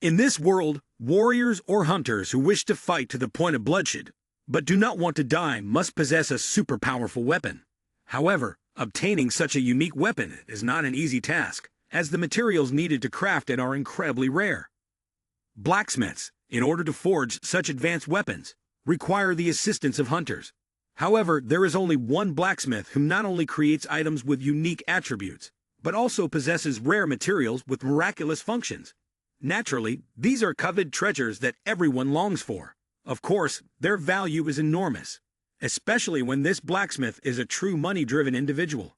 In this world, warriors or hunters who wish to fight to the point of bloodshed, but do not want to die, must possess a super powerful weapon. However, obtaining such a unique weapon is not an easy task, as the materials needed to craft it are incredibly rare. Blacksmiths, in order to forge such advanced weapons, require the assistance of hunters. However, there is only one blacksmith who not only creates items with unique attributes, but also possesses rare materials with miraculous functions. Naturally, these are coveted treasures that everyone longs for. Of course, their value is enormous, especially when this blacksmith is a true money-driven individual.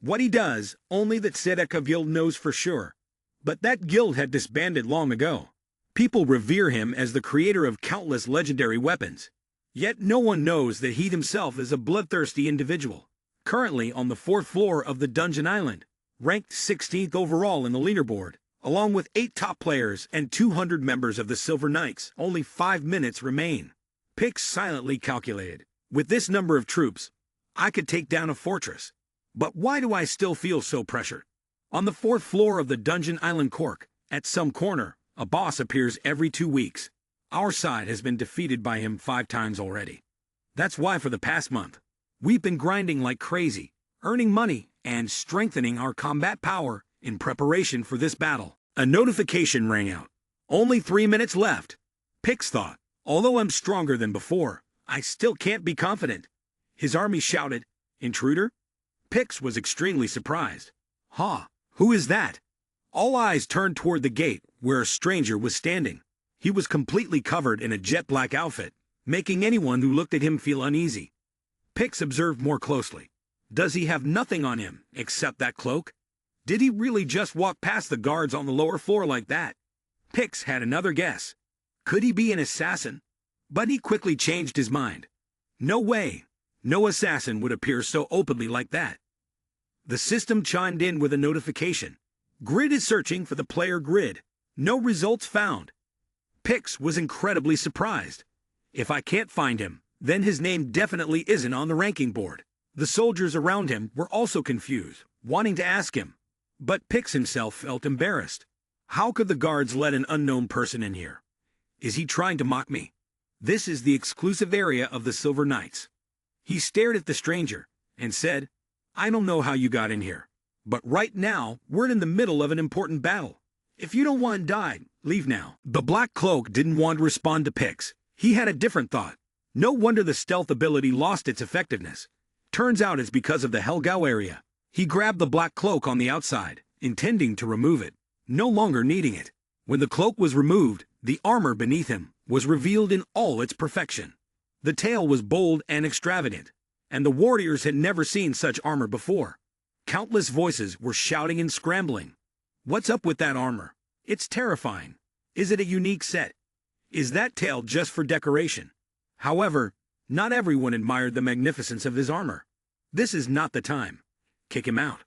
What he does, only the Tzedakah Guild knows for sure. But that guild had disbanded long ago. People revere him as the creator of countless legendary weapons. Yet no one knows that he himself is a bloodthirsty individual. Currently on the 4th floor of the Dungeon Island, ranked 16th overall in the leaderboard, along with 8 top players and 200 members of the Silver Knights, only 5 minutes remain. Pix silently calculated, with this number of troops, I could take down a fortress. But why do I still feel so pressured? On the 4th floor of the Dungeon Island Cork, at some corner, a boss appears every 2 weeks. Our side has been defeated by him 5 times already. That's why for the past month, we've been grinding like crazy, earning money and strengthening our combat power in preparation for this battle. A notification rang out. Only 3 minutes left. Pix thought, although I'm stronger than before, I still can't be confident. His army shouted, "Intruder?" Pix was extremely surprised. "Ha, who is that?" All eyes turned toward the gate where a stranger was standing. He was completely covered in a jet black outfit, making anyone who looked at him feel uneasy. Pix observed more closely. Does he have nothing on him except that cloak? Did he really just walk past the guards on the lower floor like that? Pix had another guess. Could he be an assassin? But he quickly changed his mind. No way. No assassin would appear so openly like that. The system chimed in with a notification. Grid is searching for the player Grid. No results found. Pix was incredibly surprised. If I can't find him, then his name definitely isn't on the ranking board. The soldiers around him were also confused, wanting to ask him. But Pix himself felt embarrassed. How could the guards let an unknown person in here? Is he trying to mock me? This is the exclusive area of the Silver Knights. He stared at the stranger and said, I don't know how you got in here, but right now we're in the middle of an important battle. If you don't want to die, leave now. The Black Cloak didn't want to respond to Pix. He had a different thought. No wonder the stealth ability lost its effectiveness. Turns out it's because of the Helgao area. He grabbed the Black Cloak on the outside, intending to remove it, no longer needing it. When the cloak was removed, the armor beneath him was revealed in all its perfection. The tale was bold and extravagant, and the warriors had never seen such armor before. Countless voices were shouting and scrambling. What's up with that armor? It's terrifying. Is it a unique set? Is that tail just for decoration? However, not everyone admired the magnificence of his armor. This is not the time. Kick him out.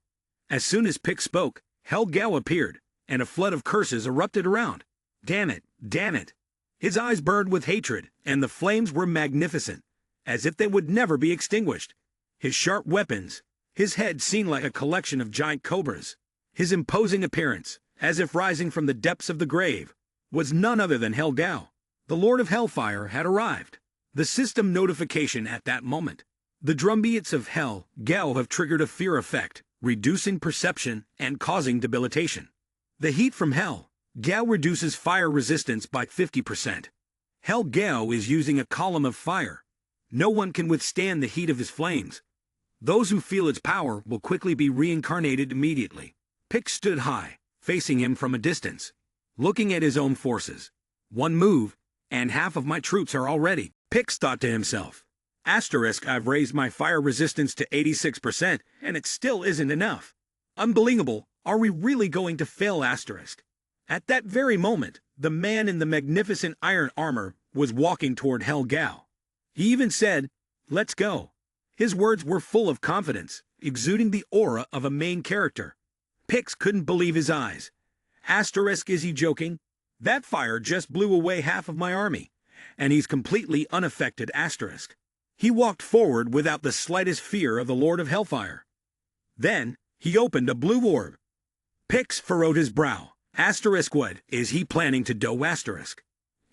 As soon as Pix spoke, Helgao appeared, and a flood of curses erupted around. Damn it, damn it. His eyes burned with hatred, and the flames were magnificent, as if they would never be extinguished. His sharp weapons, his head seen like a collection of giant cobras. His imposing appearance, as if rising from the depths of the grave, was none other than Helgao. The Lord of Hellfire had arrived. The system notification at that moment. The drumbeats of Helgao have triggered a fear effect, reducing perception and causing debilitation. The heat from Helgao reduces fire resistance by 50%. Helgao is using a column of fire. No one can withstand the heat of his flames. Those who feel its power will quickly be reincarnated immediately. Pix stood high, facing him from a distance, looking at his own forces. One move, and half of my troops are already. Pix thought to himself, I've raised my fire resistance to 86%, and it still isn't enough. Unbelievable, are we really going to fail ? At that very moment, the man in the magnificent iron armor was walking toward Helgao. He even said, let's go. His words were full of confidence, exuding the aura of a main character. Pix couldn't believe his eyes. Is he joking? That fire just blew away half of my army, and he's completely unaffected . He walked forward without the slightest fear of the Lord of Hellfire. Then, he opened a blue orb. Pix furrowed his brow, Asterisk what is he planning to do asterisk?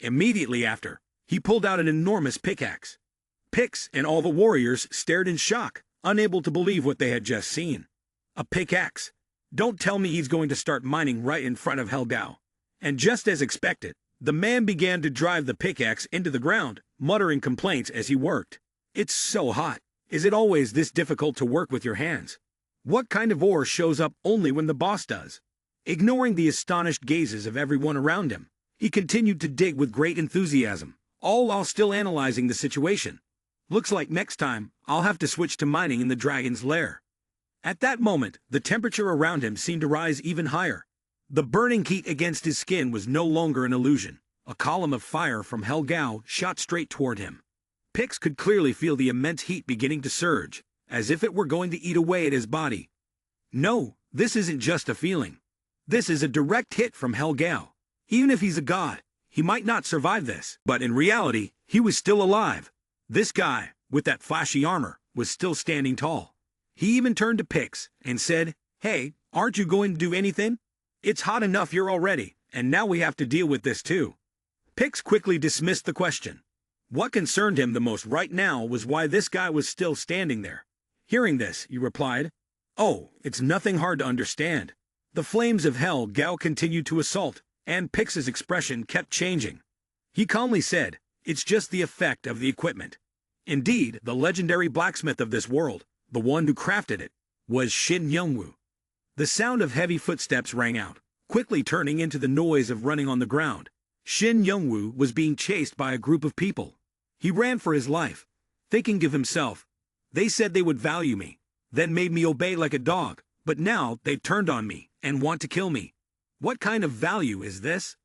Immediately after, he pulled out an enormous pickaxe. Pix and all the warriors stared in shock, unable to believe what they had just seen. A pickaxe? Don't tell me he's going to start mining right in front of Helgao. And just as expected, the man began to drive the pickaxe into the ground, muttering complaints as he worked. It's so hot. Is it always this difficult to work with your hands? What kind of ore shows up only when the boss does? Ignoring the astonished gazes of everyone around him, he continued to dig with great enthusiasm, all while still analyzing the situation. Looks like next time, I'll have to switch to mining in the dragon's lair. At that moment, the temperature around him seemed to rise even higher. The burning heat against his skin was no longer an illusion. A column of fire from Helgao shot straight toward him. Pix could clearly feel the immense heat beginning to surge, as if it were going to eat away at his body. No, this isn't just a feeling. This is a direct hit from Helgao. Even if he's a god, he might not survive this. But in reality, he was still alive. This guy, with that flashy armor, was still standing tall. He even turned to Pix and said, "Hey, aren't you going to do anything? It's hot enough here already, and now we have to deal with this too." Pix quickly dismissed the question. What concerned him the most right now was why this guy was still standing there. Hearing this, he replied, "Oh, it's nothing hard to understand." The flames of Helgao continued to assault, and Pix's expression kept changing. He calmly said, "It's just the effect of the equipment." Indeed, the legendary blacksmith of this world, the one who crafted it, was Shin Youngwoo. The sound of heavy footsteps rang out, quickly turning into the noise of running on the ground. Shin Youngwoo was being chased by a group of people. He ran for his life, thinking of himself, "They said they would value me, then made me obey like a dog, but now they've turned on me and want to kill me. What kind of value is this?"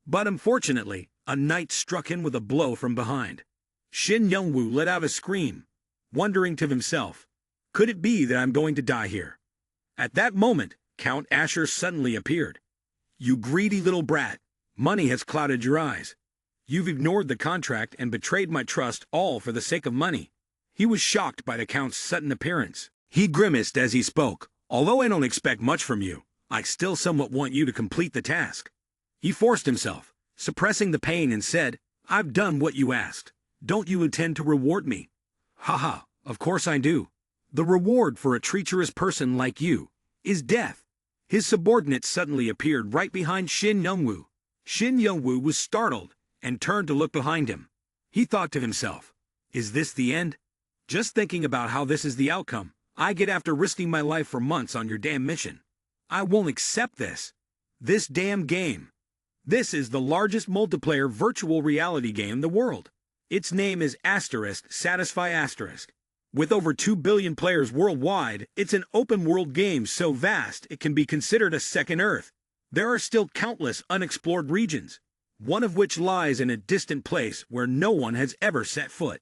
But unfortunately, a knight struck him with a blow from behind. Shin Youngwoo let out a scream, wondering to himself, "Could it be that I'm going to die here?" At that moment, Count Asher suddenly appeared. "You greedy little brat, money has clouded your eyes. You've ignored the contract and betrayed my trust, all for the sake of money." He was shocked by the Count's sudden appearance. He grimaced as he spoke. "Although I don't expect much from you, I still somewhat want you to complete the task." He forced himself, suppressing the pain, and said, "I've done what you asked. Don't you intend to reward me?" "Haha, of course I do. The reward for a treacherous person like you is death." His subordinate suddenly appeared right behind Shin Youngwoo. Shin Youngwoo was startled and turned to look behind him. He thought to himself, "Is this the end? Just thinking about how this is the outcome I get after risking my life for months on your damn mission. I won't accept this. This damn game. This is the largest multiplayer virtual reality game in the world. Its name is Asterisk Satisfy Asterisk. With over 2 billion players worldwide, it's an open-world game so vast it can be considered a second Earth. There are still countless unexplored regions, one of which lies in a distant place where no one has ever set foot.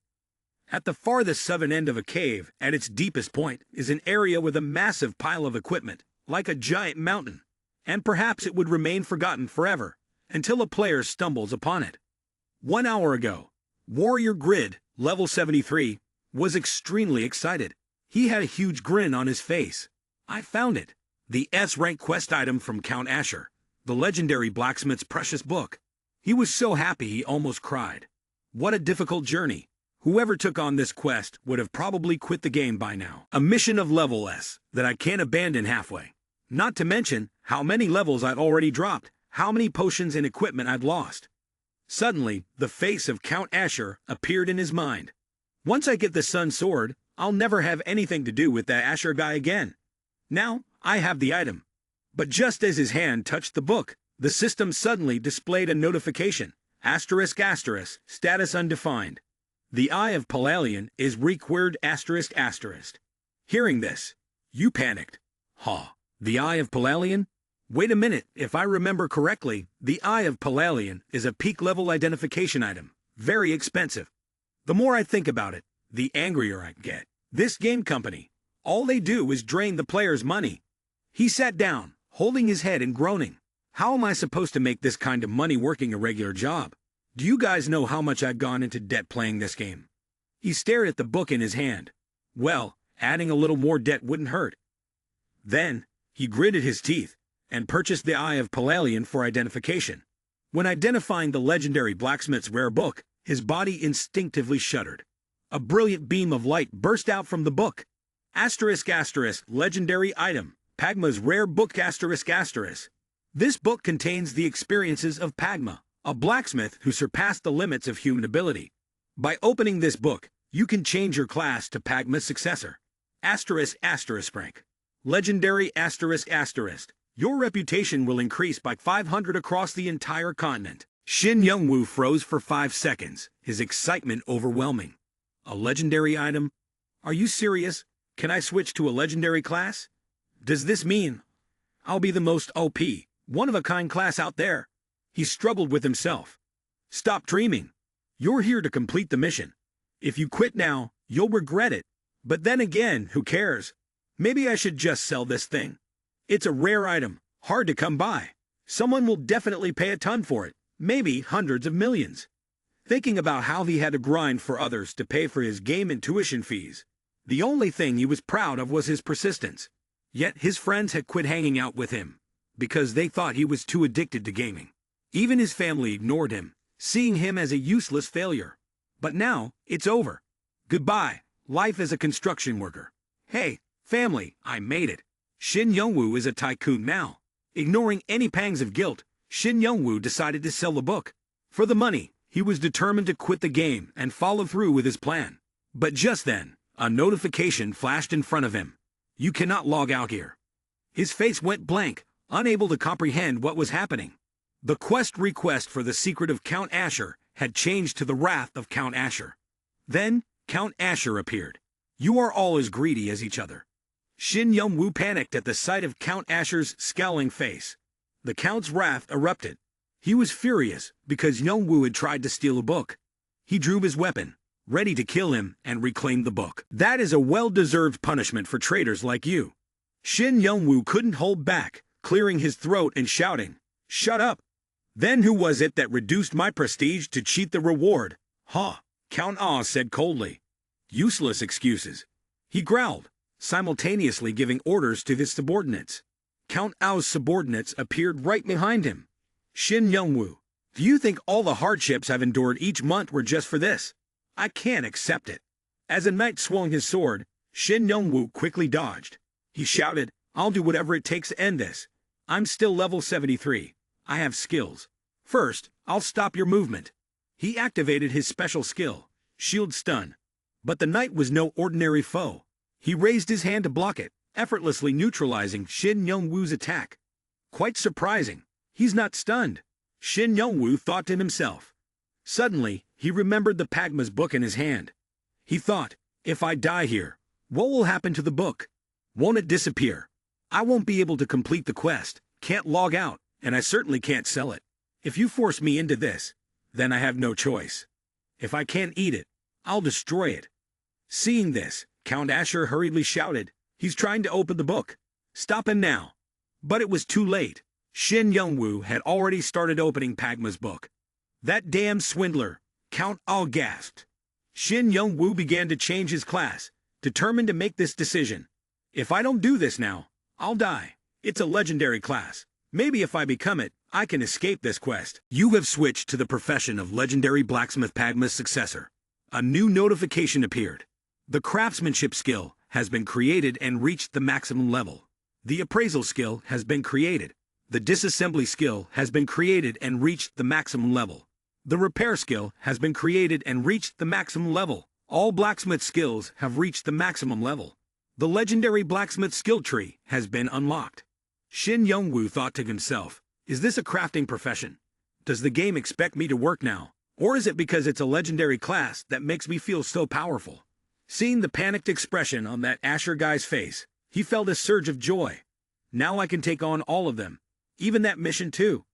At the farthest southern end of a cave, at its deepest point, is an area with a massive pile of equipment, like a giant mountain, and perhaps it would remain forgotten forever, until a player stumbles upon it. 1 hour ago, Warrior Grid, level 73, was extremely excited. He had a huge grin on his face. "I found it. The S-rank quest item from Count Asher, the legendary blacksmith's precious book." He was so happy he almost cried. What a difficult journey. Whoever took on this quest would have probably quit the game by now. A mission of level S that I can't abandon halfway. Not to mention how many levels I'd already dropped, how many potions and equipment I'd lost. Suddenly, the face of Count Asher appeared in his mind. Once I get the Sun Sword, I'll never have anything to do with that Asher guy again. Now, I have the item. But just as his hand touched the book, the system suddenly displayed a notification. Asterisk asterisk, status undefined. The Eye of Palalian is required asterisk asterisk. Hearing this, you panicked. The Eye of Palalian? Wait a minute, if I remember correctly, the Eye of Palalian is a peak level identification item. Very expensive. The more I think about it, the angrier I get. This game company, all they do is drain the player's money. He sat down, holding his head and groaning. How am I supposed to make this kind of money working a regular job? Do you guys know how much I've gone into debt playing this game? He stared at the book in his hand. Well, adding a little more debt wouldn't hurt. Then, he gritted his teeth, and purchased the Eye of Palalian for identification. When identifying the legendary blacksmith's rare book, his body instinctively shuddered. A brilliant beam of light burst out from the book. Asterisk asterisk, legendary item, Pagma's rare book asterisk asterisk. This book contains the experiences of Pagma, a blacksmith who surpassed the limits of human ability. By opening this book, you can change your class to Pagma's successor. Asterisk asterisk rank. Legendary asterisk asterisk. Your reputation will increase by 500 across the entire continent. Shin Youngwoo froze for 5 seconds, his excitement overwhelming. A legendary item? Are you serious? Can I switch to a legendary class? Does this mean I'll be the most OP, one-of-a-kind class out there? He struggled with himself. Stop dreaming. You're here to complete the mission. If you quit now, you'll regret it. But then again, who cares? Maybe I should just sell this thing. It's a rare item, hard to come by. Someone will definitely pay a ton for it, maybe hundreds of millions. Thinking about how he had to grind for others to pay for his game and tuition fees, the only thing he was proud of was his persistence. Yet his friends had quit hanging out with him, because they thought he was too addicted to gaming. Even his family ignored him, seeing him as a useless failure. But now, it's over. Goodbye, life as a construction worker. Hey, family, I made it. Shin Youngwoo is a tycoon now. Ignoring any pangs of guilt, Shin Youngwoo decided to sell the book. For the money, he was determined to quit the game and follow through with his plan. But just then, a notification flashed in front of him. You cannot log out here. His face went blank, unable to comprehend what was happening. The quest request for the secret of Count Asher had changed to the wrath of Count Asher. Then, Count Asher appeared. You are all as greedy as each other. Shin Youngwoo panicked at the sight of Count Asher's scowling face. The Count's wrath erupted. He was furious because Youngwoo had tried to steal a book. He drew his weapon, ready to kill him and reclaim the book. That is a well-deserved punishment for traitors like you. Shin Youngwoo couldn't hold back, clearing his throat and shouting, Shut up! Then who was it that reduced my prestige to cheat the reward? Ha! Count Ah said coldly. Useless excuses. He growled, simultaneously giving orders to his subordinates. Count Ao's subordinates appeared right behind him. Shin Youngwoo, do you think all the hardships I've endured each month were just for this? I can't accept it. As a knight swung his sword, Shin Youngwoo quickly dodged. He shouted, I'll do whatever it takes to end this. I'm still level 73. I have skills. First, I'll stop your movement. He activated his special skill, Shield Stun. But the knight was no ordinary foe. He raised his hand to block it, effortlessly neutralizing Shin Youngwoo's attack. Quite surprising. He's not stunned. Shin Youngwoo thought to himself. Suddenly, he remembered the Pagma's book in his hand. He thought, if I die here, what will happen to the book? Won't it disappear? I won't be able to complete the quest, can't log out, and I certainly can't sell it. If you force me into this, then I have no choice. If I can't eat it, I'll destroy it. Seeing this, Count Asher hurriedly shouted, He's trying to open the book. Stop him now. But it was too late. Shin Youngwoo had already started opening Pagma's book. That damn swindler, Count Ah gasped. Shin Youngwoo began to change his class, determined to make this decision. If I don't do this now, I'll die. It's a legendary class. Maybe if I become it, I can escape this quest. You have switched to the profession of legendary blacksmith Pagma's successor. A new notification appeared. The craftsmanship skill has been created and reached the maximum level. The appraisal skill has been created. The disassembly skill has been created and reached the maximum level. The repair skill has been created and reached the maximum level. All blacksmith skills have reached the maximum level. The legendary blacksmith skill tree has been unlocked. Shin Youngwoo thought to himself, is this a crafting profession? Does the game expect me to work now? Or is it because it's a legendary class that makes me feel so powerful? Seeing the panicked expression on that Asher guy's face, he felt a surge of joy. Now I can take on all of them, even that mission too.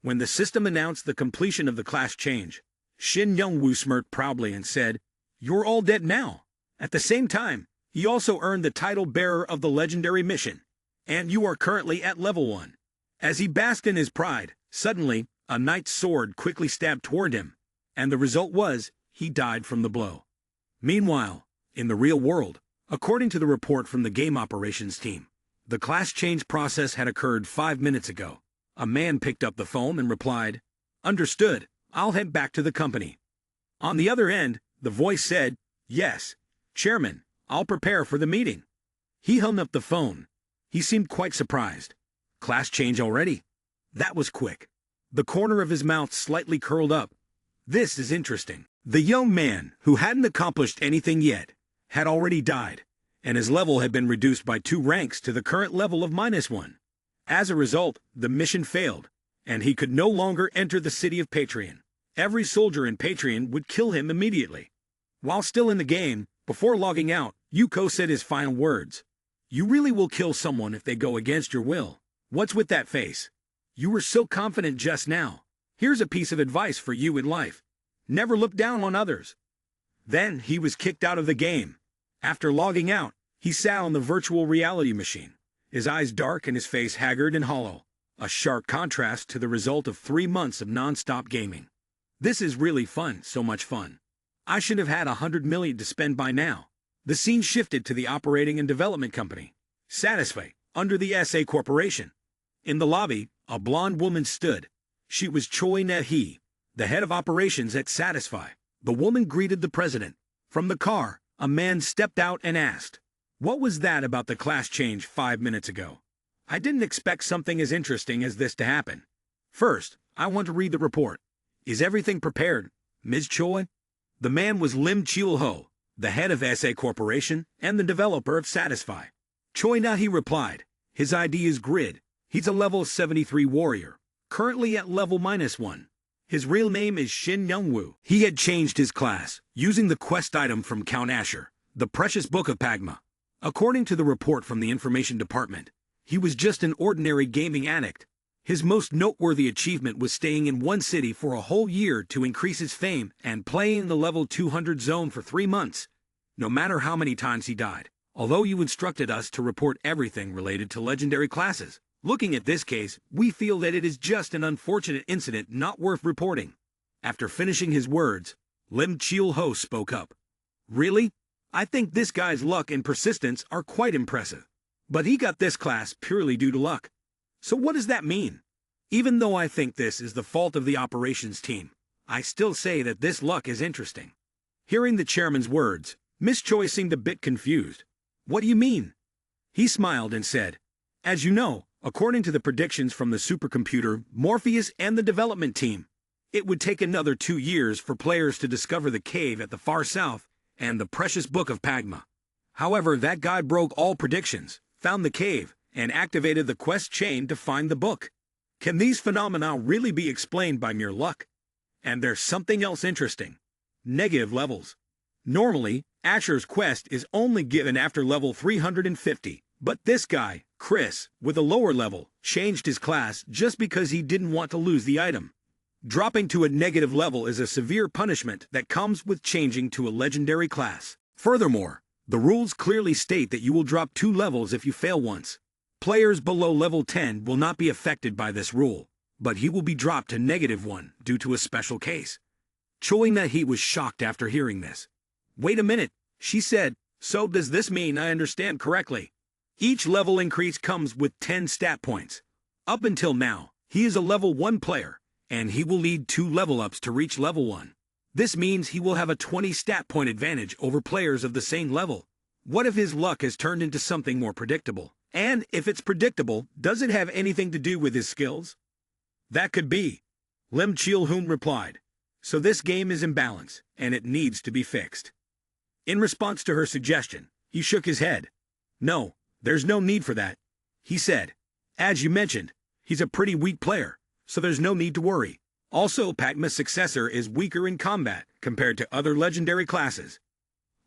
When the system announced the completion of the class change, Shin Youngwoo smirked proudly and said, You're all dead now. At the same time, he also earned the title bearer of the legendary mission, and you are currently at level 1. As he basked in his pride, suddenly, a knight's sword quickly stabbed toward him, and the result was, he died from the blow. Meanwhile, in the real world, according to the report from the game operations team, The class change process had occurred 5 minutes ago. A man picked up the phone and replied, "Understood, I'll head back to the company." On the other end, the voice said, "Yes, Chairman, I'll prepare for the meeting." He hung up the phone. He seemed quite surprised. Class change already? That was quick. The corner of his mouth slightly curled up. This is interesting. The young man, who hadn't accomplished anything yet, had already died, and his level had been reduced by 2 ranks to the current level of -1. As a result, the mission failed, and he could no longer enter the city of Patreon. Every soldier in Patreon would kill him immediately. While still in the game, before logging out, Yuko said his final words. "You really will kill someone if they go against your will. What's with that face? You were so confident just now. Here's a piece of advice for you in life. Never look down on others." Then he was kicked out of the game. After logging out, he sat on the virtual reality machine, his eyes dark and his face haggard and hollow, a sharp contrast to the result of 3 months of non-stop gaming. This is really fun, so much fun. I should have had 100 million to spend by now. The scene shifted to the operating and development company, Satisfy, under the SA Corporation. In the lobby, a blonde woman stood. She was Choi Na-hee, the head of operations at Satisfy. The woman greeted the president. From the car, a man stepped out and asked, "What was that about the class change 5 minutes ago? I didn't expect something as interesting as this to happen. First, I want to read the report. Is everything prepared, Ms. Choi?" The man was Lim Chul-ho, the head of SA Corporation and the developer of Satisfy. Choi Na-hee replied, "His ID is Grid. He's a level 73 warrior, currently at level -1. His real name is Shin Young-woo." He had changed his class, using the quest item from Count Asher, the Precious Book of Pagma. According to the report from the Information Department, he was just an ordinary gaming addict. His most noteworthy achievement was staying in one city for a whole year to increase his fame and playing in the level 200 zone for 3 months, no matter how many times he died. Although you instructed us to report everything related to legendary classes, looking at this case, we feel that it is just an unfortunate incident not worth reporting. After finishing his words, Lim Chul-ho spoke up. "Really? I think this guy's luck and persistence are quite impressive. But he got this class purely due to luck. So what does that mean? Even though I think this is the fault of the operations team, I still say that this luck is interesting." Hearing the chairman's words, Miss Choi seemed a bit confused. "What do you mean?" He smiled and said, "As you know, according to the predictions from the supercomputer, Morpheus and the development team, it would take another 2 years for players to discover the cave at the far south and the Precious Book of Pagma. However, that guy broke all predictions, found the cave, and activated the quest chain to find the book. Can these phenomena really be explained by mere luck? And there's something else interesting. Negative levels. Normally, Asher's quest is only given after level 350, but this guy, Chris, with a lower level, changed his class just because he didn't want to lose the item. Dropping to a negative level is a severe punishment that comes with changing to a legendary class. Furthermore, the rules clearly state that you will drop 2 levels if you fail once. Players below level 10 will not be affected by this rule, but he will be dropped to -1 due to a special case. Choi Na-hee was shocked after hearing this. "Wait a minute," she said, "so does this mean I understand correctly? Each level increase comes with 10 stat points. Up until now, he is a level 1 player, and he will need 2 level ups to reach level 1. This means he will have a 20 stat point advantage over players of the same level. What if his luck has turned into something more predictable? And if it's predictable, does it have anything to do with his skills?" "That could be," Lim Chul-ho replied. "So this game is imbalanced, and it needs to be fixed." In response to her suggestion, he shook his head. "No, there's no need for that," he said. "As you mentioned, he's a pretty weak player, so there's no need to worry. Also, Pagma's successor is weaker in combat compared to other legendary classes."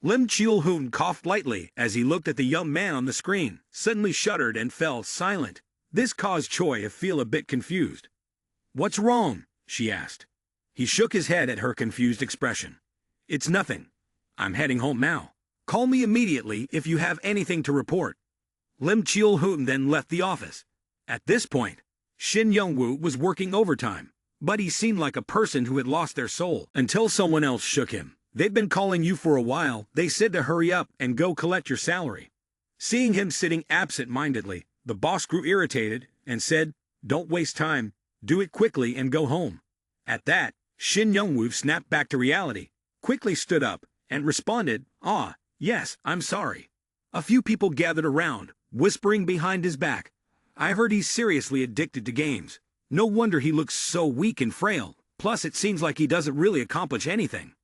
Lim Chul-ho coughed lightly as he looked at the young man on the screen, suddenly shuddered and fell silent. This caused Choi to feel a bit confused. "What's wrong?" she asked. He shook his head at her confused expression. "It's nothing. I'm heading home now. Call me immediately if you have anything to report." Lim Chul-ho then left the office. At this point, Shin Young-woo was working overtime, but he seemed like a person who had lost their soul until someone else shook him. "They've been calling you for a while. They said to hurry up and go collect your salary." Seeing him sitting absent-mindedly, the boss grew irritated and said, "Don't waste time, do it quickly and go home." At that, Shin Youngwoo snapped back to reality, quickly stood up, and responded, "Ah, yes, I'm sorry." A few people gathered around, whispering behind his back, "I heard he's seriously addicted to games. No wonder he looks so weak and frail, plus it seems like he doesn't really accomplish anything.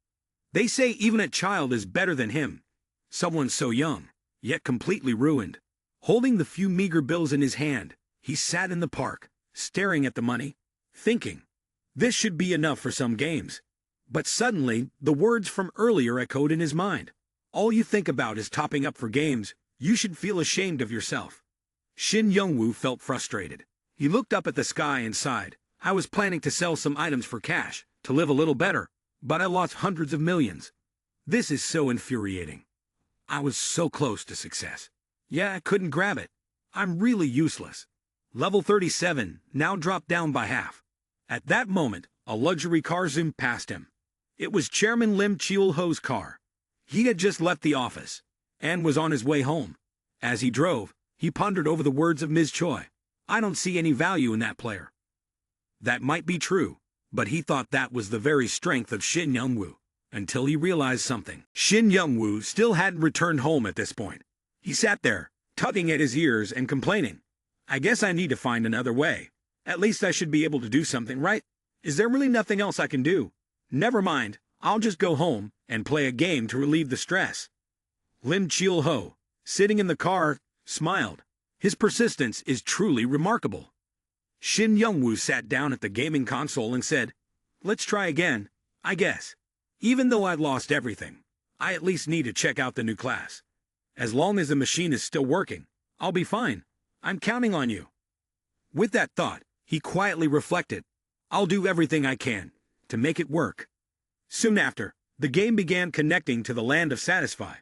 They say even a child is better than him. Someone so young, yet completely ruined." Holding the few meager bills in his hand, he sat in the park, staring at the money, thinking, this should be enough for some games. But suddenly, the words from earlier echoed in his mind. All you think about is topping up for games. You should feel ashamed of yourself. Shin Youngwoo felt frustrated. He looked up at the sky and sighed. I was planning to sell some items for cash, to live a little better, but I lost hundreds of millions. This is so infuriating. I was so close to success. Yeah, I couldn't grab it. I'm really useless. Level 37, now dropped down by half. At that moment, a luxury car zoomed past him. It was Chairman Lim Cheol-ho's car. He had just left the office, and was on his way home. As he drove, he pondered over the words of Ms. Choi. I don't see any value in that player. That might be true, but he thought that was the very strength of Shin Youngwoo, until he realized something. Shin Youngwoo still hadn't returned home at this point. He sat there, tugging at his ears and complaining. I guess I need to find another way. At least I should be able to do something, right? Is there really nothing else I can do? Never mind, I'll just go home and play a game to relieve the stress. Lim Cheol-ho, sitting in the car, smiled. His persistence is truly remarkable. Shin Youngwoo sat down at the gaming console and said, let's try again, I guess. Even though I've lost everything, I at least need to check out the new class. As long as the machine is still working, I'll be fine. I'm counting on you. With that thought, he quietly reflected, I'll do everything I can to make it work. Soon after, the game began connecting to the land of Satisfy.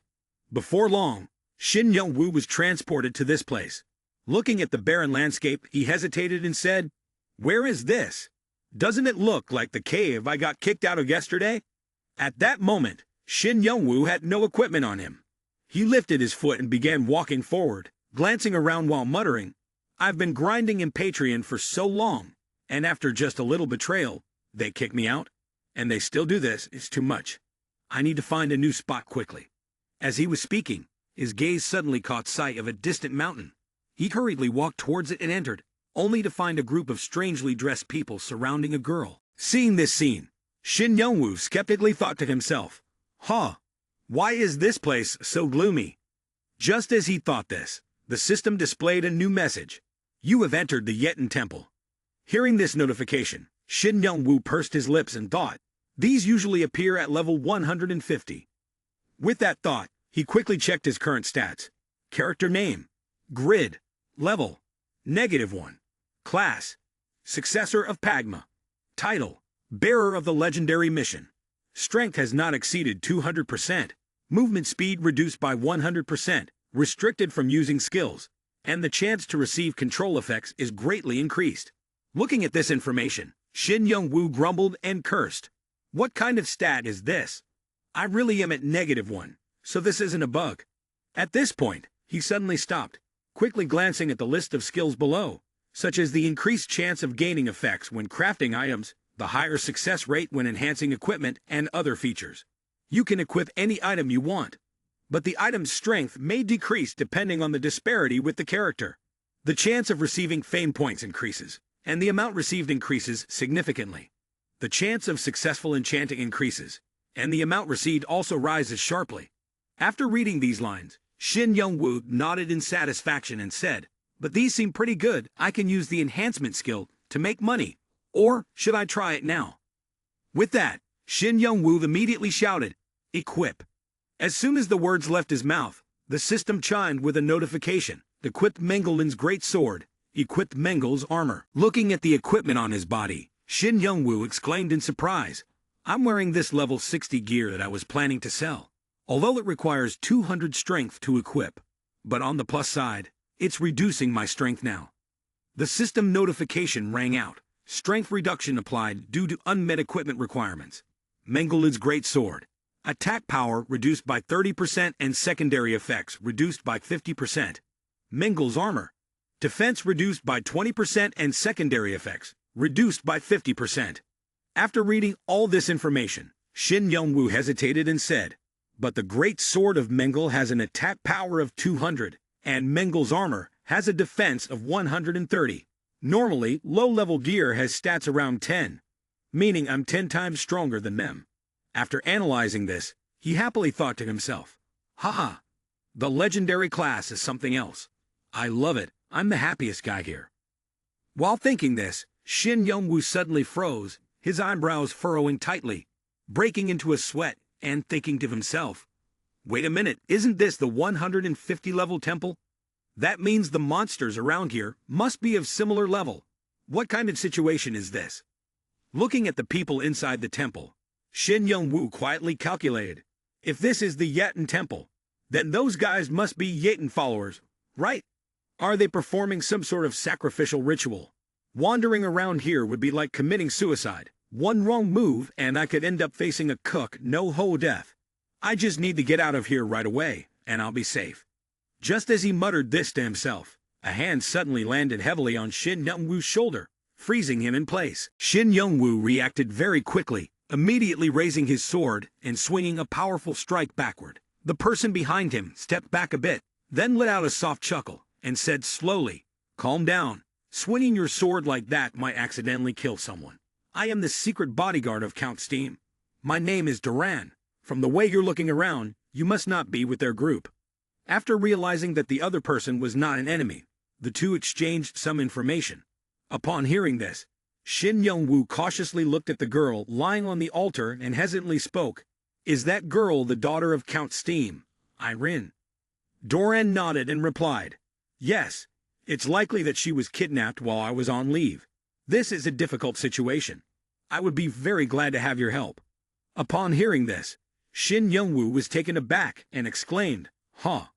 Before long, Shin Youngwoo was transported to this place. Looking at the barren landscape, he hesitated and said, where is this? Doesn't it look like the cave I got kicked out of yesterday? At that moment, Shin Youngwoo had no equipment on him. He lifted his foot and began walking forward, glancing around while muttering, I've been grinding in Patreon for so long, and after just a little betrayal, they kick me out, and they still do this. It's too much. I need to find a new spot quickly. As he was speaking, his gaze suddenly caught sight of a distant mountain. He hurriedly walked towards it and entered, only to find a group of strangely dressed people surrounding a girl. Seeing this scene, Shin Youngwoo skeptically thought to himself, why is this place so gloomy? Just as he thought this, the system displayed a new message. You have entered the Yetin Temple. Hearing this notification, Shin Youngwoo pursed his lips and thought, these usually appear at level 150. With that thought, he quickly checked his current stats. Character name, grid, level, -1. Class, successor of Pagma. Title, bearer of the legendary mission. Strength has not exceeded 200%. Movement speed reduced by 100%, restricted from using skills, and the chance to receive control effects is greatly increased. Looking at this information, Shin Youngwoo grumbled and cursed. What kind of stat is this? I really am at -1, so this isn't a bug. At this point, he suddenly stopped, quickly glancing at the list of skills below, such as the increased chance of gaining effects when crafting items, the higher success rate when enhancing equipment, and other features. You can equip any item you want, but the item's strength may decrease depending on the disparity with the character. The chance of receiving fame points increases, and the amount received increases significantly. The chance of successful enchanting increases, and the amount received also rises sharply. After reading these lines, Shin Youngwoo nodded in satisfaction and said, but these seem pretty good. I can use the enhancement skill to make money, or should I try it now? With that, Shin Youngwoo immediately shouted, equip. As soon as the words left his mouth, the system chimed with a notification. Equipped Mengelin's great sword. Equipped Mengel's armor. Looking at the equipment on his body, Shin Youngwoo exclaimed in surprise, I'm wearing this level 60 gear that I was planning to sell. Although it requires 200 strength to equip, but on the plus side, it's reducing my strength now. The system notification rang out. Strength reduction applied due to unmet equippment requirements. Mengelin's great sword. Attack power reduced by 30% and secondary effects reduced by 50%. Mengle's armor. Defense reduced by 20% and secondary effects reduced by 50%. After reading all this information, Shin Young-woo hesitated and said, "But the great sword of Mengle has an attack power of 200, and Mengle's armor has a defense of 130. Normally, low-level gear has stats around 10, meaning I'm 10 times stronger than them." After analyzing this, he happily thought to himself, "Haha, the legendary class is something else. I love it. I'm the happiest guy here." While thinking this, Shin Young-woo suddenly froze, his eyebrows furrowing tightly, breaking into a sweat, and thinking to himself, "Wait a minute, isn't this the 150-level temple? That means the monsters around here must be of similar level. What kind of situation is this?" Looking at the people inside the temple, Shin Young-woo quietly calculated, "If this is the Yaten temple, then those guys must be Yaten followers, right? Are they performing some sort of sacrificial ritual? Wandering around here would be like committing suicide. One wrong move and I could end up facing a cook no-ho death. I just need to get out of here right away, and I'll be safe." Just as he muttered this to himself, a hand suddenly landed heavily on Shin Young-woo's shoulder, freezing him in place. Shin Young-woo reacted very quickly, immediately raising his sword and swinging a powerful strike backward. The person behind him stepped back a bit, then let out a soft chuckle, and said slowly, "Calm down. Swinging your sword like that might accidentally kill someone. I am the secret bodyguard of Count Steam. My name is Duran. From the way you're looking around, you must not be with their group." After realizing that the other person was not an enemy, the two exchanged some information. Upon hearing this, Shin Young-woo cautiously looked at the girl lying on the altar and hesitantly spoke, "Is that girl the daughter of Count Steam, Irene?" Doran nodded and replied, "Yes, it's likely that she was kidnapped while I was on leave. This is a difficult situation. I would be very glad to have your help." Upon hearing this, Shin Young-woo was taken aback and exclaimed, "Huh."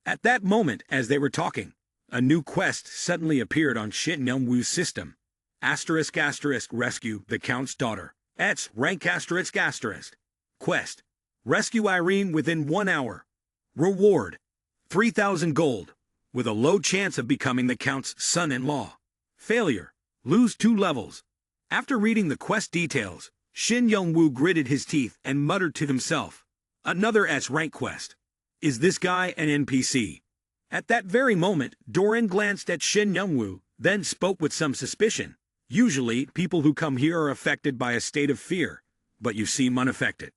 At that moment, as they were talking, a new quest suddenly appeared on Shin Young-woo's system. Rescue the Count's daughter. Rank ***. Quest: rescue Irene within 1 hour. Reward: 3,000 gold, with a low chance of becoming the Count's son-in-law. Failure: lose 2 levels. After reading the quest details, Shin Young-woo gritted his teeth and muttered to himself, "Another S-rank quest. Is this guy an NPC?" At that very moment, Doran glanced at Shin Young-woo, then spoke with some suspicion. "Usually, people who come here are affected by a state of fear, but you seem unaffected.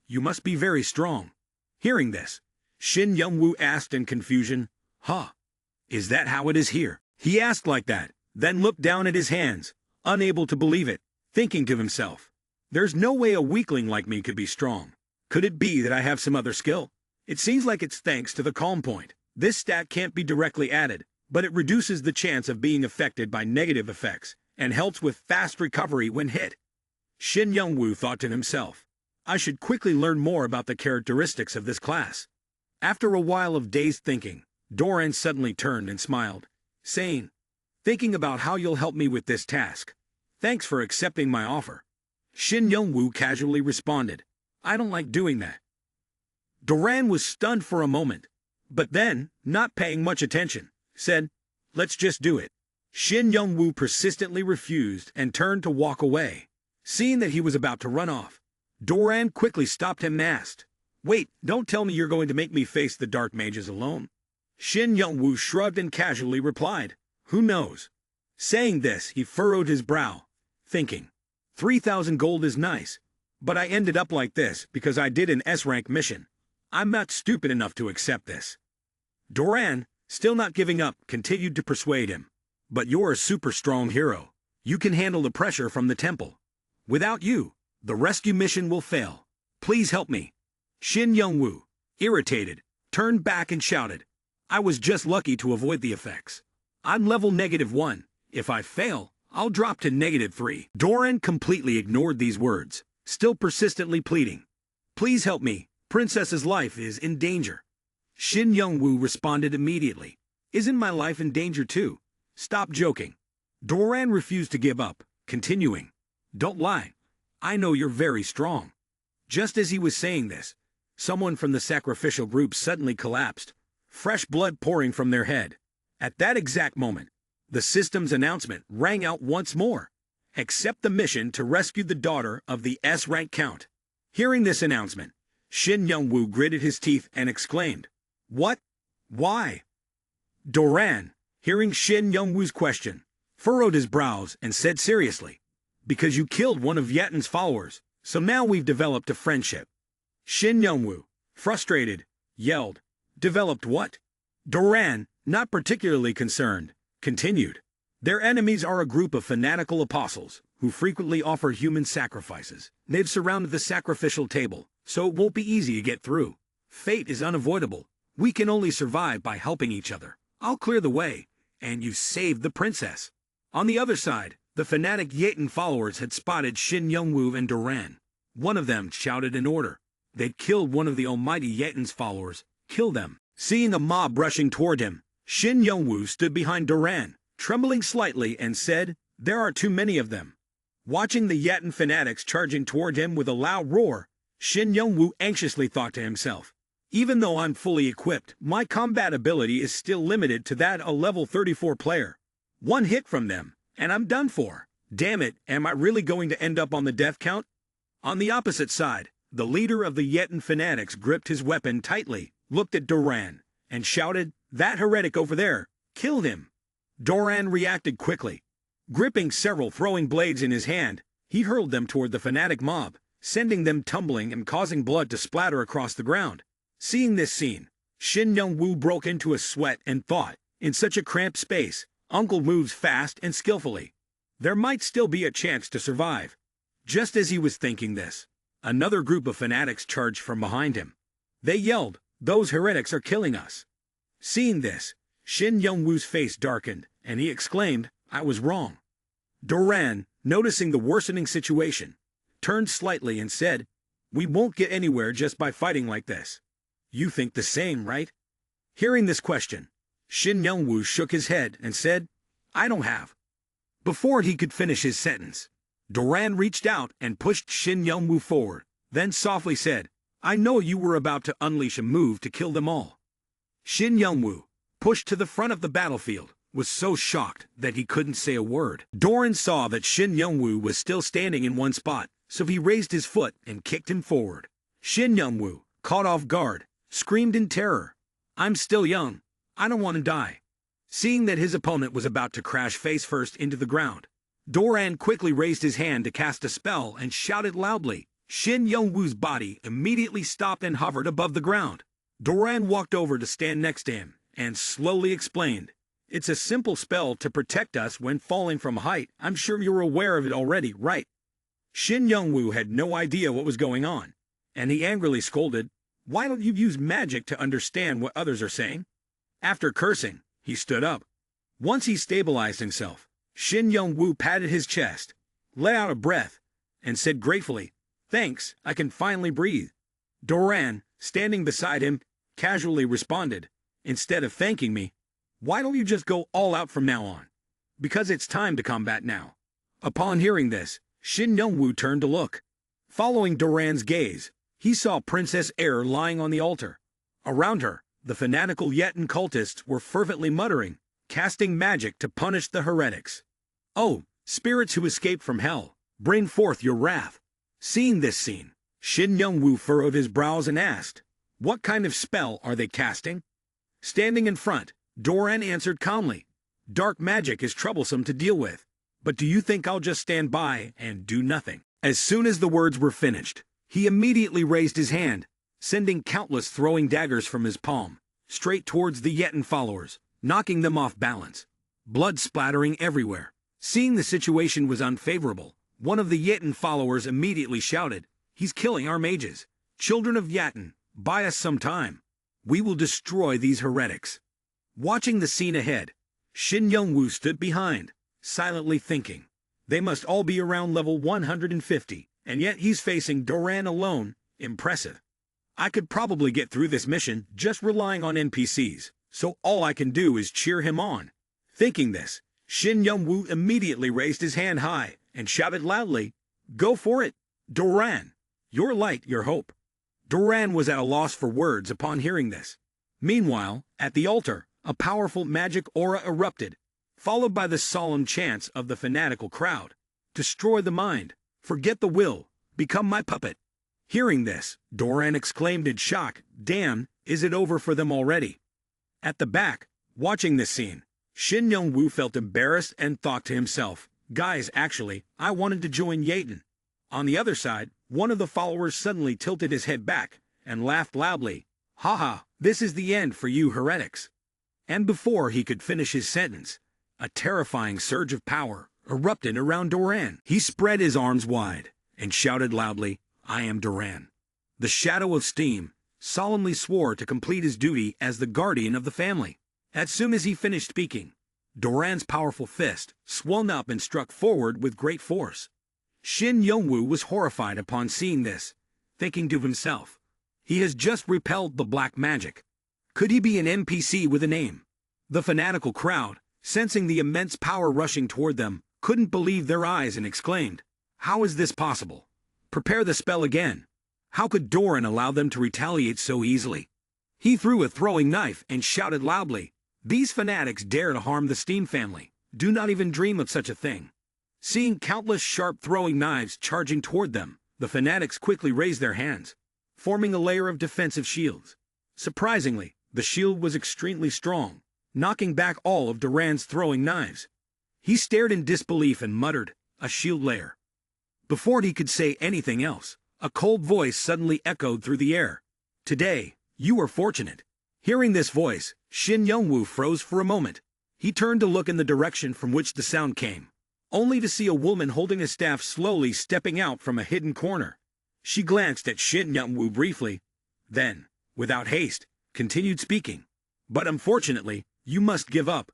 You must be very strong." Hearing this, Shin Young-woo asked in confusion, "Huh? Is that how it is here?" He asked like that, then looked down at his hands, unable to believe it, thinking to himself, "There's no way a weakling like me could be strong. Could it be that I have some other skill? It seems like it's thanks to the calm point. This stat can't be directly added, but it reduces the chance of being affected by negative effects and helps with fast recovery when hit." Shin Young-woo thought to himself, "I should quickly learn more about the characteristics of this class." After a while of dazed thinking, Doran suddenly turned and smiled, saying, "Thinking about how you'll help me with this task. Thanks for accepting my offer." Shin Young-woo casually responded, "I don't like doing that." Doran was stunned for a moment, but then, not paying much attention, said, "Let's just do it." Shin Young-woo persistently refused and turned to walk away. Seeing that he was about to run off, Doran quickly stopped him and asked, "Wait, don't tell me you're going to make me face the dark mages alone." Shin Young-woo shrugged and casually replied, "Who knows?" Saying this, he furrowed his brow, thinking, 3,000 gold is nice, but I ended up like this because I did an S-rank mission. I'm not stupid enough to accept this." Doran, still not giving up, continued to persuade him, "But you're a super strong hero. You can handle the pressure from the temple. Without you, the rescue mission will fail. Please help me." Shin Young-woo, irritated, turned back and shouted, "I was just lucky to avoid the effects. I'm level -1. If I fail, I'll drop to -3. Doran completely ignored these words, still persistently pleading, "Please help me. Princess's life is in danger." Shin Young-woo responded immediately, "Isn't my life in danger too? Stop joking." Doran refused to give up, continuing, "Don't lie. I know you're very strong." Just as he was saying this, Someone from the sacrificial group suddenly collapsed, fresh blood pouring from their head. At that exact moment, the system's announcement rang out once more. Accept the mission to rescue the daughter of the S-rank count. Hearing this announcement, Shin Young-woo gritted his teeth and exclaimed, "What? Why?" Doran, hearing Shin Young-woo's question, furrowed his brows and said seriously, "Because you killed one of Yatin's followers, so now we've developed a friendship." Shin Young-woo, frustrated, yelled, "Developed what?" Doran, not particularly concerned, continued, "Their enemies are a group of fanatical apostles who frequently offer human sacrifices. They've surrounded the sacrificial table, so it won't be easy to get through. Fate is unavoidable. We can only survive by helping each other. I'll clear the way, and you saved the princess." On the other side, the fanatic Yatin followers had spotted Shin Young-woo and Doran. One of them shouted an order. They'd killed one of the almighty Yatin's followers. Kill them. Seeing a mob rushing toward him, Shin Young-woo stood behind Doran, trembling slightly, and said, "There are too many of them." Watching the Yatin fanatics charging toward him with a loud roar, Shin Young-woo anxiously thought to himself, "Even though I'm fully equipped, my combat ability is still limited to that of a level 34 player. One hit from them, and I'm done for. Damn it, am I really going to end up on the death count?" On the opposite side, the leader of the Yatin fanatics gripped his weapon tightly, looked at Doran, and shouted, "That heretic over there, kill him." Doran reacted quickly. Gripping several throwing blades in his hand, he hurled them toward the fanatic mob, sending them tumbling and causing blood to splatter across the ground. Seeing this scene, Shin Young-woo broke into a sweat and thought, in such a cramped space, Uncle moves fast and skillfully. There might still be a chance to survive. Just as he was thinking this, another group of fanatics charged from behind him. They yelled, "Those heretics are killing us." Seeing this, Shin Young-woo's face darkened, and he exclaimed, "I was wrong." Doran, noticing the worsening situation, turned slightly and said, "We won't get anywhere just by fighting like this. You think the same, right?" Hearing this question, Shin Young-woo shook his head and said, "I don't have." Before he could finish his sentence, Doran reached out and pushed Shin Young-woo forward, then softly said, "I know you were about to unleash a move to kill them all." Shin Young-woo, pushed to the front of the battlefield, was so shocked that he couldn't say a word. Doran saw that Shin Young-woo was still standing in one spot, so he raised his foot and kicked him forward. Shin Young-woo, caught off guard, screamed in terror, "I'm still young. I don't want to die." Seeing that his opponent was about to crash face first into the ground, Doran quickly raised his hand to cast a spell and shouted loudly. Shin Young-woo's body immediately stopped and hovered above the ground. Doran walked over to stand next to him and slowly explained, "It's a simple spell to protect us when falling from height. I'm sure you're aware of it already, right?" Shin Young-woo had no idea what was going on, and he angrily scolded, "Why don't you use magic to understand what others are saying?" After cursing, he stood up. Once he stabilized himself, Shin Young-woo patted his chest, let out a breath, and said gratefully, "Thanks, I can finally breathe." Doran, standing beside him, casually responded, "Instead of thanking me, why don't you just go all out from now on? Because it's time to combat now." Upon hearing this, Shin Young-woo turned to look. Following Doran's gaze, he saw Princess Air lying on the altar. Around her, the fanatical Yatin cultists were fervently muttering, casting magic to punish the heretics. "Oh, spirits who escaped from hell, bring forth your wrath." Seeing this scene, Shin Young-woo furrowed his brows and asked, "What kind of spell are they casting?" Standing in front, Doran answered calmly, "Dark magic is troublesome to deal with, but do you think I'll just stand by and do nothing?" As soon as the words were finished, he immediately raised his hand, sending countless throwing daggers from his palm, straight towards the Yatin followers, knocking them off balance, blood splattering everywhere. Seeing the situation was unfavorable, one of the Yatin followers immediately shouted, "He's killing our mages. Children of Yatin, buy us some time. We will destroy these heretics." Watching the scene ahead, Shin Young-woo stood behind, silently thinking, they must all be around level 150, and yet he's facing Doran alone. Impressive. I could probably get through this mission just relying on NPCs, so all I can do is cheer him on. Thinking this, Shin Young-woo immediately raised his hand high and shouted loudly, "Go for it, Doran! Your light, your hope." Doran was at a loss for words upon hearing this. Meanwhile, at the altar, a powerful magic aura erupted, followed by the solemn chants of the fanatical crowd. Destroy the mind, forget the will, become my puppet. Hearing this, Doran exclaimed in shock, damn, is it over for them already? At the back, watching this scene, Shin Young-woo felt embarrassed and thought to himself, guys, actually, I wanted to join Yaten. On the other side, one of the followers suddenly tilted his head back and laughed loudly. Haha, this is the end for you heretics. And before he could finish his sentence, a terrifying surge of power erupted around Doran. He spread his arms wide and shouted loudly, I am Doran. The Shadow of Steam solemnly swore to complete his duty as the guardian of the family. As soon as he finished speaking, Doran's powerful fist swung up and struck forward with great force. Shin Young-woo was horrified upon seeing this, thinking to himself, he has just repelled the black magic. Could he be an NPC with a name? The fanatical crowd, sensing the immense power rushing toward them, couldn't believe their eyes and exclaimed, how is this possible? Prepare the spell again. How could Doran allow them to retaliate so easily? He threw a throwing knife and shouted loudly, these fanatics dare to harm the Steam family. Do not even dream of such a thing. Seeing countless sharp throwing knives charging toward them, the fanatics quickly raised their hands, forming a layer of defensive shields. Surprisingly, the shield was extremely strong, knocking back all of Doran's throwing knives. He stared in disbelief and muttered, a shield layer. Before he could say anything else, a cold voice suddenly echoed through the air. Today, you are fortunate. Hearing this voice, Shin Young-woo froze for a moment. He turned to look in the direction from which the sound came, only to see a woman holding a staff slowly stepping out from a hidden corner. She glanced at Shin Young-woo briefly, then, without haste, continued speaking. But unfortunately, you must give up.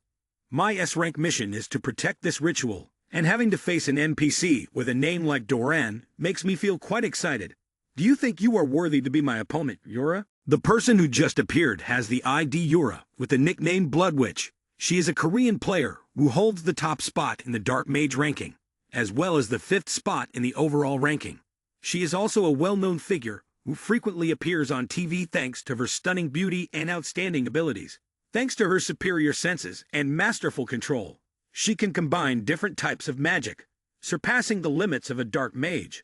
My S-rank mission is to protect this ritual, and having to face an NPC with a name like Doran makes me feel quite excited. Do you think you are worthy to be my opponent, Yura? The person who just appeared has the ID Yura, with the nickname Blood Witch. She is a Korean player who holds the top spot in the Dark Mage ranking, as well as the 5th spot in the overall ranking. She is also a well-known figure who frequently appears on TV thanks to her stunning beauty and outstanding abilities. Thanks to her superior senses and masterful control, she can combine different types of magic, surpassing the limits of a Dark Mage.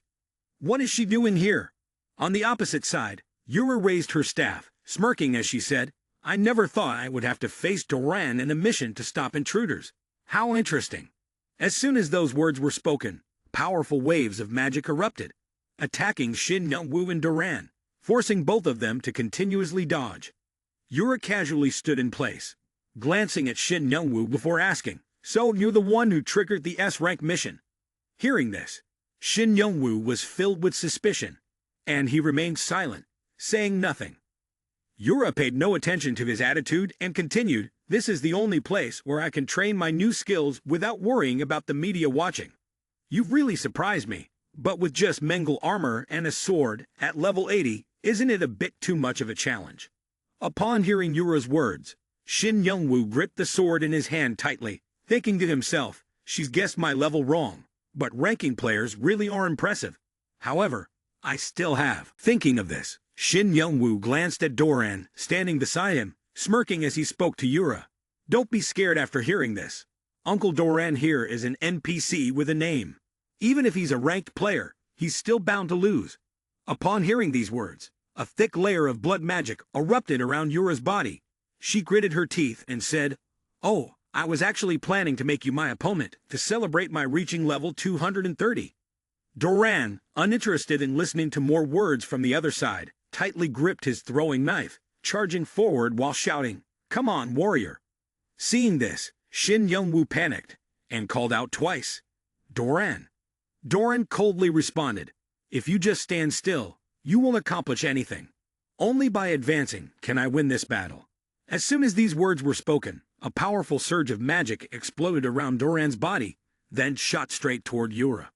What is she doing here? On the opposite side, Yura raised her staff, smirking as she said, I never thought I would have to face Doran in a mission to stop intruders. How interesting. As soon as those words were spoken, powerful waves of magic erupted, attacking Shin Young-woo and Doran, forcing both of them to continuously dodge. Yura casually stood in place, glancing at Shin Young-woo before asking, so you're the one who triggered the S-rank mission? Hearing this, Shin Young-woo was filled with suspicion, and he remained silent, saying nothing. Yura paid no attention to his attitude and continued, this is the only place where I can train my new skills without worrying about the media watching. You've really surprised me, but with just Mengel armor and a sword at level 80, isn't it a bit too much of a challenge? Upon hearing Yura's words, Shin Young-woo gripped the sword in his hand tightly, thinking to himself, she's guessed my level wrong, but ranking players really are impressive. However, I still have. Thinking of this, Shin Young-woo glanced at Doran, standing beside him, smirking as he spoke to Yura. Don't be scared after hearing this. Uncle Doran here is an NPC with a name. Even if he's a ranked player, he's still bound to lose. Upon hearing these words, a thick layer of blood magic erupted around Yura's body. She gritted her teeth and said, oh, I was actually planning to make you my opponent to celebrate my reaching level 230. Doran, uninterested in listening to more words from the other side, tightly gripped his throwing knife, charging forward while shouting, come on, warrior. Seeing this, Shin Young-woo panicked and called out twice, Doran. Doran coldly responded, if you just stand still, you won't accomplish anything. Only by advancing can I win this battle. As soon as these words were spoken, a powerful surge of magic exploded around Doran's body, then shot straight toward Yura.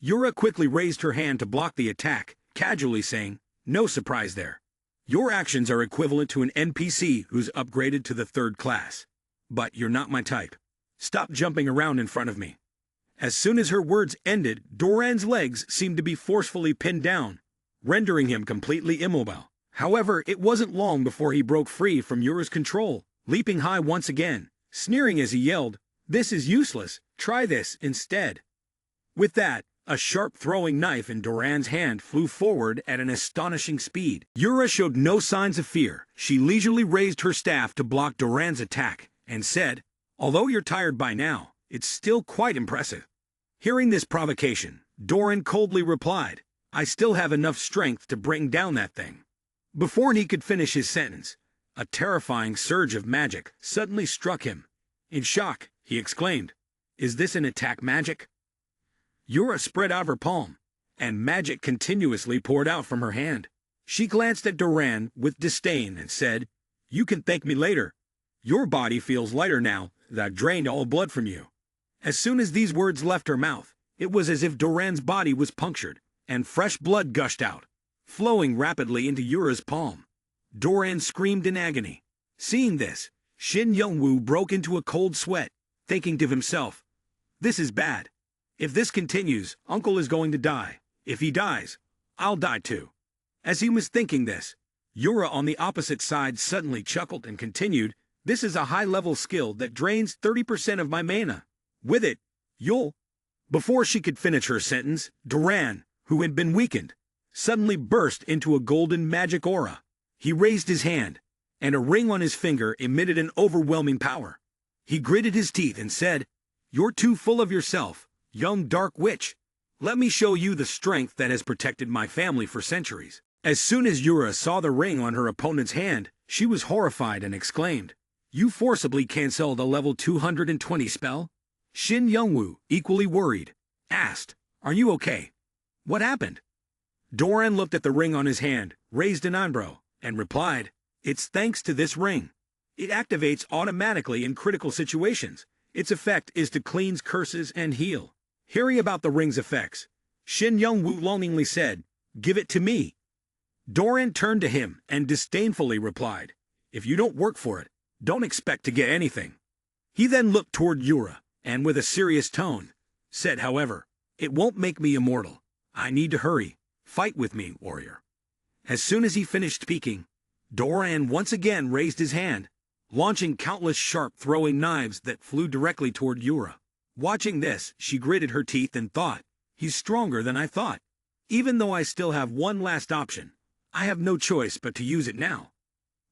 Yura quickly raised her hand to block the attack, casually saying, no surprise there. Your actions are equivalent to an NPC who's upgraded to the 3rd class. But you're not my type. Stop jumping around in front of me. As soon as her words ended, Doran's legs seemed to be forcefully pinned down, rendering him completely immobile. However, it wasn't long before he broke free from Yura's control, leaping high once again, sneering as he yelled, "This is useless, try this instead." With that, a sharp throwing knife in Doran's hand flew forward at an astonishing speed. Yura showed no signs of fear. She leisurely raised her staff to block Doran's attack, and said, "Although you're tired by now, it's still quite impressive." Hearing this provocation, Doran coldly replied, "I still have enough strength to bring down that thing." Before he could finish his sentence, a terrifying surge of magic suddenly struck him. In shock, he exclaimed, "Is this an attack magic?" Yura spread out her palm, and magic continuously poured out from her hand. She glanced at Doran with disdain and said, "You can thank me later. Your body feels lighter now that I've drained all blood from you." As soon as these words left her mouth, it was as if Doran's body was punctured, and fresh blood gushed out, flowing rapidly into Yura's palm. Doran screamed in agony. Seeing this, Shin Young-woo broke into a cold sweat, thinking to himself, "This is bad. If this continues, Uncle is going to die. If he dies, I'll die too." As he was thinking this, Yura on the opposite side suddenly chuckled and continued, "This is a high-level skill that drains 30% of my mana. With it, you'll—" Before she could finish her sentence, Doran, who had been weakened, suddenly burst into a golden magic aura. He raised his hand, and a ring on his finger emitted an overwhelming power. He gritted his teeth and said, "You're too full of yourself, young dark witch. Let me show you the strength that has protected my family for centuries." As soon as Yura saw the ring on her opponent's hand, she was horrified and exclaimed, "You forcibly canceled a level 220 spell?" Shin Young-woo, equally worried, asked, "Are you okay? What happened?" Doran looked at the ring on his hand, raised an eyebrow, and replied, "It's thanks to this ring. It activates automatically in critical situations. Its effect is to cleanse curses and heal." Hearing about the ring's effects, Shin Young-woo longingly said, "Give it to me." Doran turned to him and disdainfully replied, "If you don't work for it, don't expect to get anything." He then looked toward Yura, and with a serious tone, said, however, "It won't make me immortal. I need to hurry. Fight with me, warrior." As soon as he finished speaking, Doran once again raised his hand, launching countless sharp throwing knives that flew directly toward Yura. Watching this, she gritted her teeth and thought, "He's stronger than I thought. Even though I still have one last option, I have no choice but to use it now.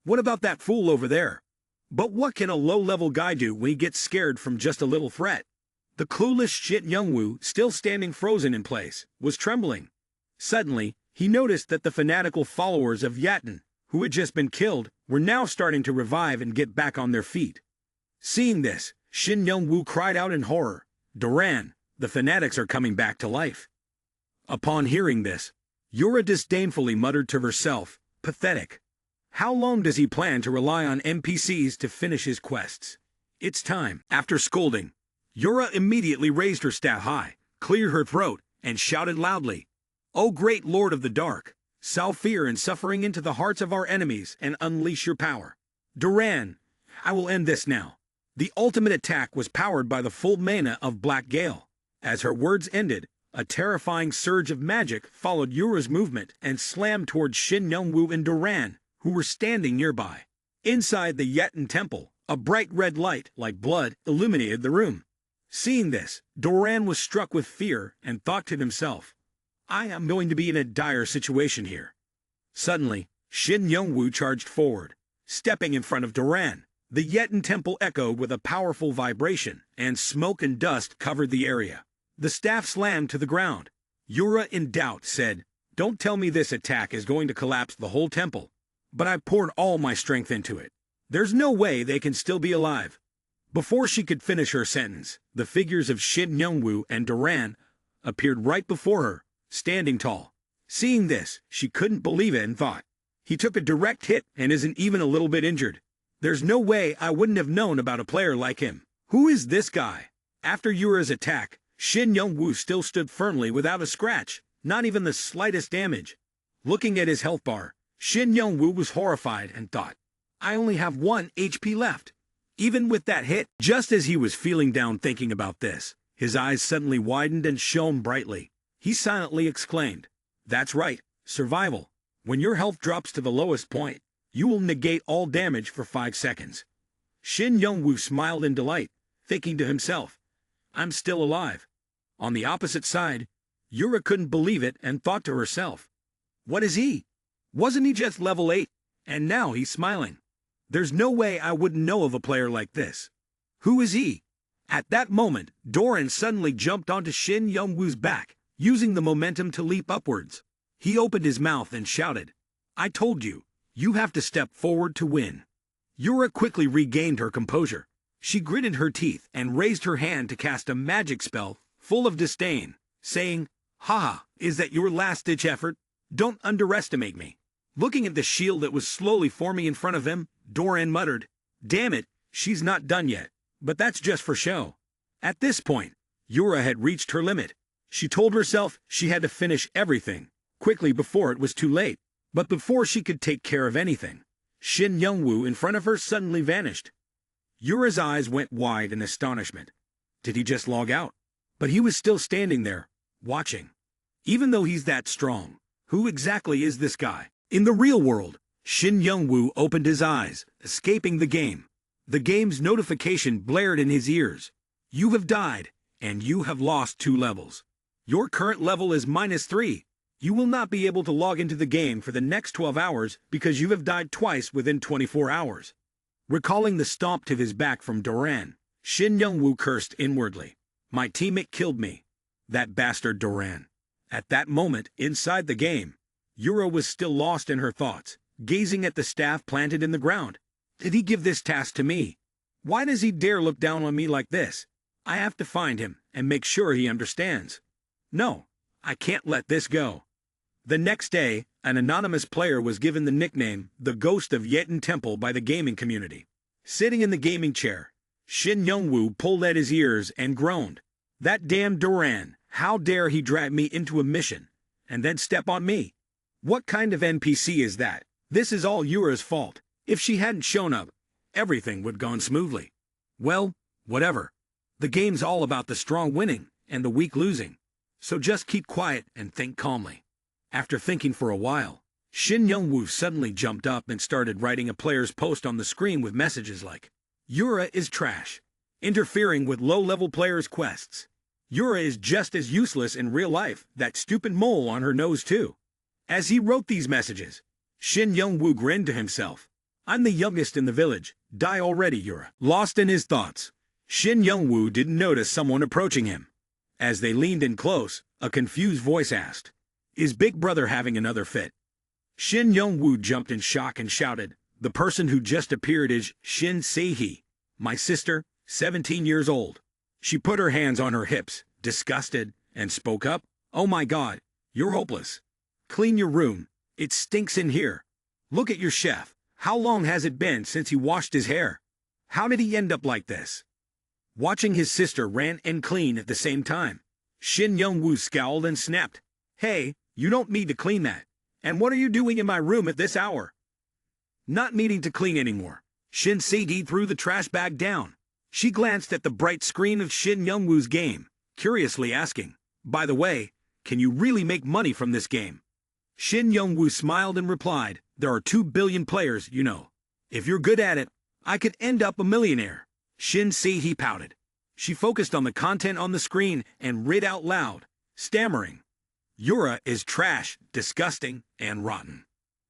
What about that fool over there? But what can a low-level guy do when he gets scared from just a little threat?" The clueless Shin Young-woo, still standing frozen in place, was trembling. Suddenly, he noticed that the fanatical followers of Yatten, who had just been killed, were now starting to revive and get back on their feet. Seeing this, Shin Young-woo cried out in horror, "Doran, the fanatics are coming back to life." Upon hearing this, Yura disdainfully muttered to herself, "Pathetic. How long does he plan to rely on NPCs to finish his quests? It's time." After scolding, Yura immediately raised her staff high, cleared her throat, and shouted loudly, "O great Lord of the Dark, sow fear and suffering into the hearts of our enemies and unleash your power. Doran, I will end this now." The ultimate attack was powered by the full mana of Black Gale. As her words ended, a terrifying surge of magic followed Yura's movement and slammed towards Shin Young-woo and Doran, who were standing nearby. Inside the Yatten temple, a bright red light, like blood, illuminated the room. Seeing this, Doran was struck with fear and thought to himself, "I am going to be in a dire situation here." Suddenly, Shin Young-woo charged forward. Stepping in front of Doran, the Yatten temple echoed with a powerful vibration, and smoke and dust covered the area. The staff slammed to the ground. Yura, in doubt, said, "Don't tell me this attack is going to collapse the whole temple. But I've poured all my strength into it. There's no way they can still be alive." Before she could finish her sentence, the figures of Shin Young-woo and Doran appeared right before her, standing tall. Seeing this, she couldn't believe it and thought, "He took a direct hit and isn't even a little bit injured. There's no way I wouldn't have known about a player like him. Who is this guy?" After Yura's attack, Shin Young-woo still stood firmly without a scratch, not even the slightest damage. Looking at his health bar, Shin Young-woo was horrified and thought, "I only have 1 HP left. Even with that hit." Just as he was feeling down thinking about this, his eyes suddenly widened and shone brightly. He silently exclaimed, "That's right, Survival. When your health drops to the lowest point, you will negate all damage for 5 seconds. Shin Young-woo smiled in delight, thinking to himself, I'm still alive. On the opposite side, Yura couldn't believe it and thought to herself, what is he? Wasn't he just level 8? And now he's smiling. There's no way I wouldn't know of a player like this. Who is he? At that moment, Doran suddenly jumped onto Shin Young-woo's back, using the momentum to leap upwards. He opened his mouth and shouted, I told you, you have to step forward to win. Yura quickly regained her composure. She gritted her teeth and raised her hand to cast a magic spell full of disdain, saying, Haha, is that your last-ditch effort? Don't underestimate me. Looking at the shield that was slowly forming in front of him, Doran muttered, Damn it, she's not done yet. But that's just for show. At this point, Yura had reached her limit. She told herself she had to finish everything quickly before it was too late. But before she could take care of anything, Shin Young-woo in front of her suddenly vanished. Yura's eyes went wide in astonishment. Did he just log out? But he was still standing there, watching. Even though he's that strong, who exactly is this guy? In the real world, Shin Young-woo opened his eyes, escaping the game. The game's notification blared in his ears. You have died, and you have lost 2 levels. Your current level is -3. You will not be able to log into the game for the next 12 hours because you have died twice within 24 hours. Recalling the stomp to his back from Doran, Shin Young-woo cursed inwardly. My teammate killed me. That bastard Doran. At that moment, inside the game, Yura was still lost in her thoughts, gazing at the staff planted in the ground. Did he give this task to me? Why does he dare look down on me like this? I have to find him and make sure he understands. No, I can't let this go. The next day, an anonymous player was given the nickname the Ghost of Yeton Temple by the gaming community. Sitting in the gaming chair, Shin Young-woo pulled at his ears and groaned. That damn Doran, how dare he drag me into a mission, and then step on me? What kind of NPC is that? This is all Yura's fault. If she hadn't shown up, everything would have gone smoothly. Well, whatever. The game's all about the strong winning and the weak losing. So just keep quiet and think calmly. After thinking for a while, Shin Young-woo suddenly jumped up and started writing a player's post on the screen with messages like, Yura is trash, interfering with low-level players' quests. Yura is just as useless in real life, that stupid mole on her nose too. As he wrote these messages, Shin Young-woo grinned to himself. I'm the youngest in the village. Die already, Yura. Lost in his thoughts, Shin Young-woo didn't notice someone approaching him. As they leaned in close, a confused voice asked, Is Big Brother having another fit? Shin Young-woo jumped in shock and shouted, The person who just appeared is Shin Se-hee, my sister, 17 years old. She put her hands on her hips, disgusted, and spoke up, Oh my God, you're hopeless. Clean your room. It stinks in here. Look at your chef. How long has it been since he washed his hair? How did he end up like this? Watching his sister rant and clean at the same time, Shin Young-woo scowled and snapped, Hey, you don't need to clean that. And what are you doing in my room at this hour? Not needing to clean anymore, Shin Se-hee threw the trash bag down. She glanced at the bright screen of Shin Young-woo's game, curiously asking, By the way, can you really make money from this game? Shin Young-woo smiled and replied, There are 2 billion players, you know. If you're good at it, I could end up a millionaire. Shin Se-hee pouted. She focused on the content on the screen and read out loud, stammering, Yura is trash, disgusting, and rotten.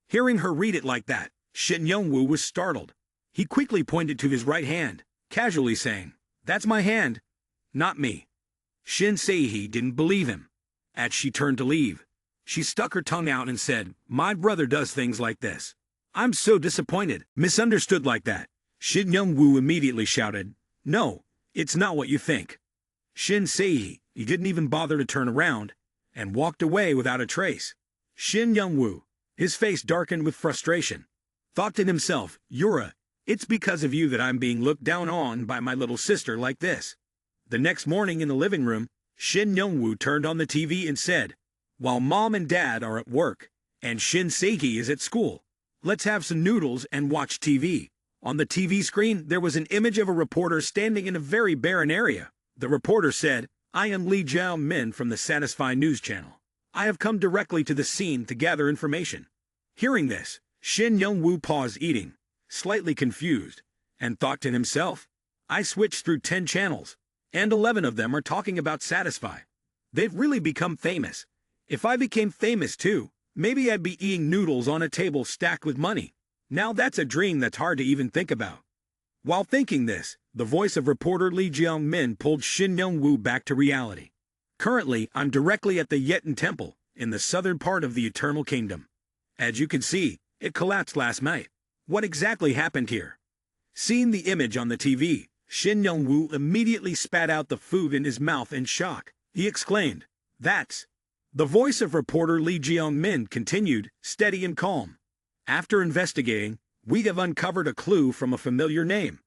Hearing her read it like that, Shin Young-woo was startled. He quickly pointed to his right hand, casually saying, That's my hand, not me. Shin Se-hee didn't believe him. As she turned to leave, she stuck her tongue out and said, My brother does things like this. I'm so disappointed. Misunderstood like that. Shin Young-woo immediately shouted, No, it's not what you think. Shin Se-hee, he didn't even bother to turn around, and walked away without a trace. Shin Young-woo, his face darkened with frustration, thought to himself, Yura, it's because of you that I'm being looked down on by my little sister like this. The next morning in the living room, Shin Young-woo turned on the TV and said, While Mom and Dad are at work, and Shin Se-hee is at school, let's have some noodles and watch TV. On the TV screen, there was an image of a reporter standing in a very barren area. The reporter said, I am Lee Jiao-min from the Satisfy News Channel. I have come directly to the scene to gather information. Hearing this, Shin Young-woo paused eating, slightly confused, and thought to himself, I switched through 10 channels, and 11 of them are talking about Satisfy. They've really become famous. If I became famous too, maybe I'd be eating noodles on a table stacked with money. Now that's a dream that's hard to even think about. While thinking this, the voice of reporter Lee Jeong-min pulled Shin Young-woo back to reality. Currently, I'm directly at the Yeton Temple, in the southern part of the Eternal Kingdom. As you can see, it collapsed last night. What exactly happened here? Seeing the image on the TV, Shin Young-woo immediately spat out the food in his mouth in shock. He exclaimed, That's... The voice of reporter Lee Jeong-min continued, steady and calm. After investigating, we have uncovered a clue from a familiar name.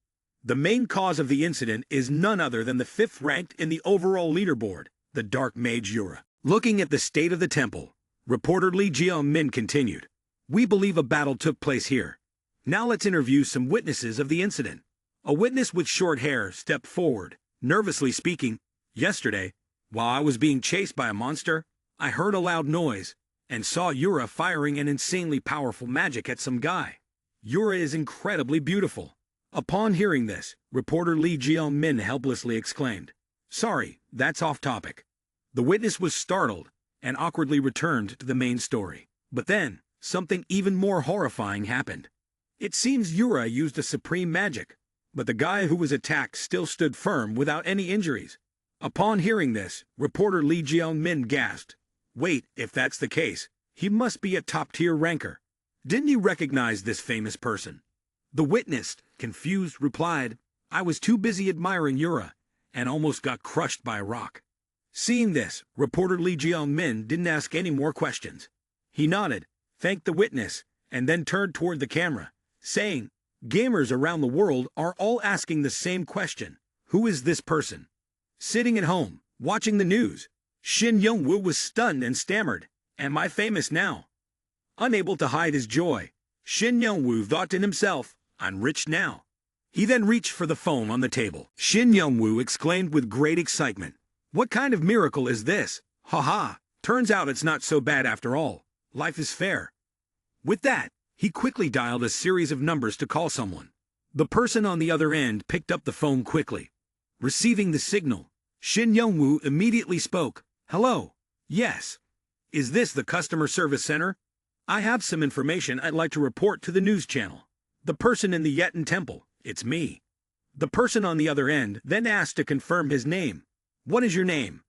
The main cause of the incident is none other than the 5th ranked in the overall leaderboard, the Dark Mage Yura. Looking at the state of the temple, reporter Lee Jeong-min continued, We believe a battle took place here. Now let's interview some witnesses of the incident. A witness with short hair stepped forward, nervously speaking, Yesterday, while I was being chased by a monster, I heard a loud noise, and saw Yura firing an insanely powerful magic at some guy. Yura is incredibly beautiful. Upon hearing this, reporter Lee Jeong-min helplessly exclaimed, Sorry, that's off topic. The witness was startled, and awkwardly returned to the main story. But then, something even more horrifying happened. It seems Yura used a supreme magic, but the guy who was attacked still stood firm without any injuries. Upon hearing this, reporter Lee Jeong-min gasped, Wait, if that's the case, he must be a top-tier ranker. Didn't you recognize this famous person? The witness, confused, replied, I was too busy admiring Yura, and almost got crushed by a rock. Seeing this, reporter Lee Jeong-min didn't ask any more questions. He nodded, thanked the witness, and then turned toward the camera, saying, Gamers around the world are all asking the same question. Who is this person? Sitting at home, watching the news, Shin Young-woo was stunned and stammered, Am I famous now? Unable to hide his joy, Shin Young-woo thought to himself, I'm rich now. He then reached for the phone on the table. Shin Young-woo exclaimed with great excitement, What kind of miracle is this? Ha ha, turns out it's not so bad after all. Life is fair. With that, he quickly dialed a series of numbers to call someone. The person on the other end picked up the phone quickly. Receiving the signal, Shin Young-woo immediately spoke, Hello. Yes. Is this the customer service center? I have some information I'd like to report to the news channel. The person in the Yeton Temple, it's me. The person on the other end then asked to confirm his name. What is your name?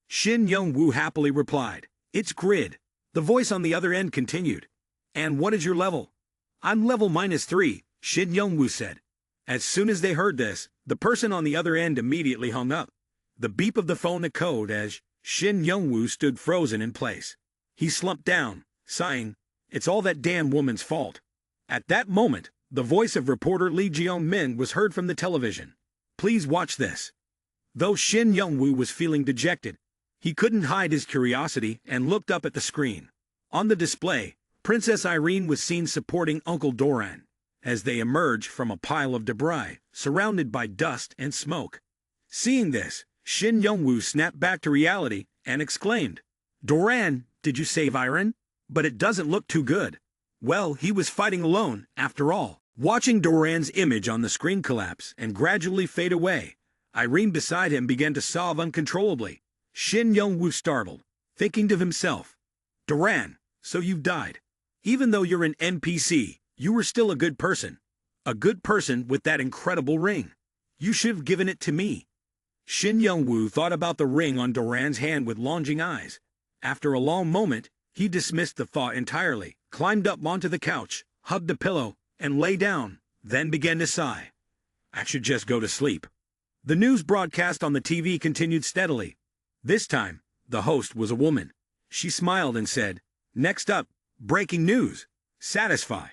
Shin Young-woo happily replied, It's Grid. The voice on the other end continued. And what is your level? I'm level -3, Shin Young-woo said. As soon as they heard this, the person on the other end immediately hung up. The beep of the phone echoed as Shin Young-woo stood frozen in place. He slumped down, sighing, It's all that damn woman's fault. At that moment, the voice of reporter Lee Jeong-min was heard from the television. Please watch this. Though Shin Young-woo was feeling dejected, he couldn't hide his curiosity and looked up at the screen. On the display, Princess Irene was seen supporting Uncle Doran, as they emerged from a pile of debris, surrounded by dust and smoke. Seeing this, Shin Young-woo snapped back to reality and exclaimed, Doran, did you save Irene? But it doesn't look too good. Well, he was fighting alone, after all. Watching Doran's image on the screen collapse and gradually fade away, Irene beside him began to sob uncontrollably. Shin Young-woo startled, thinking to himself, Doran, so you've died. Even though you're an NPC, you were still a good person. A good person with that incredible ring. You should have given it to me. Shin Young-woo thought about the ring on Doran's hand with longing eyes. After a long moment, he dismissed the thought entirely, climbed up onto the couch, hugged a pillow, and lay down, then began to sigh. I should just go to sleep. The news broadcast on the TV continued steadily. This time, the host was a woman. She smiled and said, Next up, breaking news. Satisfy.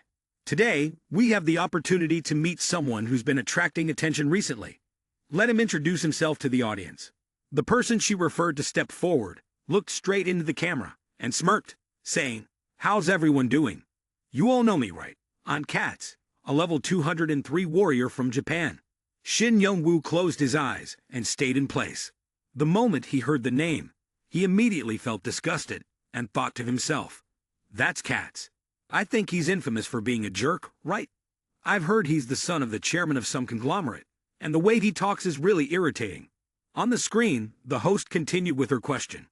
Today, we have the opportunity to meet someone who's been attracting attention recently. Let him introduce himself to the audience. The person she referred to stepped forward, looked straight into the camera, and smirked, saying, How's everyone doing? You all know me, right? I'm Katz, a level 203 warrior from Japan. Shin Young-woo closed his eyes and stayed in place. The moment he heard the name, he immediately felt disgusted and thought to himself, "That's Katz. I think he's infamous for being a jerk, right? I've heard he's the son of the chairman of some conglomerate, and the way he talks is really irritating." On the screen, the host continued with her question.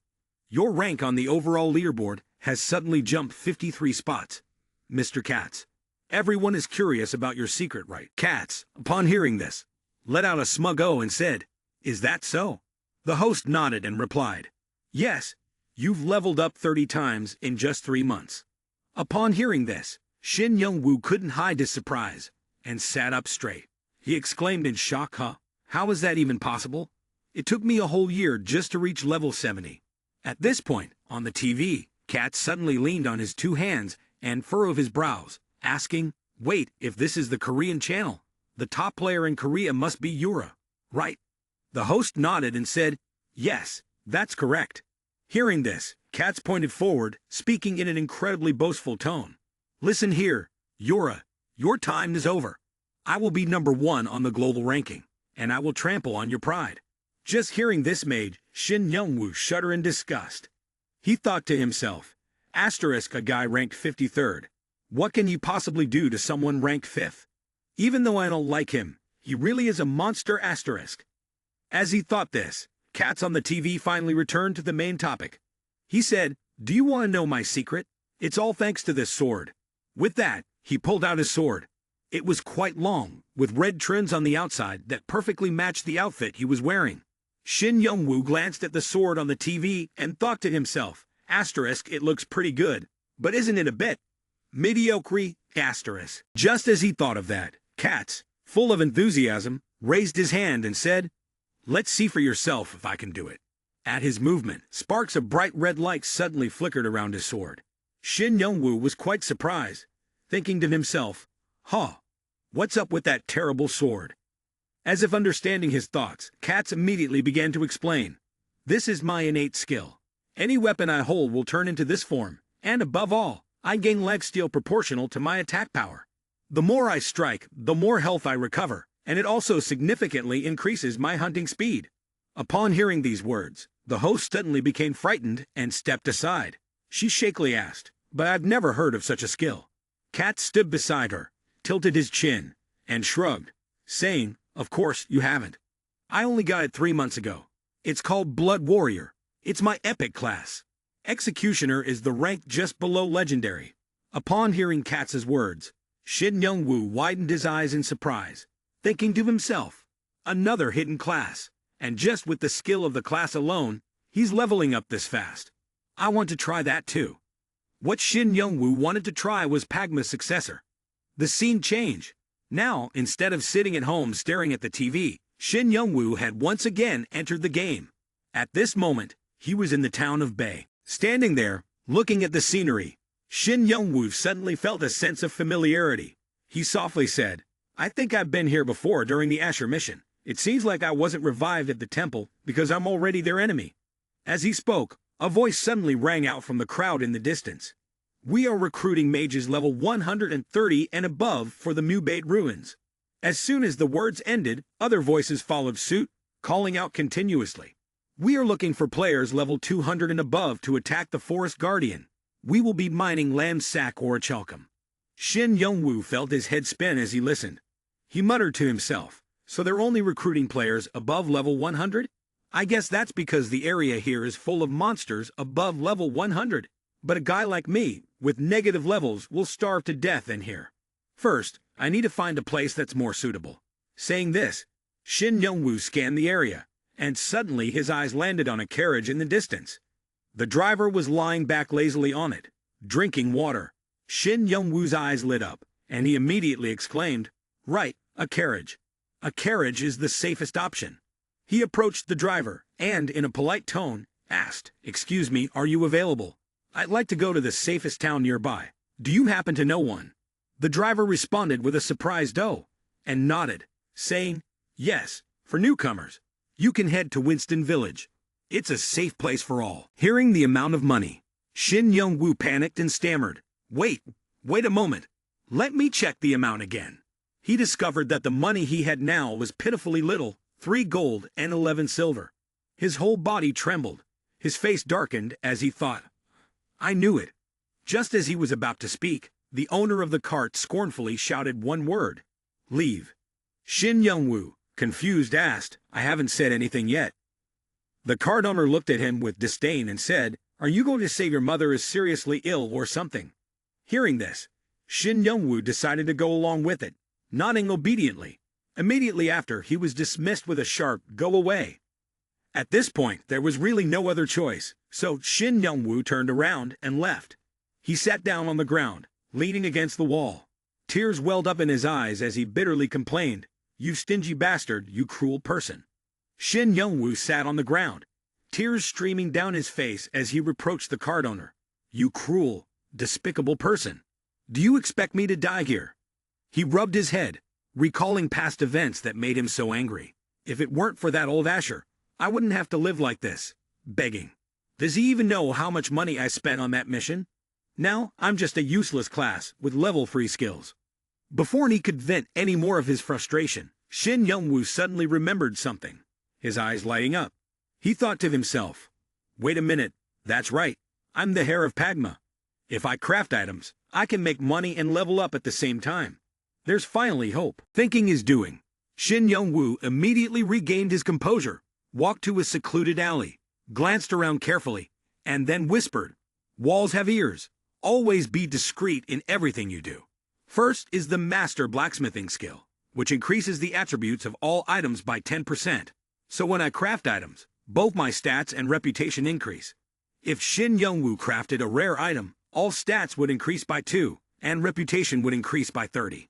"Your rank on the overall leaderboard has suddenly jumped 53 spots, Mr. Katz. Everyone is curious about your secret, right?" Katz, upon hearing this, let out a smug O and said, "Is that so?" The host nodded and replied, "Yes, you've leveled up 30 times in just 3 months." Upon hearing this, Shin Young-woo couldn't hide his surprise and sat up straight. He exclaimed in shock, "Huh? How is that even possible? It took me a whole year just to reach level 70. At this point, on the TV, Katz suddenly leaned on his 2 hands and furrowed his brows, asking, "Wait, if this is the Korean channel, the top player in Korea must be Yura, right?" The host nodded and said, "Yes, that's correct." Hearing this, Katz pointed forward, speaking in an incredibly boastful tone. "Listen here, Yura, your time is over. I will be number 1 on the global ranking, and I will trample on your pride." Just hearing this made Shin Young-woo shudder in disgust. He thought to himself, a guy ranked 53rd. What can he possibly do to someone ranked 5th? Even though I don't like him, he really is a monster asterisk. As he thought this, Katz on the TV finally returned to the main topic. He said, "Do you want to know my secret? It's all thanks to this sword." With that, he pulled out his sword. It was quite long, with red trims on the outside that perfectly matched the outfit he was wearing. Shin Young-woo glanced at the sword on the TV and thought to himself, "It looks pretty good, but isn't it a bit mediocre?" Just as he thought of that, Katz, full of enthusiasm, raised his hand and said, "Let's see for yourself if I can do it." At his movement, sparks of bright red light suddenly flickered around his sword. Shin Young-woo was quite surprised, thinking to himself, "Huh, what's up with that terrible sword?" As if understanding his thoughts, Katz immediately began to explain, "This is my innate skill. Any weapon I hold will turn into this form, and above all, I gain leg steel proportional to my attack power. The more I strike, the more health I recover, and it also significantly increases my hunting speed." Upon hearing these words, the host suddenly became frightened and stepped aside. She shakily asked, "But I've never heard of such a skill." Katz stood beside her, tilted his chin, and shrugged, saying, "Of course you haven't. I only got it 3 months ago. It's called Blood Warrior. It's my epic class. Executioner is the rank just below legendary." Upon hearing Katz's words, Shin Young-woo widened his eyes in surprise, thinking to himself, "Another hidden class, and just with the skill of the class alone, he's leveling up this fast. I want to try that too." What Shin Young-woo wanted to try was Pagma's successor. The scene changed. Now, instead of sitting at home staring at the TV, Shin Young-woo had once again entered the game. At this moment, he was in the town of Bay. Standing there, looking at the scenery, Shin Young-woo suddenly felt a sense of familiarity. He softly said, "I think I've been here before during the Asher mission. It seems like I wasn't revived at the temple because I'm already their enemy." As he spoke, a voice suddenly rang out from the crowd in the distance. "We are recruiting mages level 130 and above for the Mubate Ruins." As soon as the words ended, other voices followed suit, calling out continuously, "We are looking for players level 200 and above to attack the Forest Guardian. We will be mining Lamsack or Chalcum." Shin Young-woo felt his head spin as he listened. He muttered to himself, "So they're only recruiting players above level 100? I guess that's because the area here is full of monsters above level 100. But a guy like me, with negative levels, will starve to death in here. First, I need to find a place that's more suitable." Saying this, Shin Young-woo scanned the area, and suddenly his eyes landed on a carriage in the distance. The driver was lying back lazily on it, drinking water. Shin Young-woo's eyes lit up, and he immediately exclaimed, "Right, a carriage. A carriage is the safest option." He approached the driver, and, in a polite tone, asked, "Excuse me, are you available? I'd like to go to the safest town nearby. Do you happen to know one?" The driver responded with a surprised "Oh," and nodded, saying, "Yes, for newcomers. You can head to Winston Village. It's a safe place for all." Hearing the amount of money, Shin Young-woo panicked and stammered, Wait a moment. Let me check the amount again." He discovered that the money he had now was pitifully little, 3 gold and 11 silver. His whole body trembled. His face darkened as he thought, I knew it. Just as he was about to speak, the owner of the cart scornfully shouted one word. Leave. Shin Youngwoo, confused, asked, I haven't said anything yet. The cart owner looked at him with disdain and said, Are you going to say your mother is seriously ill or something? Hearing this, Shin Youngwoo decided to go along with it, nodding obediently. Immediately after, he was dismissed with a sharp, go away. At this point, there was really no other choice, so Shin Youngwoo turned around and left. He sat down on the ground, leaning against the wall. Tears welled up in his eyes as he bitterly complained, You stingy bastard, you cruel person. Shin Youngwoo sat on the ground, tears streaming down his face as he reproached the cart owner. You cruel, despicable person. Do you expect me to die here? He rubbed his head, recalling past events that made him so angry. If it weren't for that old Asher, I wouldn't have to live like this, begging. Does he even know how much money I spent on that mission? Now, I'm just a useless class with level 3 skills. Before he could vent any more of his frustration, Shin Youngwoo suddenly remembered something, his eyes lighting up. He thought to himself, Wait a minute, that's right, I'm the heir of Pagma. If I craft items, I can make money and level up at the same time. There's finally hope. Thinking is doing. Shin Youngwoo immediately regained his composure, walked to a secluded alley, glanced around carefully, and then whispered, Walls have ears. Always be discreet in everything you do. First is the Master Blacksmithing skill, which increases the attributes of all items by 10%. So when I craft items, both my stats and reputation increase. If Shin Youngwoo crafted a rare item, all stats would increase by 2, and reputation would increase by 30.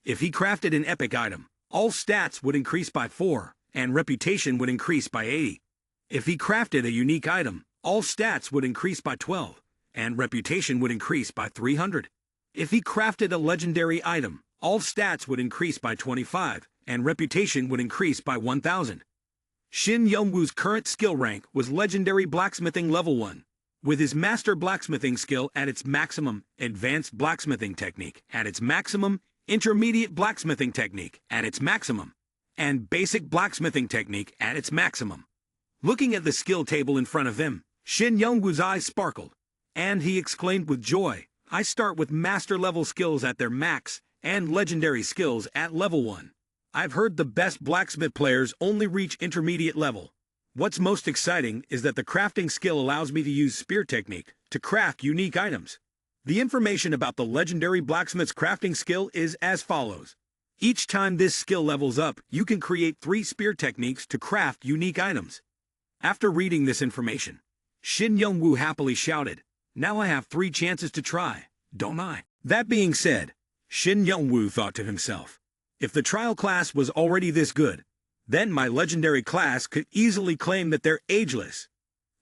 If he crafted an epic item, all stats would increase by 4, and reputation would increase by 80. If he crafted a unique item, all stats would increase by 12, and reputation would increase by 300. If he crafted a legendary item, all stats would increase by 25, and reputation would increase by 1000. Shin Youngwoo's current skill rank was Legendary Blacksmithing Level 1, with his Master Blacksmithing skill at its maximum, Advanced Blacksmithing Technique at its maximum, Intermediate Blacksmithing Technique at its maximum, and Basic Blacksmithing Technique at its maximum. Looking at the skill table in front of him, Shin Youngwoo's eyes sparkled, and he exclaimed with joy, I start with Master Level skills at their max, and Legendary skills at Level 1. I've heard the best blacksmith players only reach intermediate level. What's most exciting is that the crafting skill allows me to use spear technique to craft unique items. The information about the legendary blacksmith's crafting skill is as follows. Each time this skill levels up, you can create 3 spear techniques to craft unique items. After reading this information, Shin Youngwoo happily shouted, Now I have 3 chances to try, don't I? That being said, Shin Youngwoo thought to himself, if the trial class was already this good, then my legendary class could easily claim that they're ageless.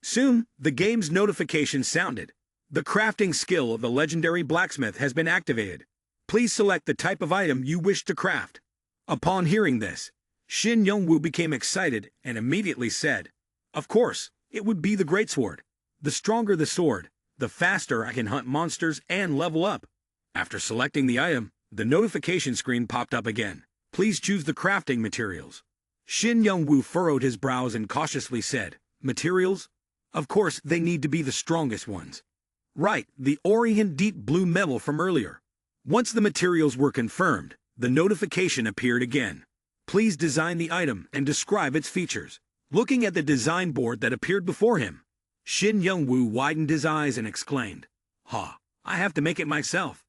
Soon, the game's notification sounded. The crafting skill of the legendary blacksmith has been activated. Please select the type of item you wish to craft. Upon hearing this, Shin Youngwoo became excited and immediately said, Of course, it would be the greatsword. The stronger the sword, the faster I can hunt monsters and level up. After selecting the item, the notification screen popped up again. Please choose the crafting materials. Shin Youngwoo furrowed his brows and cautiously said, Materials? Of course, they need to be the strongest ones. Right, the Orient Deep Blue metal from earlier. Once the materials were confirmed, the notification appeared again. Please design the item and describe its features. Looking at the design board that appeared before him, Shin Youngwoo widened his eyes and exclaimed, I have to make it myself.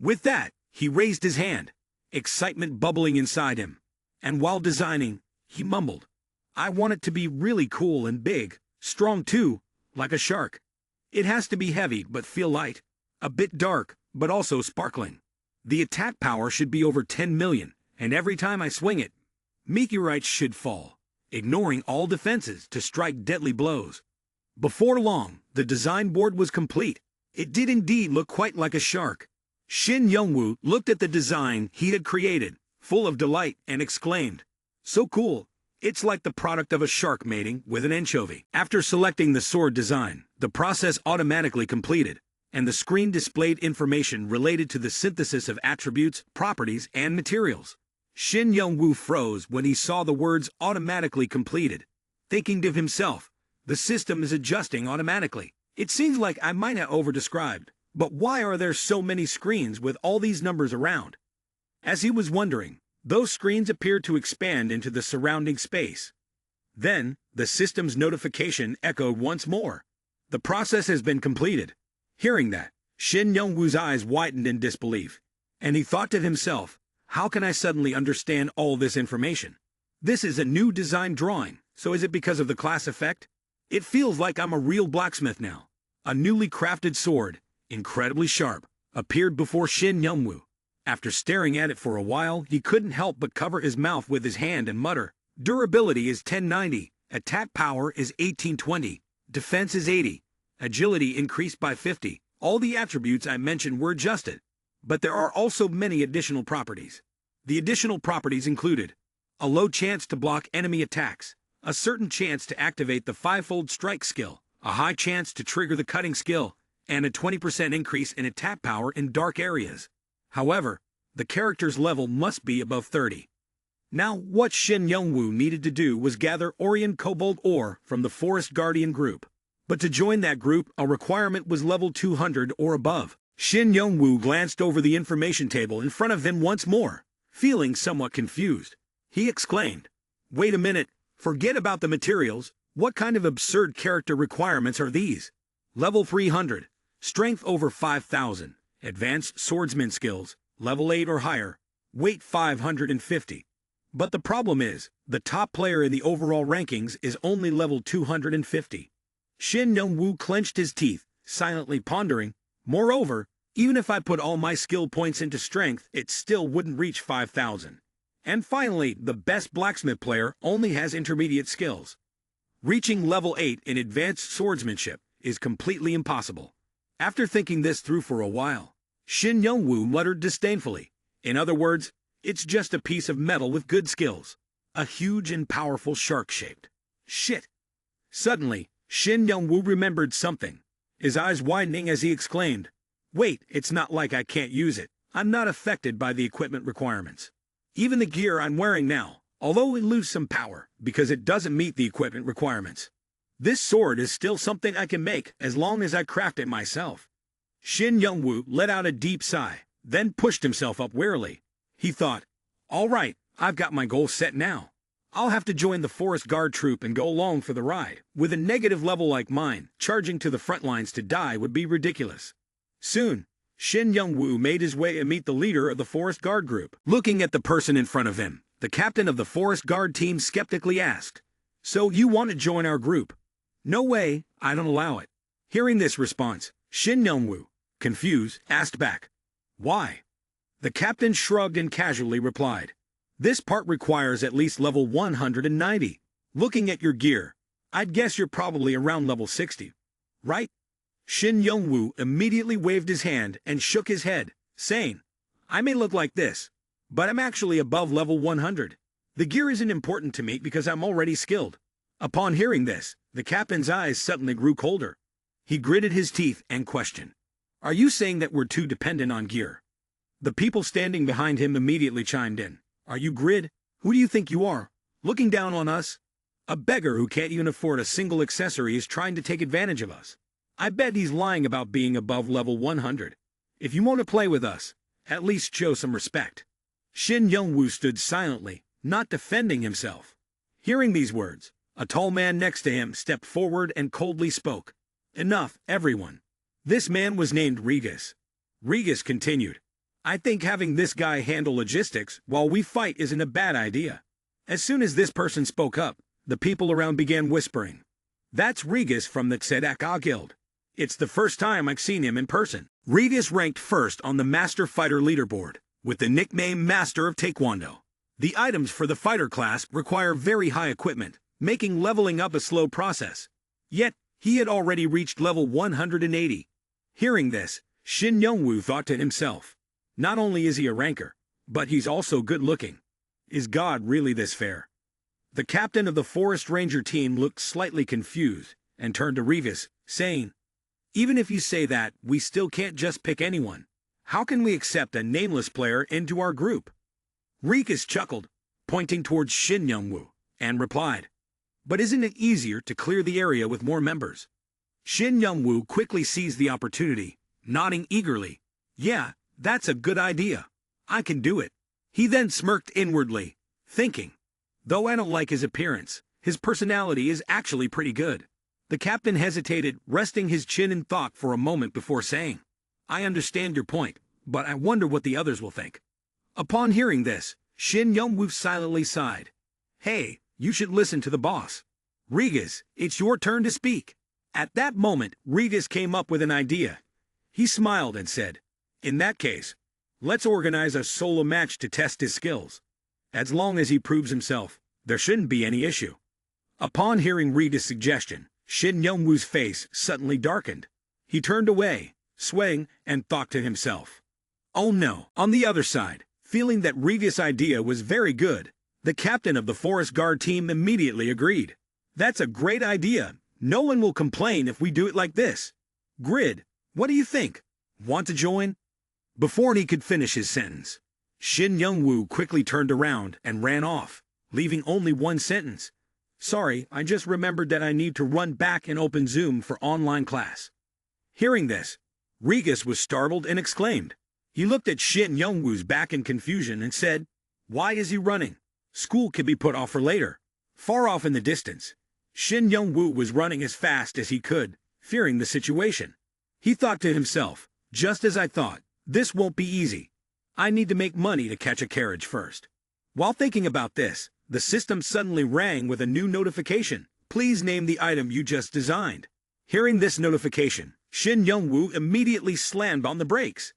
With that, he raised his hand, excitement bubbling inside him, and while designing, he mumbled, I want it to be really cool and big, strong too, like a shark. It has to be heavy but feel light, a bit dark but also sparkling. The attack power should be over 10 million, and every time I swing it, meteorites should fall, ignoring all defenses to strike deadly blows. Before long, the design board was complete. It did indeed look quite like a shark. Shin Youngwoo looked at the design he had created, full of delight, and exclaimed, So cool, it's like the product of a shark mating with an anchovy. After selecting the sword design, the process automatically completed, and the screen displayed information related to the synthesis of attributes, properties, and materials. Shin Youngwoo froze when he saw the words automatically completed. Thinking to himself, the system is adjusting automatically. It seems like I might have overdescribed, but why are there so many screens with all these numbers around? As he was wondering, those screens appeared to expand into the surrounding space. Then, the system's notification echoed once more. The process has been completed. Hearing that, Shin Young-woo's eyes widened in disbelief, and he thought to himself, how can I suddenly understand all this information? This is a new design drawing, so is it because of the class effect? It feels like I'm a real blacksmith now. A newly crafted sword, incredibly sharp, appeared before Shin Young-woo. After staring at it for a while, he couldn't help but cover his mouth with his hand and mutter, durability is 1090, attack power is 1820, defense is 80, agility increased by 50. All the attributes I mentioned were adjusted. But there are also many additional properties. The additional properties included a low chance to block enemy attacks, a certain chance to activate the fivefold strike skill, a high chance to trigger the cutting skill, and a 20% increase in attack power in dark areas. However, the character's level must be above 30. Now, what Shin Young-woo needed to do was gather Orion Cobalt Ore from the Forest Guardian group. But to join that group, a requirement was level 200 or above. Shin Young-woo glanced over the information table in front of him once more, feeling somewhat confused. He exclaimed, wait a minute, forget about the materials, what kind of absurd character requirements are these? Level 300, strength over 5,000, advanced swordsman skills, level 8 or higher, weight 550. But the problem is, the top player in the overall rankings is only level 250. Shin Young-woo clenched his teeth, silently pondering, moreover, even if I put all my skill points into strength, it still wouldn't reach 5,000. And finally, the best blacksmith player only has intermediate skills. Reaching level 8 in advanced swordsmanship is completely impossible. After thinking this through for a while, Shin Young-woo muttered disdainfully, in other words, it's just a piece of metal with good skills. A huge and powerful shark-shaped. Shit. Suddenly, Shin Young-woo remembered something, his eyes widening as he exclaimed, wait, it's not like I can't use it. I'm not affected by the equipment requirements. Even the gear I'm wearing now, although it loses some power because it doesn't meet the equipment requirements. This sword is still something I can make as long as I craft it myself. Shin Young-woo let out a deep sigh, then pushed himself up wearily. He thought, all right, I've got my goal set now. I'll have to join the Forest Guard troop and go along for the ride. With a negative level like mine, charging to the front lines to die would be ridiculous. Soon, Shin Young-woo made his way to meet the leader of the Forest Guard group. Looking at the person in front of him, the captain of the Forest Guard team skeptically asked, so you want to join our group? No way, I don't allow it. Hearing this response, Shin Young-woo, confused, asked back, why? The captain shrugged and casually replied, this part requires at least level 190. Looking at your gear, I'd guess you're probably around level 60, right? Shin Young-woo immediately waved his hand and shook his head, saying, I may look like this, but I'm actually above level 100. The gear isn't important to me because I'm already skilled. Upon hearing this, the captain's eyes suddenly grew colder. He gritted his teeth and questioned, are you saying that we're too dependent on gear? The people standing behind him immediately chimed in. Are you Grid? Who do you think you are? Looking down on us? A beggar who can't even afford a single accessory is trying to take advantage of us. I bet he's lying about being above level 100. If you want to play with us, at least show some respect. Shin Young-woo stood silently, not defending himself. Hearing these words, a tall man next to him stepped forward and coldly spoke. Enough, everyone. This man was named Regis. Regis continued. I think having this guy handle logistics while we fight isn't a bad idea. As soon as this person spoke up, the people around began whispering. That's Regis from the Tzedakah Guild. It's the first time I've seen him in person. Regis ranked first on the Master Fighter leaderboard, with the nickname Master of Taekwondo. The items for the fighter class require very high equipment, making leveling up a slow process. Yet, he had already reached level 180. Hearing this, Shin Young-woo thought to himself, not only is he a ranker, but he's also good-looking. Is God really this fair? The captain of the Forest Ranger team looked slightly confused and turned to Regis, saying, even if you say that, we still can't just pick anyone. How can we accept a nameless player into our group? Regis chuckled, pointing towards Shin Young-woo, and replied, but isn't it easier to clear the area with more members? Shin Young-woo quickly seized the opportunity, nodding eagerly. Yeah, that's a good idea. I can do it. He then smirked inwardly, thinking, though I don't like his appearance, his personality is actually pretty good. The captain hesitated, resting his chin in thought for a moment before saying, I understand your point, but I wonder what the others will think. Upon hearing this, Shin Young-woo silently sighed. Hey, you should listen to the boss. Regis, it's your turn to speak. At that moment, Regis came up with an idea. He smiled and said, in that case, let's organize a solo match to test his skills. As long as he proves himself, there shouldn't be any issue. Upon hearing Regis' suggestion, Shin Young-woo's face suddenly darkened. He turned away, swaying, and thought to himself, oh no. On the other side, feeling that Regis' idea was very good, the captain of the Forest Guard team immediately agreed. That's a great idea. No one will complain if we do it like this. Grid, what do you think? Want to join? Before he could finish his sentence, Shin Young-woo quickly turned around and ran off, leaving only one sentence. Sorry, I just remembered that I need to run back and open Zoom for online class. Hearing this, Regis was startled and exclaimed. He looked at Shin Young-woo's back in confusion and said, why is he running? School could be put off for later. Far off in the distance, Shin Young-woo was running as fast as he could, fearing the situation. He thought to himself, just as I thought, this won't be easy. I need to make money to catch a carriage first. While thinking about this, the system suddenly rang with a new notification. Please name the item you just designed. Hearing this notification, Shin Young-woo immediately slammed on the brakes.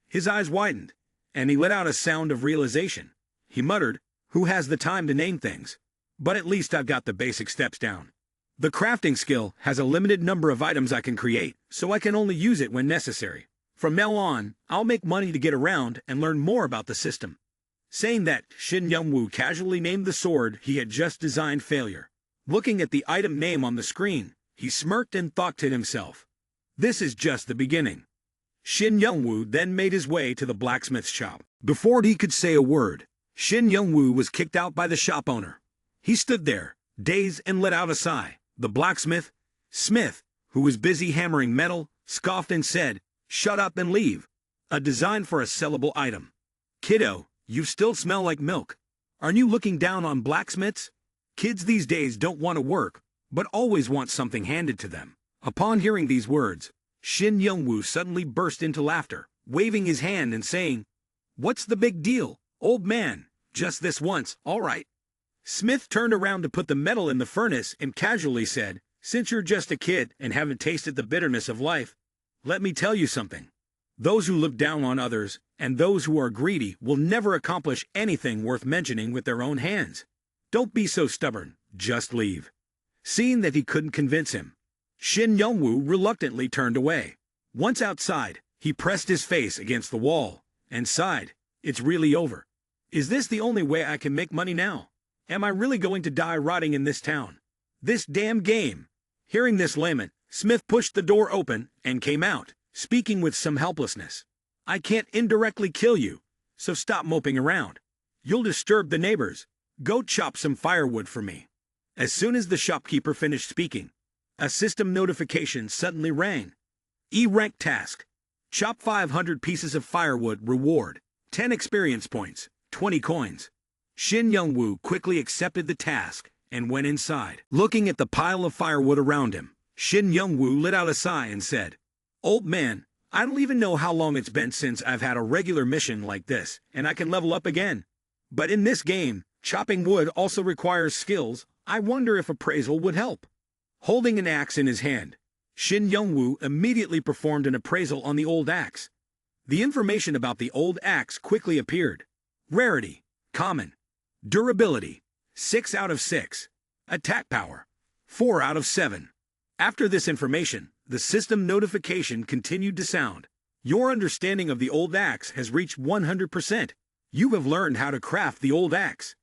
His eyes widened, and he let out a sound of realization. He muttered, who has the time to name things? But at least I've got the basic steps down. The crafting skill has a limited number of items I can create, so I can only use it when necessary. From now on, I'll make money to get around and learn more about the system. Saying that, Shin Young-woo casually named the sword he had just designed Failure. Looking at the item name on the screen, he smirked and thought to himself, this is just the beginning. Shin Young-woo then made his way to the blacksmith's shop. Before he could say a word, Shin Young-woo was kicked out by the shop owner. He stood there, dazed, and let out a sigh. The blacksmith, Smith, who was busy hammering metal, scoffed and said, shut up and leave. A design for a sellable item. Kiddo, you still smell like milk. Aren't you looking down on blacksmiths? Kids these days don't want to work, but always want something handed to them. Upon hearing these words, Shin Young-woo suddenly burst into laughter, waving his hand and saying, what's the big deal, old man? Just this once, all right. Smith turned around to put the metal in the furnace and casually said, since you're just a kid and haven't tasted the bitterness of life, let me tell you something. Those who look down on others and those who are greedy will never accomplish anything worth mentioning with their own hands. Don't be so stubborn, just leave. Seeing that he couldn't convince him, Shin Young-woo reluctantly turned away. Once outside, he pressed his face against the wall and sighed, it's really over. Is this the only way I can make money now? Am I really going to die rotting in this town? This damn game. Hearing this lament, Smith pushed the door open and came out, speaking with some helplessness. I can't indirectly kill you, so stop moping around. You'll disturb the neighbors. Go chop some firewood for me. As soon as the shopkeeper finished speaking, a system notification suddenly rang. E-rank task. Chop 500 pieces of firewood, reward 10 experience points, 20 coins. Shin Young-woo quickly accepted the task and went inside. Looking at the pile of firewood around him, Shin Young-woo let out a sigh and said, old man, I don't even know how long it's been since I've had a regular mission like this, and I can level up again. But in this game, chopping wood also requires skills. I wonder if appraisal would help. Holding an axe in his hand, Shin Young-woo immediately performed an appraisal on the old axe. The information about the old axe quickly appeared. Rarity, common. Durability, 6 out of 6. Attack power, 4 out of 7. After this information, the system notification continued to sound. Your understanding of the old axe has reached 100%. You have learned how to craft the old axe.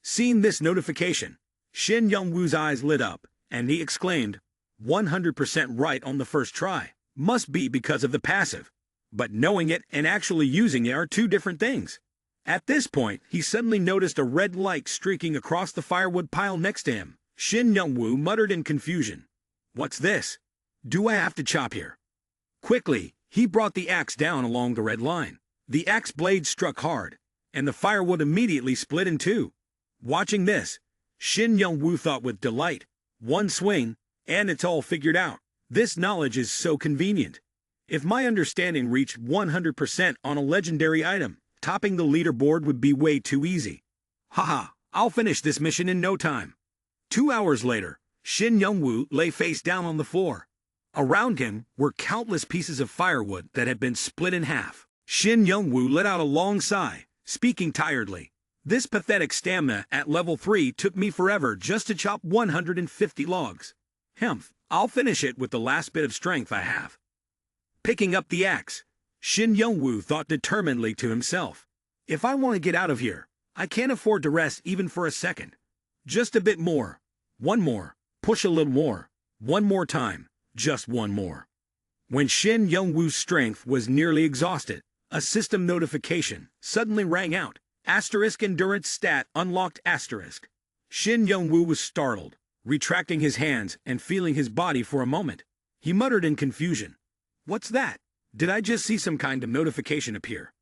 Seeing this notification, Shin Young-woo's eyes lit up, and he exclaimed, 100% right on the first try. Must be because of the passive. But knowing it and actually using it are two different things. At this point, he suddenly noticed a red light streaking across the firewood pile next to him. Shin Young-woo muttered in confusion. What's this? Do I have to chop here? Quickly, he brought the axe down along the red line. The axe blade struck hard, and the firewood immediately split in two. Watching this, Shin Young-woo thought with delight, one swing, and it's all figured out. This knowledge is so convenient. If my understanding reached 100% on a legendary item, topping the leaderboard would be way too easy. Haha, I'll finish this mission in no time. 2 hours later, Shin Young-woo lay face down on the floor. Around him were countless pieces of firewood that had been split in half. Shin Young-woo let out a long sigh, speaking tiredly. This pathetic stamina at level 3 took me forever just to chop 150 logs. Humph, I'll finish it with the last bit of strength I have. Picking up the axe, Shin Young-woo thought determinedly to himself. If I want to get out of here, I can't afford to rest even for a second. Just a bit more. One more. Push a little more. One more time. Just one more. When Shin Young-woo's strength was nearly exhausted, a system notification suddenly rang out. Asterisk endurance stat unlocked asterisk. Shin Young-woo was startled, retracting his hands and feeling his body for a moment. He muttered in confusion. What's that? Did I just see some kind of notification appear?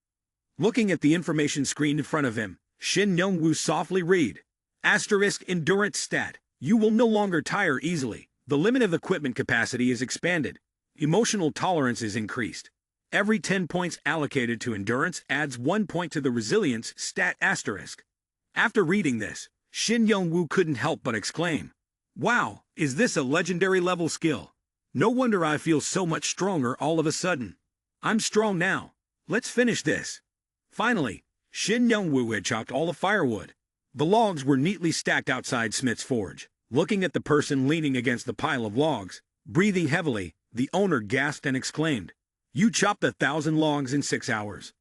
Looking at the information screen in front of him, Shin Young-woo softly read. Asterisk endurance stat. You will no longer tire easily. The limit of equipment capacity is expanded. Emotional tolerance is increased. Every 10 points allocated to endurance adds 1 point to the resilience stat asterisk. After reading this, Shin Young-woo couldn't help but exclaim. Wow, is this a legendary level skill? No wonder I feel so much stronger all of a sudden. I'm strong now. Let's finish this. Finally, Shin Young-woo had chopped all the firewood. The logs were neatly stacked outside Smith's forge. Looking at the person leaning against the pile of logs, breathing heavily, the owner gasped and exclaimed, You chopped 1,000 logs in 6 hours.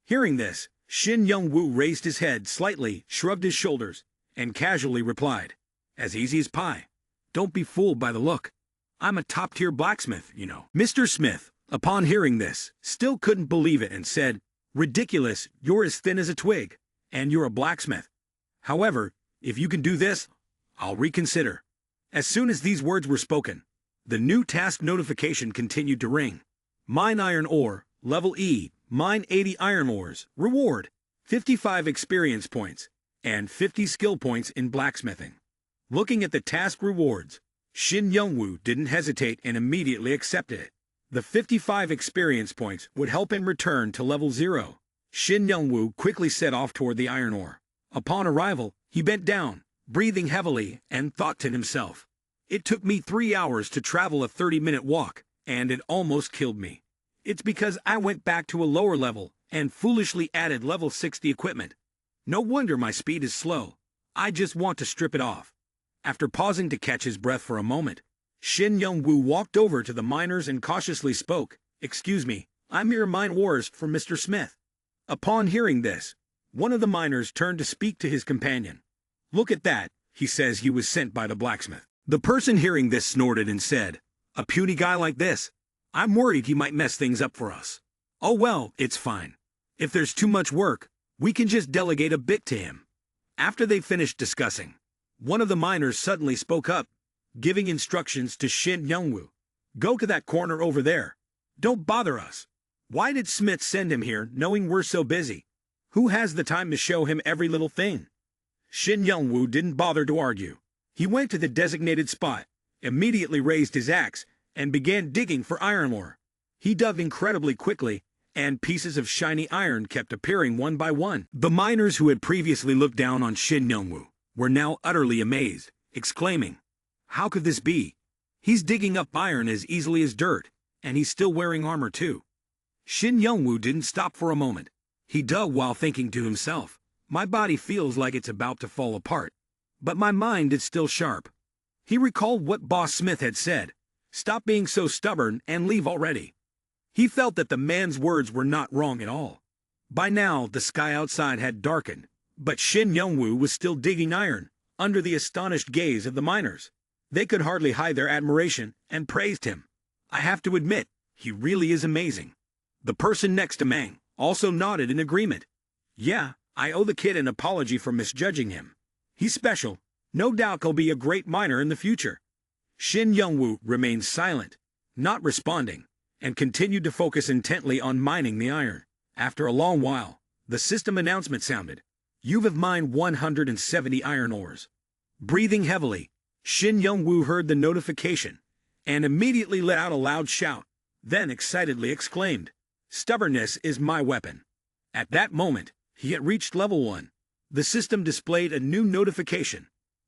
Hearing this, Shin Young-woo raised his head slightly, shrugged his shoulders, and casually replied, As easy as pie. Don't be fooled by the look. I'm a top-tier blacksmith, you know. Mr. Smith, upon hearing this, still couldn't believe it and said, Ridiculous, you're as thin as a twig, and you're a blacksmith. However, if you can do this, I'll reconsider. As soon as these words were spoken, the new task notification continued to ring. Mine iron ore, level E, mine 80 iron ores, reward, 55 experience points, and 50 skill points in blacksmithing. Looking at the task rewards, Shin Young-woo didn't hesitate and immediately accepted it. The 55 experience points would help him return to level 0. Shin Young-woo quickly set off toward the iron ore. Upon arrival, he bent down, breathing heavily, and thought to himself, It took me 3 hours to travel a 30-minute walk, and it almost killed me. It's because I went back to a lower level and foolishly added level 60 equipment. No wonder my speed is slow. I just want to strip it off. After pausing to catch his breath for a moment, Shin Young-woo walked over to the miners and cautiously spoke, Excuse me, I'm here mine ores for Mr. Smith. Upon hearing this, one of the miners turned to speak to his companion. Look at that, he says he was sent by the blacksmith. The person hearing this snorted and said, A puny guy like this? I'm worried he might mess things up for us. Oh well, it's fine. If there's too much work, we can just delegate a bit to him. After they finished discussing, one of the miners suddenly spoke up, giving instructions to Shin Young-woo. Go to that corner over there. Don't bother us. Why did Smith send him here knowing we're so busy? Who has the time to show him every little thing? Shin Young-woo didn't bother to argue. He went to the designated spot, immediately raised his axe, and began digging for iron ore. He dug incredibly quickly, and pieces of shiny iron kept appearing one by one. The miners who had previously looked down on Shin Young-woo were now utterly amazed, exclaiming, How could this be? He's digging up iron as easily as dirt, and he's still wearing armor too. Shin Young-woo didn't stop for a moment. He dug while thinking to himself, My body feels like it's about to fall apart, but my mind is still sharp. He recalled what Boss Smith had said, Stop being so stubborn and leave already. He felt that the man's words were not wrong at all. By now, the sky outside had darkened, but Shin Young-woo was still digging iron, under the astonished gaze of the miners. They could hardly hide their admiration and praised him. I have to admit, he really is amazing. The person next to Mang also nodded in agreement. Yeah, I owe the kid an apology for misjudging him. He's special. No doubt he'll be a great miner in the future. Shin Young-woo remained silent, not responding, and continued to focus intently on mining the iron. After a long while, the system announcement sounded. You have mined 170 iron ores. Breathing heavily, Shin Young-woo heard the notification and immediately let out a loud shout, then excitedly exclaimed, "Stubbornness is my weapon." At that moment, he had reached level 1. The system displayed a new notification.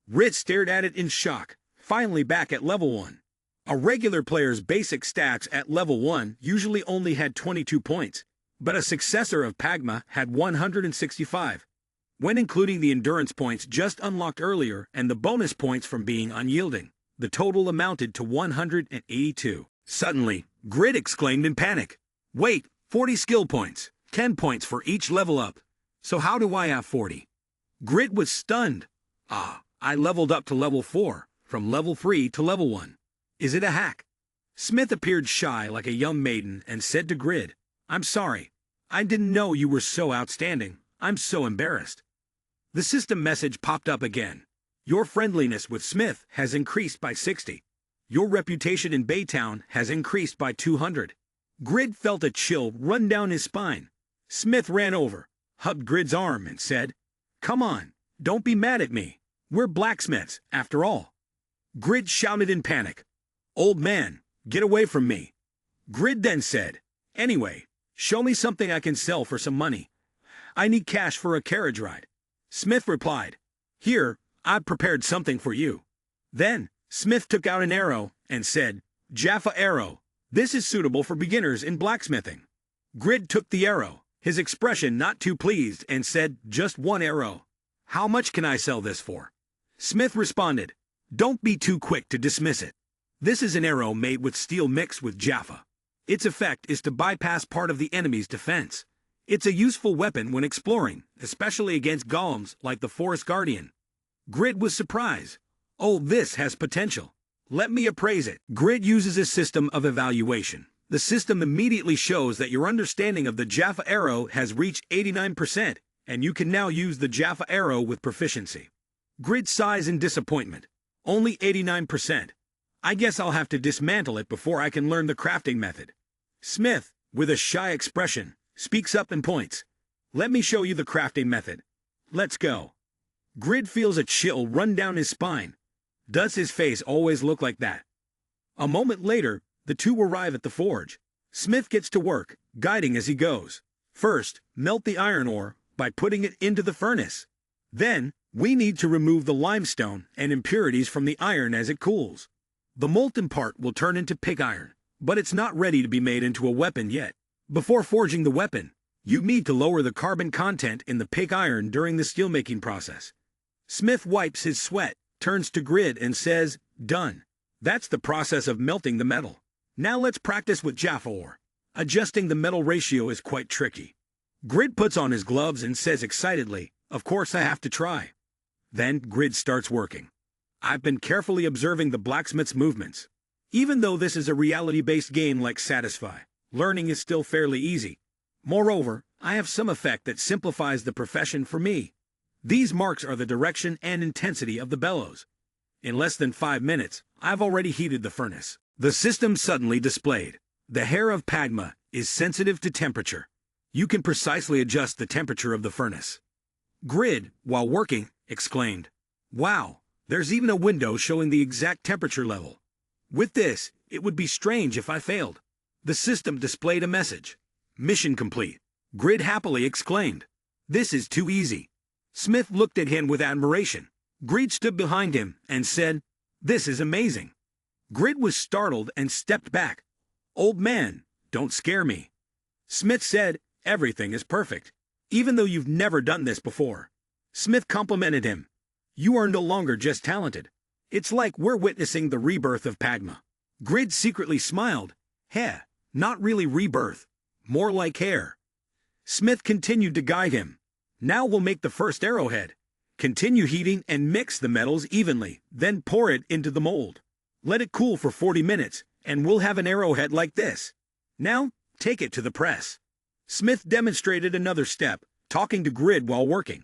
Grid stared at it in shock, finally back at level 1. A regular player's basic stats at level 1 usually only had 22 points, but a successor of Pagma had 165. When including the endurance points just unlocked earlier and the bonus points from being unyielding, the total amounted to 182. Suddenly, Grid exclaimed in panic, "Wait, 40 skill points, 10 points for each level up. So how do I have 40? Grid was stunned. I leveled up to level 4, from level 3 to level 1. Is it a hack? Smith appeared shy like a young maiden and said to Grid, "I'm sorry. I didn't know you were so outstanding. I'm so embarrassed." The system message popped up again. Your friendliness with Smith has increased by 60. Your reputation in Baytown has increased by 200. Grid felt a chill run down his spine. Smith ran over, hugged Grid's arm and said, "Come on, don't be mad at me. We're blacksmiths, after all." Grid shouted in panic, "Old man, get away from me." Grid then said, "Anyway, show me something I can sell for some money. I need cash for a carriage ride." Smith replied, "Here, I've prepared something for you." Then, Smith took out an arrow and said, "Jaffa arrow. This is suitable for beginners in blacksmithing." Grid took the arrow, his expression not too pleased, and said, "Just one arrow. How much can I sell this for?" Smith responded, "Don't be too quick to dismiss it. This is an arrow made with steel mixed with Jaffa. Its effect is to bypass part of the enemy's defense. It's a useful weapon when exploring, especially against golems like the Forest Guardian." Grid was surprised. "Oh, this has potential. Let me appraise it." Grid uses a system of evaluation. The system immediately shows that your understanding of the Jaffa arrow has reached 89%, and you can now use the Jaffa arrow with proficiency. Grid sighs in disappointment. Only 89%. I guess I'll have to dismantle it before I can learn the crafting method. Smith, with a shy expression, speaks up and points. "Let me show you the crafting method. Let's go." Grid feels a chill run down his spine. Does his face always look like that? A moment later, the two arrive at the forge. Smith gets to work, guiding as he goes. First, melt the iron ore by putting it into the furnace. Then, we need to remove the limestone and impurities from the iron as it cools. The molten part will turn into pig iron, but it's not ready to be made into a weapon yet. Before forging the weapon, you need to lower the carbon content in the pig iron during the steelmaking process. Smith wipes his sweat, turns to Grid and says, "Done. That's the process of melting the metal. Now let's practice with Jaffa ore. Adjusting the metal ratio is quite tricky." Grid puts on his gloves and says excitedly, "Of course I have to try." Then Grid starts working. I've been carefully observing the blacksmith's movements. Even though this is a reality-based game like Satisfy, learning is still fairly easy. Moreover, I have some effect that simplifies the profession for me. These marks are the direction and intensity of the bellows. In less than 5 minutes, I've already heated the furnace. The system suddenly displayed. The hair of Pagma is sensitive to temperature. You can precisely adjust the temperature of the furnace. Grid, while working, exclaimed, "Wow, there's even a window showing the exact temperature level. With this, it would be strange if I failed." The system displayed a message. "Mission complete." Grid happily exclaimed, "This is too easy." Smith looked at him with admiration. Grid stood behind him and said, "This is amazing." Grid was startled and stepped back. "Old man, don't scare me." Smith said, "Everything is perfect, even though you've never done this before." Smith complimented him. "You are no longer just talented. It's like we're witnessing the rebirth of Pagma." Grid secretly smiled. "Heh, not really rebirth. More like hair." Smith continued to guide him. "Now we'll make the first arrowhead. Continue heating and mix the metals evenly, then pour it into the mold. Let it cool for 40 minutes, and we'll have an arrowhead like this. Now, take it to the press." Smith demonstrated another step, talking to Grid while working.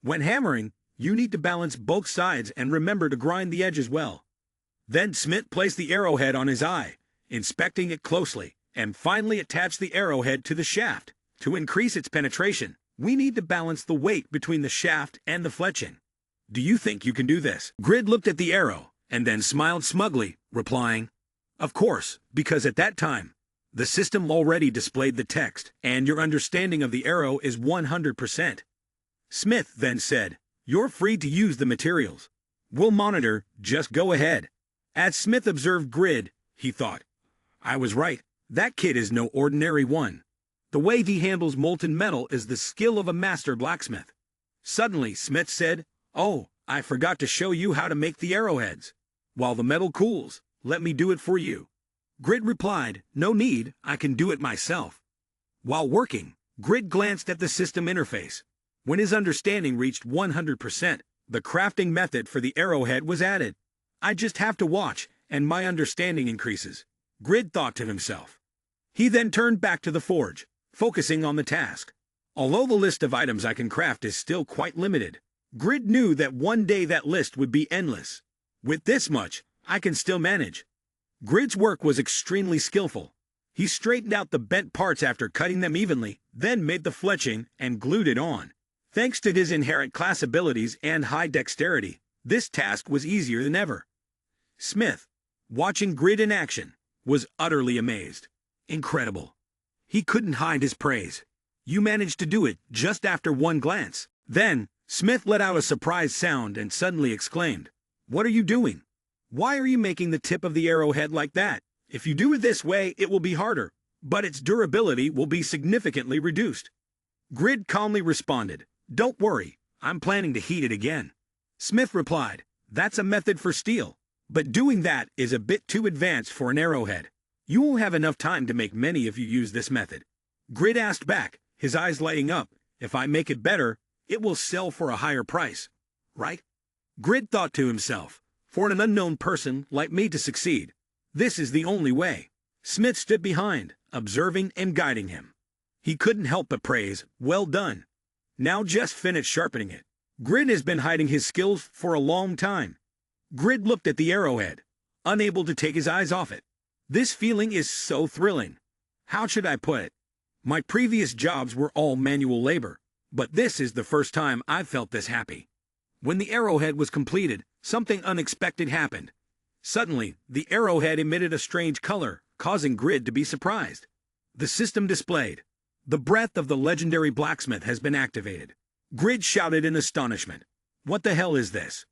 When hammering, you need to balance both sides and remember to grind the edges well. Then Smith placed the arrowhead on his eye, inspecting it closely, and finally attached the arrowhead to the shaft. To increase its penetration, we need to balance the weight between the shaft and the fletching. Do you think you can do this? Grid looked at the arrow, and then smiled smugly, replying, "Of course, because at that time, the system already displayed the text, and your understanding of the arrow is 100%. Smith then said, "You're free to use the materials. We'll monitor, just go ahead." As Smith observed Grid, he thought, "I was right, that kid is no ordinary one. The way he handles molten metal is the skill of a master blacksmith." Suddenly, Smith said, "Oh, I forgot to show you how to make the arrowheads. While the metal cools, let me do it for you." Grid replied, "No need, I can do it myself." While working, Grid glanced at the system interface. When his understanding reached 100%, the crafting method for the arrowhead was added. "I just have to watch, and my understanding increases," Grid thought to himself. He then turned back to the forge, focusing on the task. Although the list of items I can craft is still quite limited, Grid knew that one day that list would be endless. With this much, I can still manage. Grid's work was extremely skillful. He straightened out the bent parts after cutting them evenly, then made the fletching and glued it on. Thanks to his inherent class abilities and high dexterity, this task was easier than ever. Smith, watching Grid in action, was utterly amazed. Incredible. He couldn't hide his praise. "You managed to do it just after one glance." Then, Smith let out a surprised sound and suddenly exclaimed, "What are you doing? Why are you making the tip of the arrowhead like that? If you do it this way, it will be harder, but its durability will be significantly reduced." Grid calmly responded, "Don't worry, I'm planning to heat it again." Smith replied, "That's a method for steel, but doing that is a bit too advanced for an arrowhead. You won't have enough time to make many if you use this method." Grid asked back, his eyes lighting up, "If I make it better, it will sell for a higher price, right?" Grid thought to himself, "For an unknown person like me to succeed, this is the only way." Smith stood behind, observing and guiding him. He couldn't help but praise, "Well done. Now just finish sharpening it." Grid has been hiding his skills for a long time. Grid looked at the arrowhead, unable to take his eyes off it. This feeling is so thrilling. How should I put it? My previous jobs were all manual labor, but this is the first time I've felt this happy. When the arrowhead was completed, something unexpected happened. Suddenly, the arrowhead emitted a strange color, causing Grid to be surprised. The system displayed, "The breath of the legendary blacksmith has been activated." Grid shouted in astonishment, "What the hell is this?"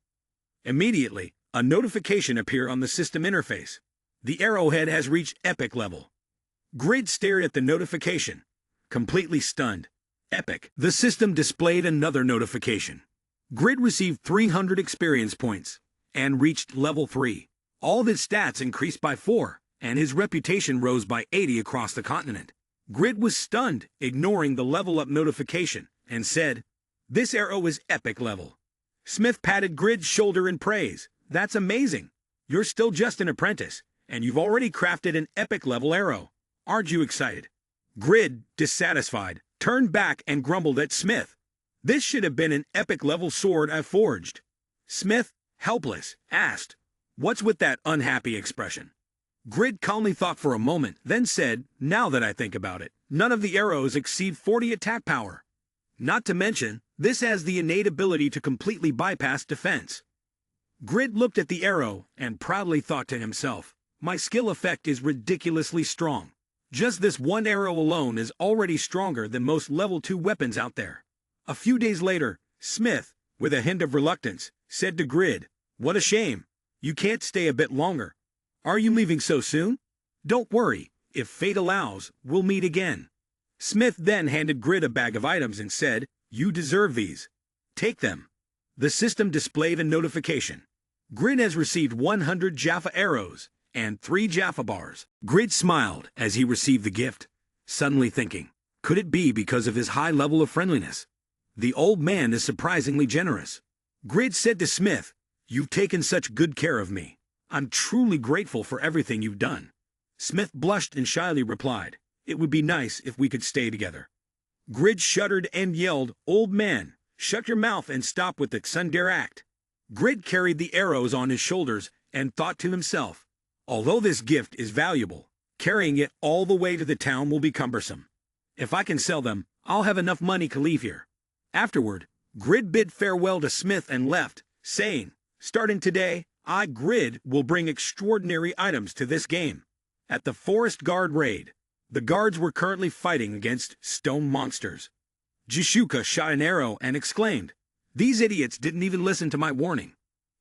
Immediately, a notification appeared on the system interface. "The arrowhead has reached epic level." Grid stared at the notification, completely stunned. Epic. The system displayed another notification. Grid received 300 experience points and reached level 3. All of his stats increased by 4, and his reputation rose by 80 across the continent. Grid was stunned, ignoring the level up notification, and said, "This arrow is epic level." Smith patted Grid's shoulder in praise. "That's amazing. You're still just an apprentice, and you've already crafted an epic level arrow. Aren't you excited?" Grid, dissatisfied, turned back and grumbled at Smith. "This should have been an epic level sword I forged." Smith, helpless, asked, "What's with that unhappy expression?" Grid calmly thought for a moment, then said, "Now that I think about it, none of the arrows exceed 40 attack power. Not to mention, this has the innate ability to completely bypass defense." Grid looked at the arrow and proudly thought to himself, "My skill effect is ridiculously strong. Just this one arrow alone is already stronger than most level 2 weapons out there." A few days later, Smith, with a hint of reluctance, said to Grid, "What a shame. You can't stay a bit longer. Are you leaving so soon? Don't worry, if fate allows, we'll meet again." Smith then handed Grid a bag of items and said, "You deserve these. Take them." The system displayed a notification. Grid has received 100 Jaffa arrows and 3 Jaffa bars. Grid smiled as he received the gift, suddenly thinking, could it be because of his high level of friendliness? The old man is surprisingly generous. Grid said to Smith, "You've taken such good care of me. I'm truly grateful for everything you've done." Smith blushed and shyly replied, "It would be nice if we could stay together." Grid shuddered and yelled, "Old man, shut your mouth and stop with the tsundere act." Grid carried the arrows on his shoulders and thought to himself, although this gift is valuable, Carrying it all the way to the town will be cumbersome. If I can sell them, I'll have enough money to leave here. Afterward, Grid bid farewell to Smith and left, saying, "Starting today, I, Grid, will bring extraordinary items to this game." At the Forest Guard raid, the guards were currently fighting against stone monsters. Jishuka shot an arrow and exclaimed, "These idiots didn't even listen to my warning."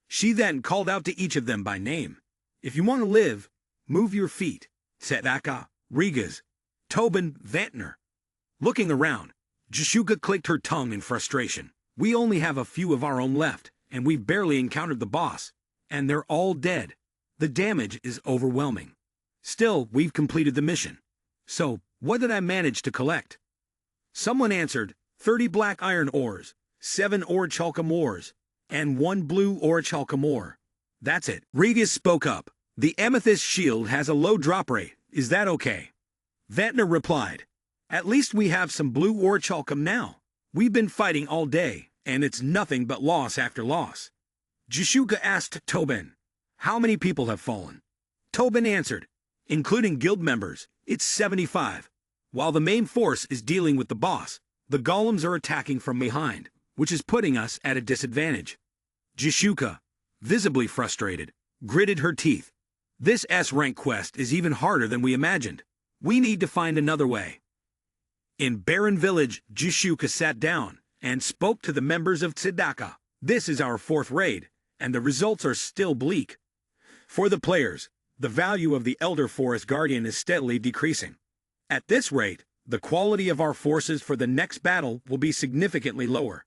She then called out to each of them by name. "If you want to live, move your feet." Sedaka, Rigas, Tobin, Vantner. Looking around, Jishuka clicked her tongue in frustration. "We only have a few of our own left, and we've barely encountered the boss, and they're all dead. The damage is overwhelming. Still, we've completed the mission. So, what did I manage to collect?" Someone answered, 30 black iron ores, 7 orichalcum ores, and 1 blue orichalcum ore. "That's it." Regis spoke up. "The amethyst shield has a low drop rate. Is that okay?" Vantner replied, "At least we have some blue orichalcum now. We've been fighting all day, and it's nothing but loss after loss." Jishuka asked Tobin, "How many people have fallen?" Tobin answered, "Including guild members, it's 75. While the main force is dealing with the boss, the golems are attacking from behind, which is putting us at a disadvantage." Jishuka, visibly frustrated, gritted her teeth. "This S-rank quest is even harder than we imagined. We need to find another way." In Barren Village, Jishuka sat down and spoke to the members of Tzedaka. "This is our 4th raid, and the results are still bleak. For the players, the value of the Elder Forest Guardian is steadily decreasing. At this rate, the quality of our forces for the next battle will be significantly lower.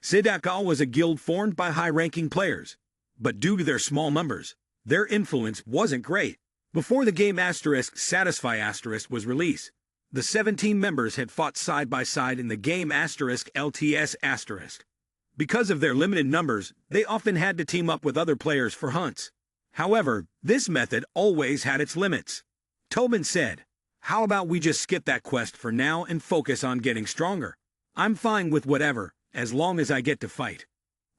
Tzedaka was a guild formed by high-ranking players, but due to their small numbers, their influence wasn't great. Before the game Satisfy was released, the 17 members had fought side by side in the game LTS*. Because of their limited numbers, they often had to team up with other players for hunts. However, this method always had its limits. Tobin said, "How about we just skip that quest for now and focus on getting stronger? I'm fine with whatever, as long as I get to fight."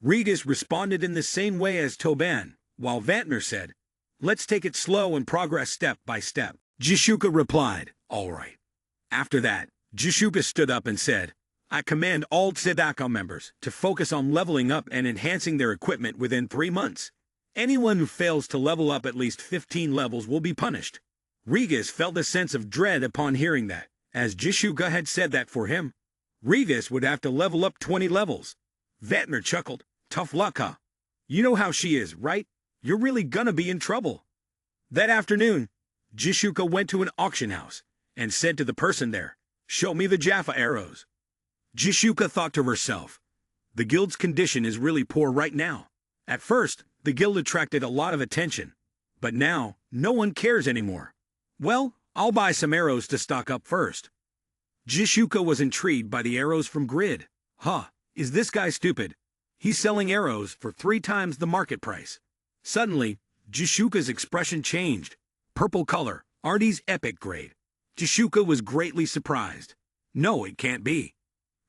Regis responded in the same way as Tobin, while Vantner said, "Let's take it slow and progress step by step." Jishuka replied, "All right." After that, Jishuka stood up and said, "I command all Tzedaka members to focus on leveling up and enhancing their equipment within 3 months. Anyone who fails to level up at least 15 levels will be punished." Regis felt a sense of dread upon hearing that, as Jishuka had said that for him, Regis would have to level up 20 levels. Vantner chuckled, "Tough luck, huh? You know how she is, right? You're really gonna be in trouble." That afternoon, Jishuka went to an auction house and said to the person there, "Show me the Jaffa arrows." Jishuka thought to herself, "The guild's condition is really poor right now. At first, the guild attracted a lot of attention, but now no one cares anymore. Well, I'll buy some arrows to stock up first." Jishuka was intrigued by the arrows from Grid. Is this guy stupid? He's selling arrows for 3 times the market price. Suddenly, Jishuka's expression changed. Purple color, Artie's epic grade. Jishuka was greatly surprised. No, it can't be.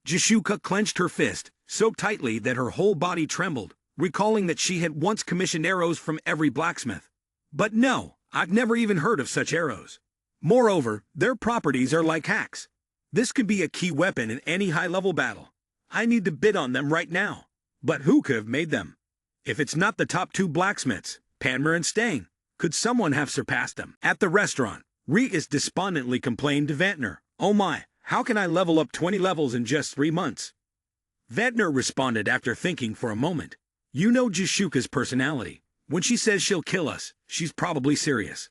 Jishuka clenched her fist so tightly that her whole body trembled, recalling that she had once commissioned arrows from every blacksmith. But no, I've never even heard of such arrows. Moreover, their properties are like hacks. This could be a key weapon in any high-level battle. I need to bid on them right now. But who could have made them? If it's not the top 2 blacksmiths, Panmer and Stang, could someone have surpassed them? At the restaurant, Regis despondently complained to Vantner, "Oh my, how can I level up 20 levels in just 3 months?" Vantner responded after thinking for a moment, "You know Jishuka's personality. When she says she'll kill us, she's probably serious."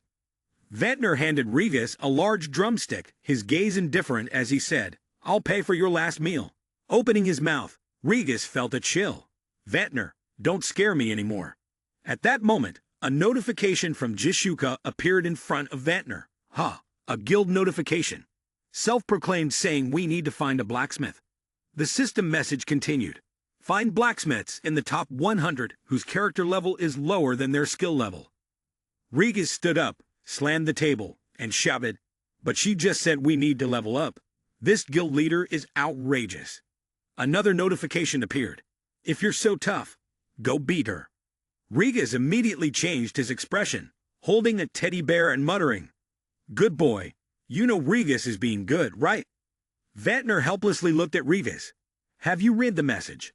Vantner handed Regis a large drumstick, his gaze indifferent as he said, "I'll pay for your last meal." Opening his mouth, Regis felt a chill. "Vantner, don't scare me anymore." At that moment, a notification from Jishuka appeared in front of Vantner. A guild notification. Self-proclaimed saying we need to find a blacksmith. The system message continued. Find blacksmiths in the top 100 whose character level is lower than their skill level. Regis stood up, slammed the table, and shouted, "But she just said we need to level up. This guild leader is outrageous." Another notification appeared. "If you're so tough, go beat her." Regis immediately changed his expression, holding a teddy bear and muttering, Good boy. You know Revis is being good, right? Vantner helplessly looked at Revis. Have you read the message?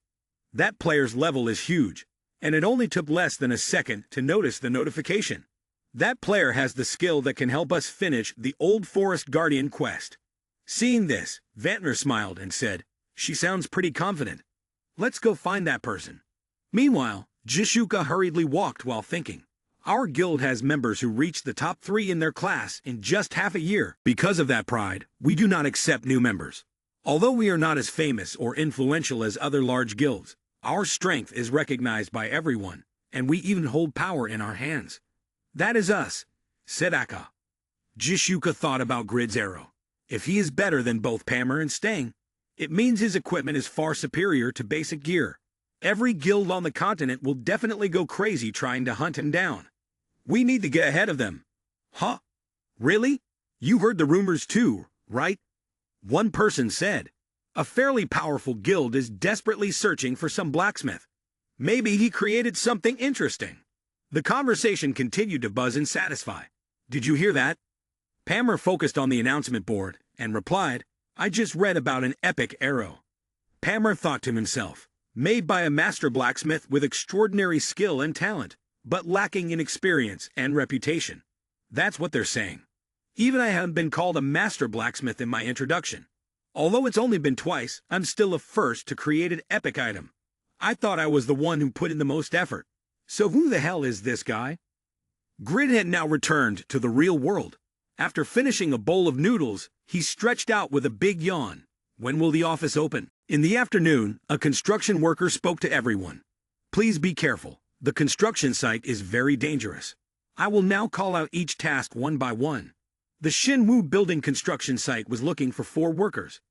That player's level is huge, and it only took less than a second to notice the notification. That player has the skill that can help us finish the Old Forest Guardian quest. Seeing this, Vantner smiled and said, she sounds pretty confident. Let's go find that person. Meanwhile, Jishuka hurriedly walked while thinking. Our guild has members who reached the top 3 in their class in just half a year. Because of that pride, we do not accept new members. Although we are not as famous or influential as other large guilds, our strength is recognized by everyone, and we even hold power in our hands. That is us, said Akka. Jishuka thought about Grid's arrow. If he is better than both Pammer and Stang, it means his equipment is far superior to basic gear. Every guild on the continent will definitely go crazy trying to hunt him down. We need to get ahead of them. Huh? Really? You heard the rumors too, right? One person said. A fairly powerful guild is desperately searching for some blacksmith. Maybe he created something interesting. The conversation continued to buzz and satisfy. Did you hear that? Pammer focused on the announcement board and replied, I just read about an epic arrow. Pammer thought to himself, made by a master blacksmith with extraordinary skill and talent, but lacking in experience and reputation. That's what they're saying. Even I haven't been called a master blacksmith in my introduction. Although it's only been twice, I'm still a first to create an epic item. I thought I was the one who put in the most effort. So who the hell is this guy? Grid had now returned to the real world. After finishing a bowl of noodles, he stretched out with a big yawn. When will the office open? In the afternoon, a construction worker spoke to everyone. Please be careful. The construction site is very dangerous. I will now call out each task one by one. The Shinwoo building construction site was looking for 4 workers.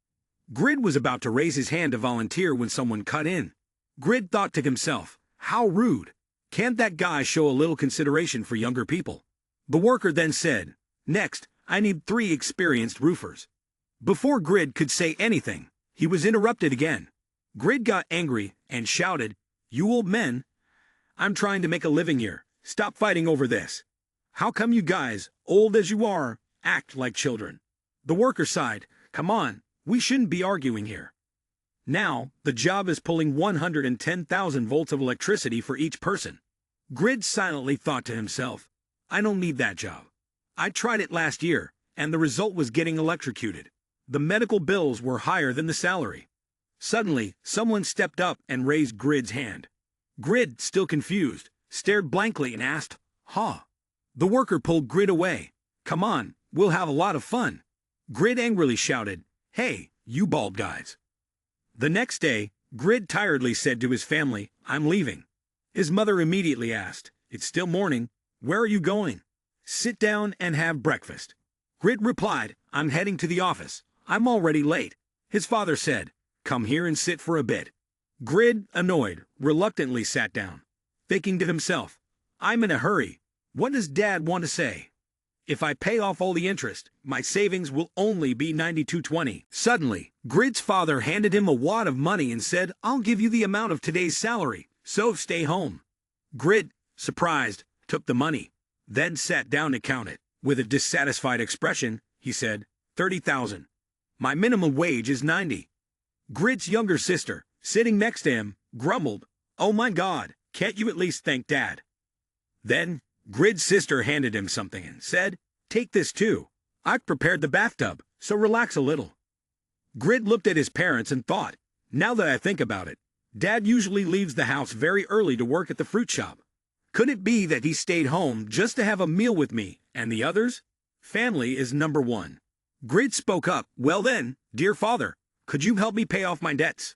Grid was about to raise his hand to volunteer when someone cut in. Grid thought to himself, how rude. Can't that guy show a little consideration for younger people? The worker then said, next, I need 3 experienced roofers. Before Grid could say anything, he was interrupted again. Grid got angry and shouted, you old men, I'm trying to make a living here. Stop fighting over this. How come you guys, old as you are, act like children? The worker sighed, come on, we shouldn't be arguing here. Now, the job is pulling 110,000 volts of electricity for each person. Grid silently thought to himself, I don't need that job. I tried it last year, and the result was getting electrocuted. The medical bills were higher than the salary. Suddenly, someone stepped up and raised Grid's hand. Grid, still confused, stared blankly and asked, huh? The worker pulled Grid away. Come on, we'll have a lot of fun. Grid angrily shouted, hey, you bald guys. The next day, Grid tiredly said to his family, I'm leaving. His mother immediately asked, it's still morning, where are you going? Sit down and have breakfast. Grid replied, I'm heading to the office. I'm already late. His father said, come here and sit for a bit. Grid, annoyed, reluctantly sat down, thinking to himself, I'm in a hurry. What does Dad want to say? If I pay off all the interest, my savings will only be 92.20. Suddenly, Grid's father handed him a wad of money and said, I'll give you the amount of today's salary, so stay home. Grid, surprised, took the money, then sat down to count it. With a dissatisfied expression, he said, 30,000. My minimum wage is 90. Grid's younger sister, sitting next to him, grumbled, oh my God, can't you at least thank Dad? Then, Grid's sister handed him something and said, take this too. I've prepared the bathtub, so relax a little. Grid looked at his parents and thought, now that I think about it, Dad usually leaves the house very early to work at the fruit shop. Could it be that he stayed home just to have a meal with me and the others? Family is number 1. Grid spoke up, well then, dear father, could you help me pay off my debts?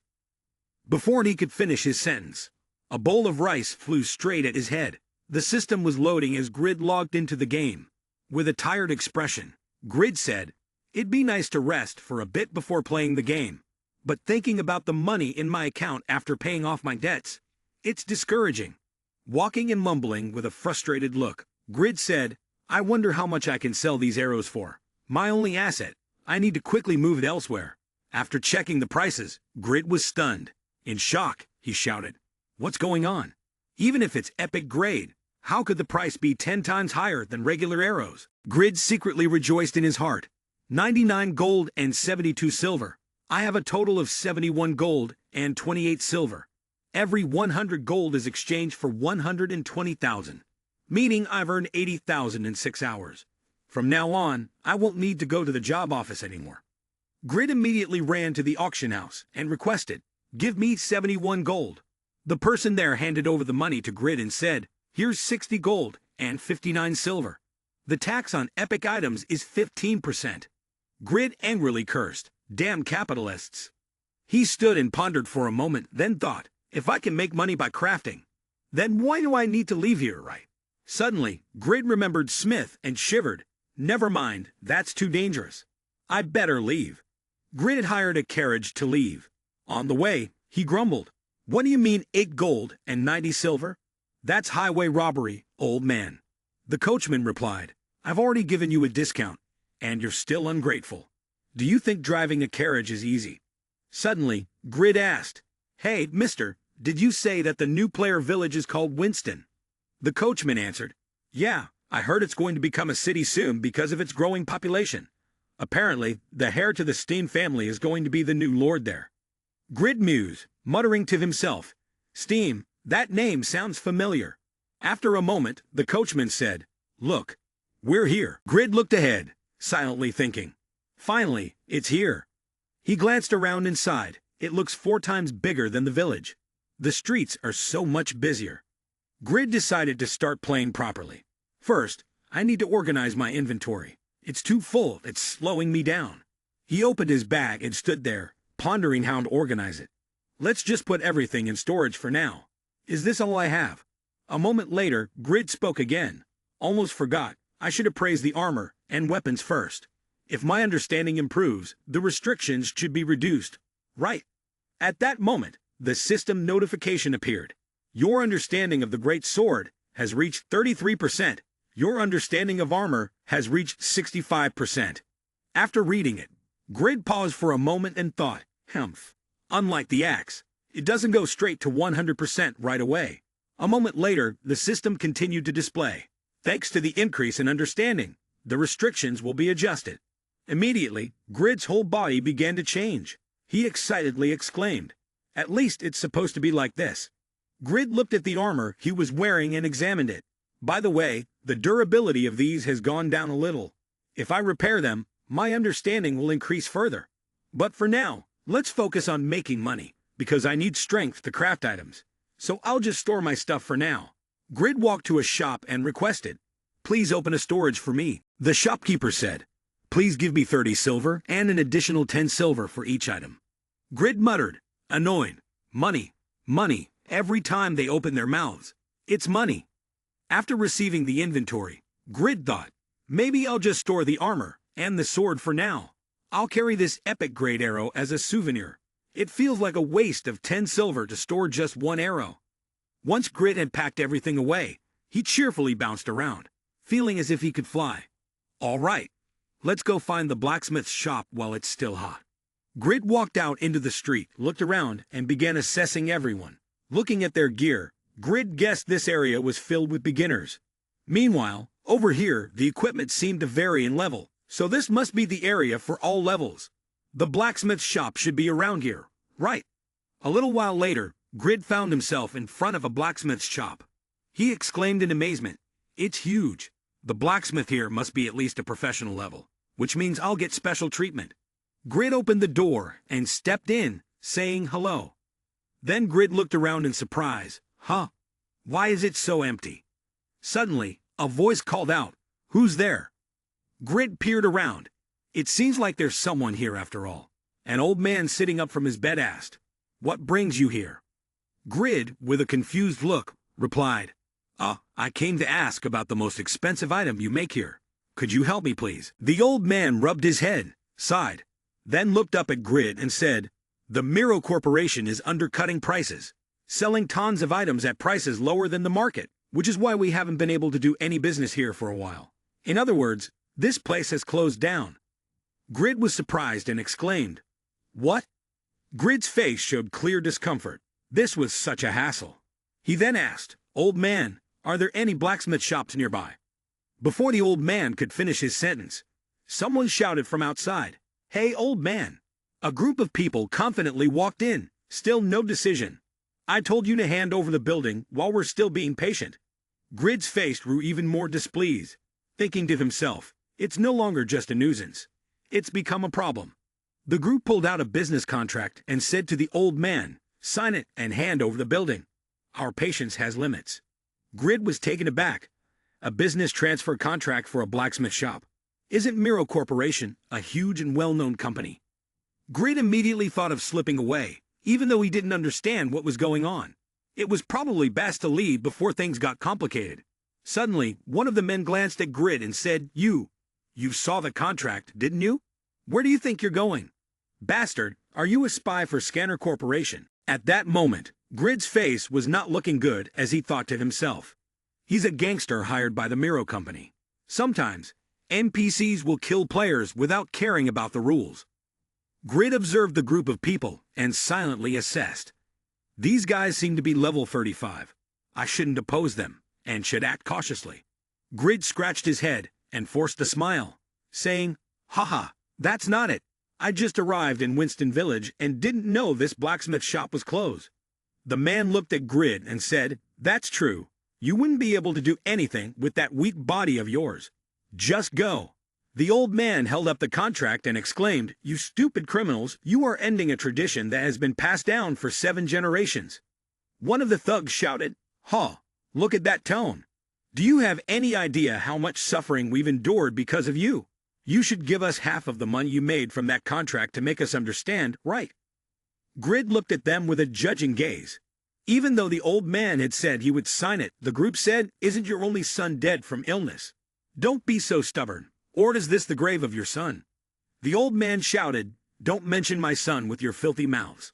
Before he could finish his sentence, a bowl of rice flew straight at his head. The system was loading as Grid logged into the game. With a tired expression, Grid said, it'd be nice to rest for a bit before playing the game. But thinking about the money in my account after paying off my debts, it's discouraging. Walking and mumbling with a frustrated look, Grid said, I wonder how much I can sell these arrows for. My only asset. I need to quickly move it elsewhere. After checking the prices, Grid was stunned. In shock, he shouted, what's going on? Even if it's epic grade, How could the price be 10 times higher than regular arrows? Grid secretly rejoiced in his heart. 99 gold and 72 silver. I have a total of 71 gold and 28 silver. Every 100 gold is exchanged for 120,000, meaning I've earned 80,000 in 6 hours. From now on, I won't need to go to the job office anymore. Grid immediately ran to the auction house and requested, "Give me 71 gold." The person there handed over the money to Grid and said, "Here's 60 gold and 59 silver. The tax on epic items is 15%. Grid angrily cursed, "Damn capitalists." He stood and pondered for a moment, then thought, if I can make money by crafting, then why do I need to leave here, right? Suddenly, Grid remembered Smith and shivered. Never mind, that's too dangerous. I better leave. Grid hired a carriage to leave. On the way, he grumbled, "What do you mean 8 gold and 90 silver? That's highway robbery, old man." The coachman replied, "I've already given you a discount, and you're still ungrateful. Do you think driving a carriage is easy?" Suddenly, Grid asked, "Hey, mister, did you say that the new player village is called Winston?" The coachman answered, "Yeah, I heard it's going to become a city soon because of its growing population. Apparently, the heir to the Steam family is going to be the new lord there." Grid mused, muttering to himself, "Steam, that name sounds familiar." After a moment, the coachman said, "Look, we're here." Grid looked ahead, silently thinking, "Finally, it's here." He glanced around inside. It looks 4 times bigger than the village. The streets are so much busier. Grid decided to start playing properly. First, I need to organize my inventory. It's too full, it's slowing me down. He opened his bag and stood there, pondering how to organize it. Let's just put everything in storage for now. Is this all I have? A moment later, Grid spoke again. Almost forgot, I should appraise the armor and weapons first. If my understanding improves, the restrictions should be reduced. Right. At that moment, the system notification appeared. Your understanding of the great sword has reached 33%. Your understanding of armor has reached 65%. After reading it, Grid paused for a moment and thought, humph. Unlike the axe, it doesn't go straight to 100% right away. A moment later, the system continued to display. Thanks to the increase in understanding, the restrictions will be adjusted. Immediately, Grid's whole body began to change. He excitedly exclaimed, "At least it's supposed to be like this." Grid looked at the armor he was wearing and examined it. By the way, the durability of these has gone down a little. If I repair them, my understanding will increase further. But for now, let's focus on making money, because I need strength to craft items. So I'll just store my stuff for now. Grid walked to a shop and requested, "Please open a storage for me." The shopkeeper said, "Please give me 30 silver and an additional 10 silver for each item." Grid muttered, annoyed, "Money, money, every time they open their mouths. It's money." After receiving the inventory, Grid thought, maybe I'll just store the armor and the sword for now. I'll carry this epic great arrow as a souvenir. It feels like a waste of 10 silver to store just 1 arrow. Once Grid had packed everything away, he cheerfully bounced around, feeling as if he could fly. All right, let's go find the blacksmith's shop while it's still hot. Grid walked out into the street, looked around, and began assessing everyone. Looking at their gear, Grid guessed this area was filled with beginners. Meanwhile, over here, the equipment seemed to vary in level, so this must be the area for all levels. The blacksmith's shop should be around here, right? A little while later, Grid found himself in front of a blacksmith's shop. He exclaimed in amazement, "It's huge. The blacksmith here must be at least a professional level, which means I'll get special treatment." Grid opened the door and stepped in, saying hello. Then Grid looked around in surprise. Why is it so empty? Suddenly, a voice called out, "Who's there?" Grid peered around. It seems like there's someone here after all. An old man sitting up from his bed asked, "What brings you here?" Grid, with a confused look, replied, I came to ask about the most expensive item you make here. Could you help me, please?" The old man rubbed his head, sighed, then looked up at Grid and said, "The Miro Corporation is undercutting prices, selling tons of items at prices lower than the market, which is why we haven't been able to do any business here for a while. In other words, this place has closed down." Grid was surprised and exclaimed, "What?" Grid's face showed clear discomfort. This was such a hassle. He then asked, "Old man, Are there any blacksmith shops nearby? Before the old man could finish his sentence, someone shouted from outside, "Hey, old man!" A group of people confidently walked in, still no decision. "I told you to hand over the building while we're still being patient." Grid's face grew even more displeased, thinking to himself, it's no longer just a nuisance. It's become a problem. The group pulled out a business contract and said to the old man, "Sign it and hand over the building. Our patience has limits." Grid was taken aback. A business transfer contract for a blacksmith shop. Isn't Miro Corporation a huge and well-known company? Grid immediately thought of slipping away, even though he didn't understand what was going on. It was probably best to leave before things got complicated. Suddenly, one of the men glanced at Grid and said, You saw the contract, didn't you? Where do you think you're going? Bastard, are you a spy for Scanner Corporation?" At that moment, Grid's face was not looking good as he thought to himself. He's a gangster hired by the Miro Company. Sometimes, NPCs will kill players without caring about the rules. Grid observed the group of people and silently assessed. These guys seem to be level 35. I shouldn't oppose them, and should act cautiously. Grid scratched his head and forced a smile, saying, "Haha, that's not it. I just arrived in Winston Village and didn't know this blacksmith shop was closed." The man looked at Grid and said, "That's true. You wouldn't be able to do anything with that weak body of yours. Just go." The old man held up the contract and exclaimed, "You stupid criminals, you are ending a tradition that has been passed down for 7 generations. One of the thugs shouted, "Ha, look at that tone. Do you have any idea how much suffering we've endured because of you? You should give us half of the money you made from that contract to make us understand, right?" Grid looked at them with a judging gaze. Even though the old man had said he would sign it, the group said, "Isn't your only son dead from illness? Don't be so stubborn, or is this the grave of your son?" The old man shouted, "Don't mention my son with your filthy mouths."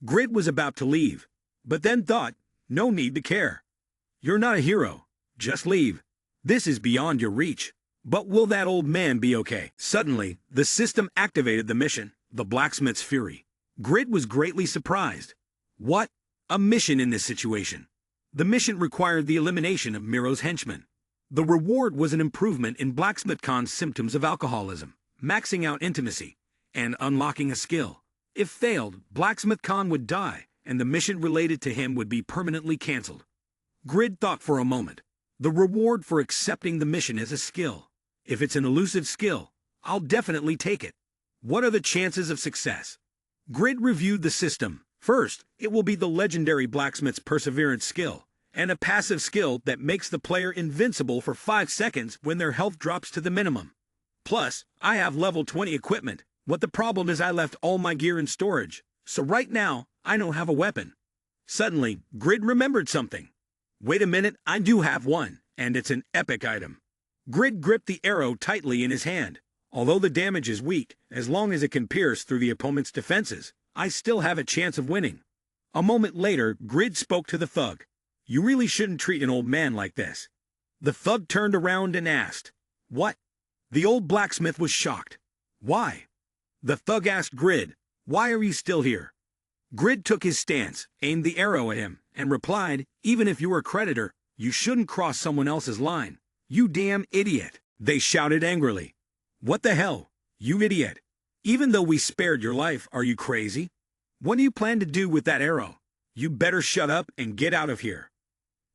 Grid was about to leave, but then thought, no need to care. You're not a hero. Just leave. This is beyond your reach. But will that old man be okay? Suddenly, the system activated the mission, the blacksmith's fury. Grid was greatly surprised. What? A mission in this situation? The mission required the elimination of Miro's henchmen. The reward was an improvement in Blacksmith Khan's symptoms of alcoholism, maxing out intimacy, and unlocking a skill. If failed, Blacksmith Khan would die, and the mission related to him would be permanently cancelled. Grid thought for a moment. The reward for accepting the mission is a skill. If it's an elusive skill, I'll definitely take it. What are the chances of success? Grid reviewed the system. First, it will be the legendary blacksmith's perseverance skill, and a passive skill that makes the player invincible for 5 seconds when their health drops to the minimum. Plus, I have level 20 equipment. What the problem is, I left all my gear in storage, so right now, I don't have a weapon. Suddenly, Grid remembered something. Wait a minute, I do have one, and it's an epic item. Grid gripped the arrow tightly in his hand. Although the damage is weak, as long as it can pierce through the opponent's defenses, I still have a chance of winning. A moment later, Grid spoke to the thug. You really shouldn't treat an old man like this. The thug turned around and asked, What? The old blacksmith was shocked. Why? The thug asked Grid, Why are you still here? Grid took his stance, aimed the arrow at him, and replied, Even if you were a creditor, you shouldn't cross someone else's line. You damn idiot. They shouted angrily. What the hell? You idiot. Even though we spared your life, are you crazy? What do you plan to do with that arrow? You better shut up and get out of here.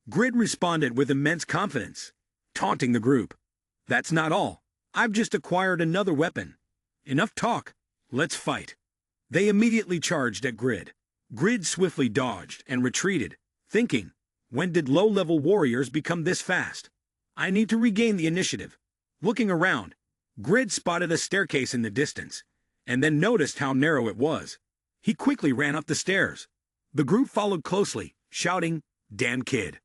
Grid responded with immense confidence, taunting the group. That's not all. I've just acquired another weapon. Enough talk. Let's fight. They immediately charged at Grid. Grid swiftly dodged and retreated, thinking, when did low-level warriors become this fast? I need to regain the initiative. Looking around, Grid spotted a staircase in the distance, and then noticed how narrow it was. He quickly ran up the stairs. The group followed closely, shouting, Damn kid.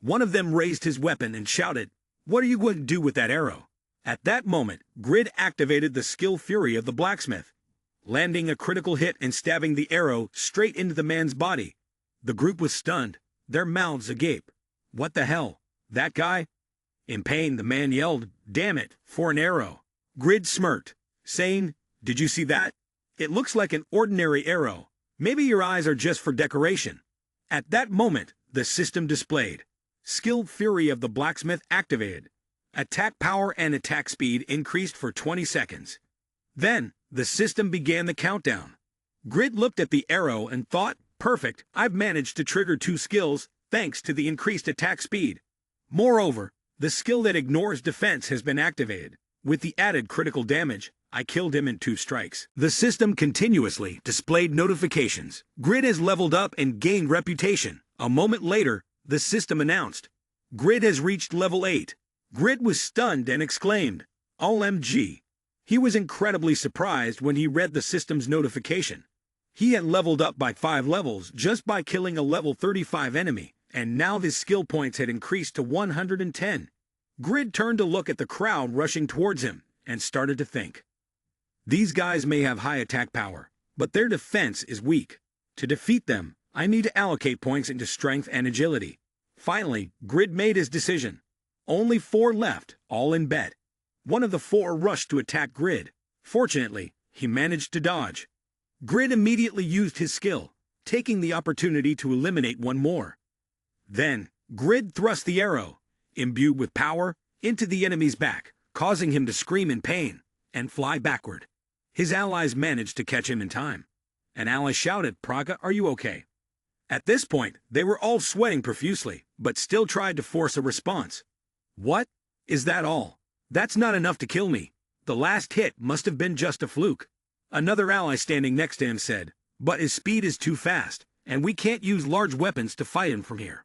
One of them raised his weapon and shouted, What are you going to do with that arrow? At that moment, Grid activated the skill fury of the blacksmith, landing a critical hit and stabbing the arrow straight into the man's body. The group was stunned, their mouths agape. What the hell? That guy? In pain, the man yelled, Damn it, for an arrow. Grid smirked, saying, Did you see that? It looks like an ordinary arrow. Maybe your eyes are just for decoration. At that moment, the system displayed. Skilled Fury of the Blacksmith activated. Attack power and attack speed increased for 20 seconds. Then, the system began the countdown. Grid looked at the arrow and thought, perfect, I've managed to trigger 2 skills, thanks to the increased attack speed. Moreover, the skill that ignores defense has been activated. With the added critical damage, I killed him in 2 strikes. The system continuously displayed notifications. Grid has leveled up and gained reputation. A moment later, the system announced, Grid has reached level 8. Grid was stunned and exclaimed, OMG. He was incredibly surprised when he read the system's notification. He had leveled up by 5 levels just by killing a level 35 enemy, and now his skill points had increased to 110. Grid turned to look at the crowd rushing towards him and started to think. These guys may have high attack power, but their defense is weak. To defeat them, I need to allocate points into strength and agility. Finally, Grid made his decision. Only 4 left, all in bed. One of the 4 rushed to attack Grid. Fortunately, he managed to dodge. Grid immediately used his skill, taking the opportunity to eliminate one more. Then, Grid thrust the arrow, imbued with power, into the enemy's back, causing him to scream in pain and fly backward. His allies managed to catch him in time. An ally shouted, Praga, are you okay? At this point, they were all sweating profusely, but still tried to force a response. What? Is that all? That's not enough to kill me. The last hit must have been just a fluke. Another ally standing next to him said, but his speed is too fast, and we can't use large weapons to fight him from here.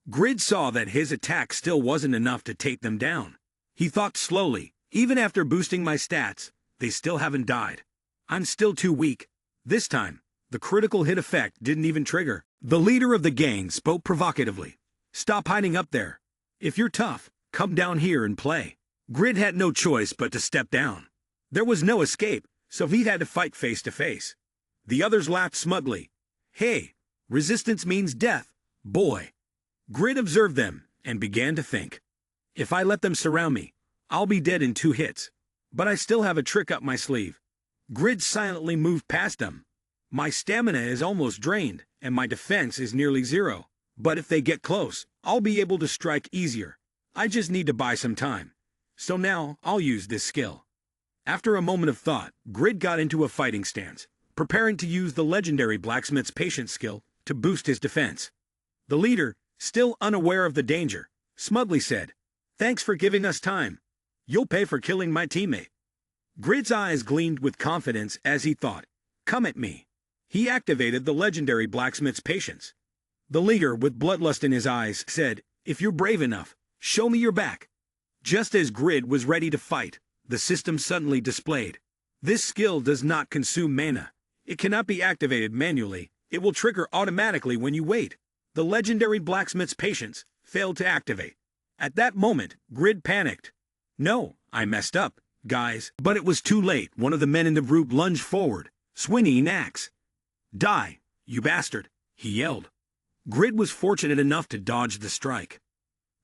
Grid saw that his attack still wasn't enough to take them down. He thought slowly, even after boosting my stats, they still haven't died. I'm still too weak. This time, the critical hit effect didn't even trigger. The leader of the gang spoke provocatively. Stop hiding up there. If you're tough, come down here and play. Grid had no choice but to step down. There was no escape, so he had to fight face to face. The others laughed smugly. Hey, resistance means death, boy. Grid observed them and began to think. If I let them surround me, I'll be dead in 2 hits. But I still have a trick up my sleeve. Grid silently moved past them. My stamina is almost drained, and my defense is nearly 0. But if they get close, I'll be able to strike easier. I just need to buy some time. So now, I'll use this skill. After a moment of thought, Grid got into a fighting stance, preparing to use the legendary blacksmith's patience skill to boost his defense. The leader, still unaware of the danger, smugly said, Thanks for giving us time. You'll pay for killing my teammate. Grid's eyes gleamed with confidence as he thought, Come at me. He activated the legendary blacksmith's patience. The leader, with bloodlust in his eyes, said, If you're brave enough, show me your back. Just as Grid was ready to fight, the system suddenly displayed. This skill does not consume mana. It cannot be activated manually. It will trigger automatically when you wait. The legendary blacksmith's patience failed to activate. At that moment, Grid panicked. No, I messed up, guys. But it was too late. One of the men in the group lunged forward, swinging an axe. Die, you bastard, he yelled. Grid was fortunate enough to dodge the strike.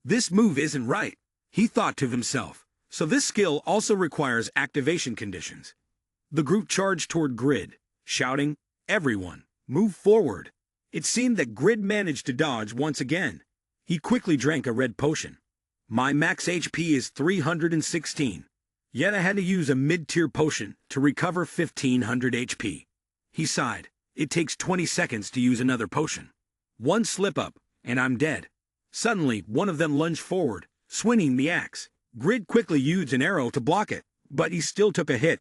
This move isn't right, he thought to himself. So this skill also requires activation conditions. The group charged toward Grid, shouting, Everyone, move forward. It seemed that Grid managed to dodge once again. He quickly drank a red potion. My max HP is 316. Yet I had to use a mid-tier potion to recover 1500 HP. He sighed. It takes 20 seconds to use another potion. One slip-up, and I'm dead. Suddenly, one of them lunged forward, swinging the axe. Grid quickly used an arrow to block it, but he still took a hit.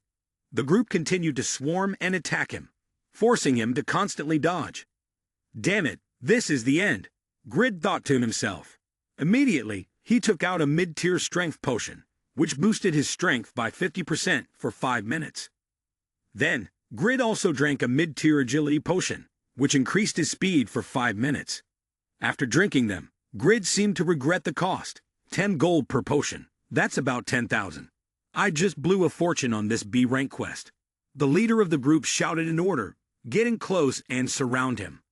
The group continued to swarm and attack him, forcing him to constantly dodge. Damn it, this is the end, Grid thought to himself. Immediately, he took out a mid-tier strength potion, which boosted his strength by 50% for 5 minutes. Then, Grid also drank a mid-tier agility potion, which increased his speed for 5 minutes. After drinking them, Grid seemed to regret the cost. 10 gold per potion. That's about 10,000. I just blew a fortune on this B rank quest. The leader of the group shouted an order, get in close and surround him.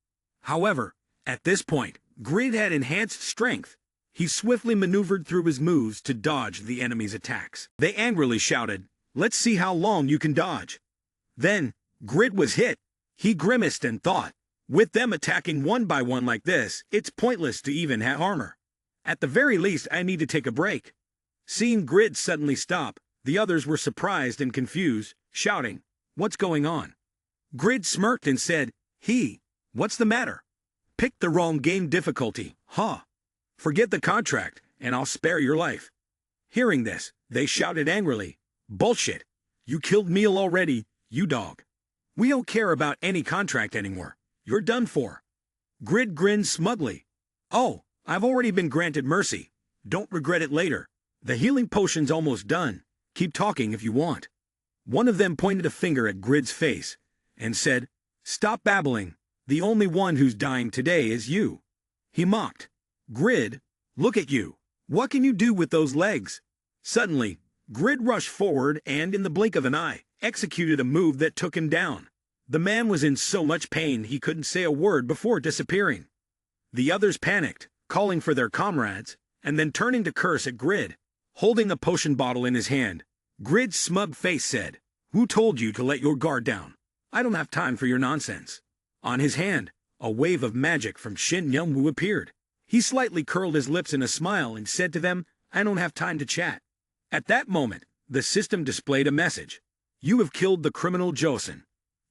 However, at this point, Grid had enhanced strength. He swiftly maneuvered through his moves to dodge the enemy's attacks. They angrily shouted, let's see how long you can dodge. Then, Grid was hit. He grimaced and thought, with them attacking one by one like this, it's pointless to even have armor. At the very least, I need to take a break. Seeing Grid suddenly stop, the others were surprised and confused, shouting, "What's going on?" Grid smirked and said, "What's the matter? Picked the wrong game difficulty, huh? Forget the contract, and I'll spare your life." Hearing this, they shouted angrily, "Bullshit! You killed Meal already, you dog. We don't care about any contract anymore. You're done for." Grid grinned smugly. "Oh, I've already been granted mercy. Don't regret it later. The healing potion's almost done. Keep talking if you want." One of them pointed a finger at Grid's face and said, "Stop babbling. The only one who's dying today is you." He mocked. "Grid, look at you. What can you do with those legs?" Suddenly, Grid rushed forward and, in the blink of an eye, executed a move that took him down. The man was in so much pain he couldn't say a word before disappearing. The others panicked, calling for their comrades, and then turning to curse at Grid. Holding a potion bottle in his hand, Grid's smug face said, "Who told you to let your guard down? I don't have time for your nonsense." On his hand, a wave of magic from Shin Young-woo appeared. He slightly curled his lips in a smile and said to them, "I don't have time to chat." At that moment, the system displayed a message. "You have killed the criminal Joseon.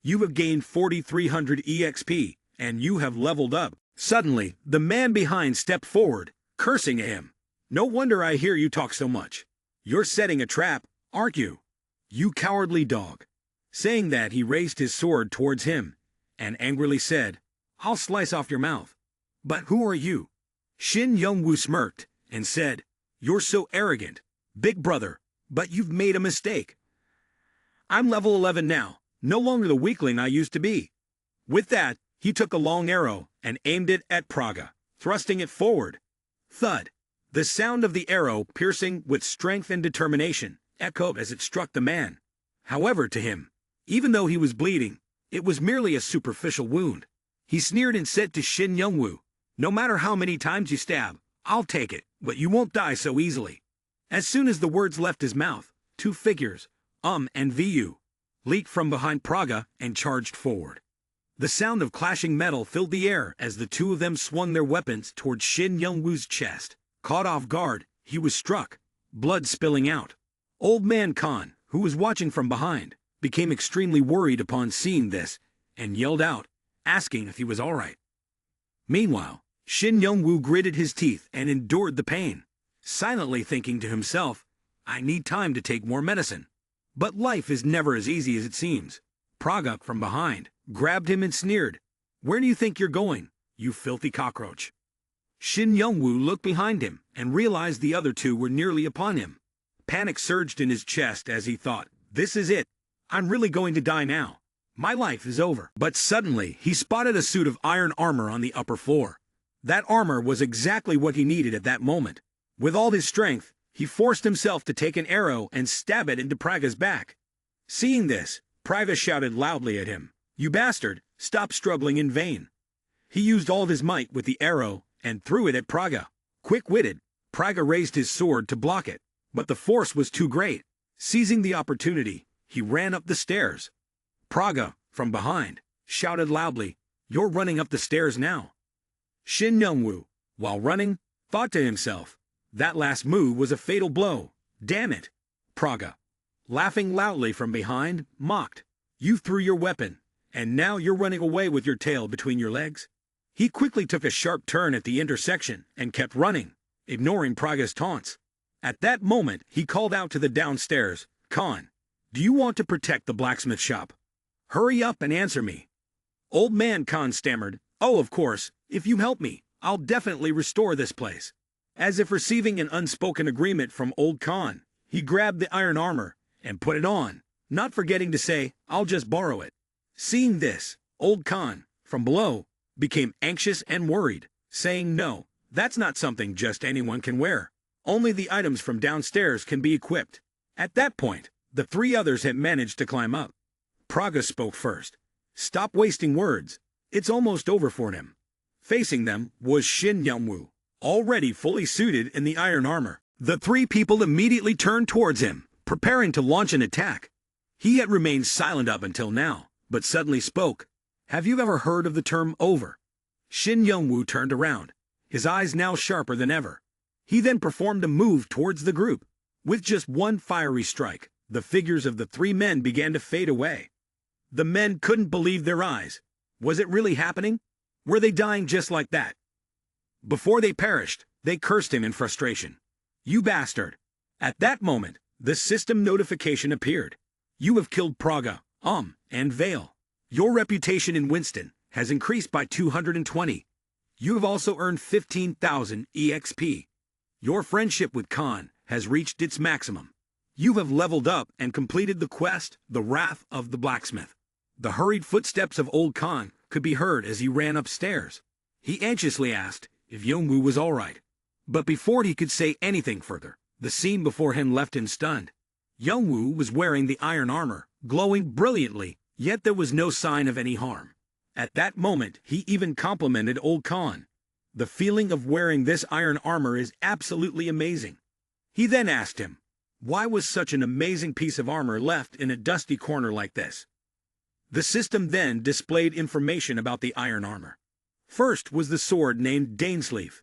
You have gained 4,300 EXP, and you have leveled up." Suddenly, the man behind stepped forward, cursing at him. "No wonder I hear you talk so much. You're setting a trap, aren't you? You cowardly dog." Saying that, he raised his sword towards him and angrily said, "I'll slice off your mouth." "But who are you?" Shin Young-woo smirked and said, "You're so arrogant, big brother, but you've made a mistake. I'm level 11 now, no longer the weakling I used to be." With that, he took a long arrow and aimed it at Praga, thrusting it forward. Thud! The sound of the arrow, piercing with strength and determination, echoed as it struck the man. However, to him, even though he was bleeding, it was merely a superficial wound. He sneered and said to Shin Young-woo, "No matter how many times you stab, I'll take it, but you won't die so easily." As soon as the words left his mouth, two figures, and Vu, leaped from behind Praga and charged forward. The sound of clashing metal filled the air as the two of them swung their weapons toward Shin Young-woo's chest. Caught off guard, he was struck, blood spilling out. Old Man Khan, who was watching from behind, became extremely worried upon seeing this and yelled out, asking if he was all right. Meanwhile, Shin Young-woo gritted his teeth and endured the pain, silently thinking to himself, "I need time to take more medicine." But life is never as easy as it seems. Praga, from behind, grabbed him and sneered, "Where do you think you're going, you filthy cockroach?" Shin Young-woo looked behind him and realized the other two were nearly upon him. Panic surged in his chest as he thought, "This is it. I'm really going to die now. My life is over." But suddenly, he spotted a suit of iron armor on the upper floor. That armor was exactly what he needed at that moment. With all his strength, he forced himself to take an arrow and stab it into Praga's back. Seeing this, Praga shouted loudly at him, "You bastard, stop struggling in vain." He used all his might with the arrow and threw it at Praga. Quick-witted, Praga raised his sword to block it, but the force was too great. Seizing the opportunity, he ran up the stairs. Praga, from behind, shouted loudly, "You're running up the stairs now." Shin Young-woo, while running, thought to himself, "That last move was a fatal blow. Damn it." Praga, laughing loudly from behind, mocked, "You threw your weapon, and now you're running away with your tail between your legs." He quickly took a sharp turn at the intersection and kept running, ignoring Praga's taunts. At that moment, he called out to the downstairs, "Khan, do you want to protect the blacksmith shop? Hurry up and answer me." Old Man Khan stammered, "Oh, of course, if you help me, I'll definitely restore this place." As if receiving an unspoken agreement from Old Khan, he grabbed the iron armor and put it on, not forgetting to say, "I'll just borrow it." Seeing this, Old Khan, from below, became anxious and worried, saying, "No, that's not something just anyone can wear. Only the items from downstairs can be equipped." At that point, the three others had managed to climb up. Praga spoke first. "Stop wasting words. It's almost over for him." Facing them was Shin Young-woo, already fully suited in the iron armor. The three people immediately turned towards him, preparing to launch an attack. He had remained silent up until now, but suddenly spoke. "Have you ever heard of the term over?" Shin Young-woo turned around, his eyes now sharper than ever. He then performed a move towards the group. With just one fiery strike, the figures of the three men began to fade away. The men couldn't believe their eyes. Was it really happening? Were they dying just like that? Before they perished, they cursed him in frustration. "You bastard!" At that moment, the system notification appeared. "You have killed Praga, and Vale. Your reputation in Winston has increased by 220. You have also earned 15,000 EXP. Your friendship with Khan has reached its maximum. You have leveled up and completed the quest, The Wrath of the Blacksmith." The hurried footsteps of old Khan could be heard as he ran upstairs. He anxiously asked if Yongwu was all right. But before he could say anything further, the scene before him left him stunned. Yongwu was wearing the iron armor, glowing brilliantly, yet there was no sign of any harm. At that moment, he even complimented old Khan. "The feeling of wearing this iron armor is absolutely amazing." He then asked him, why was such an amazing piece of armor left in a dusty corner like this? The system then displayed information about the iron armor. First was the sword named Dainsleif.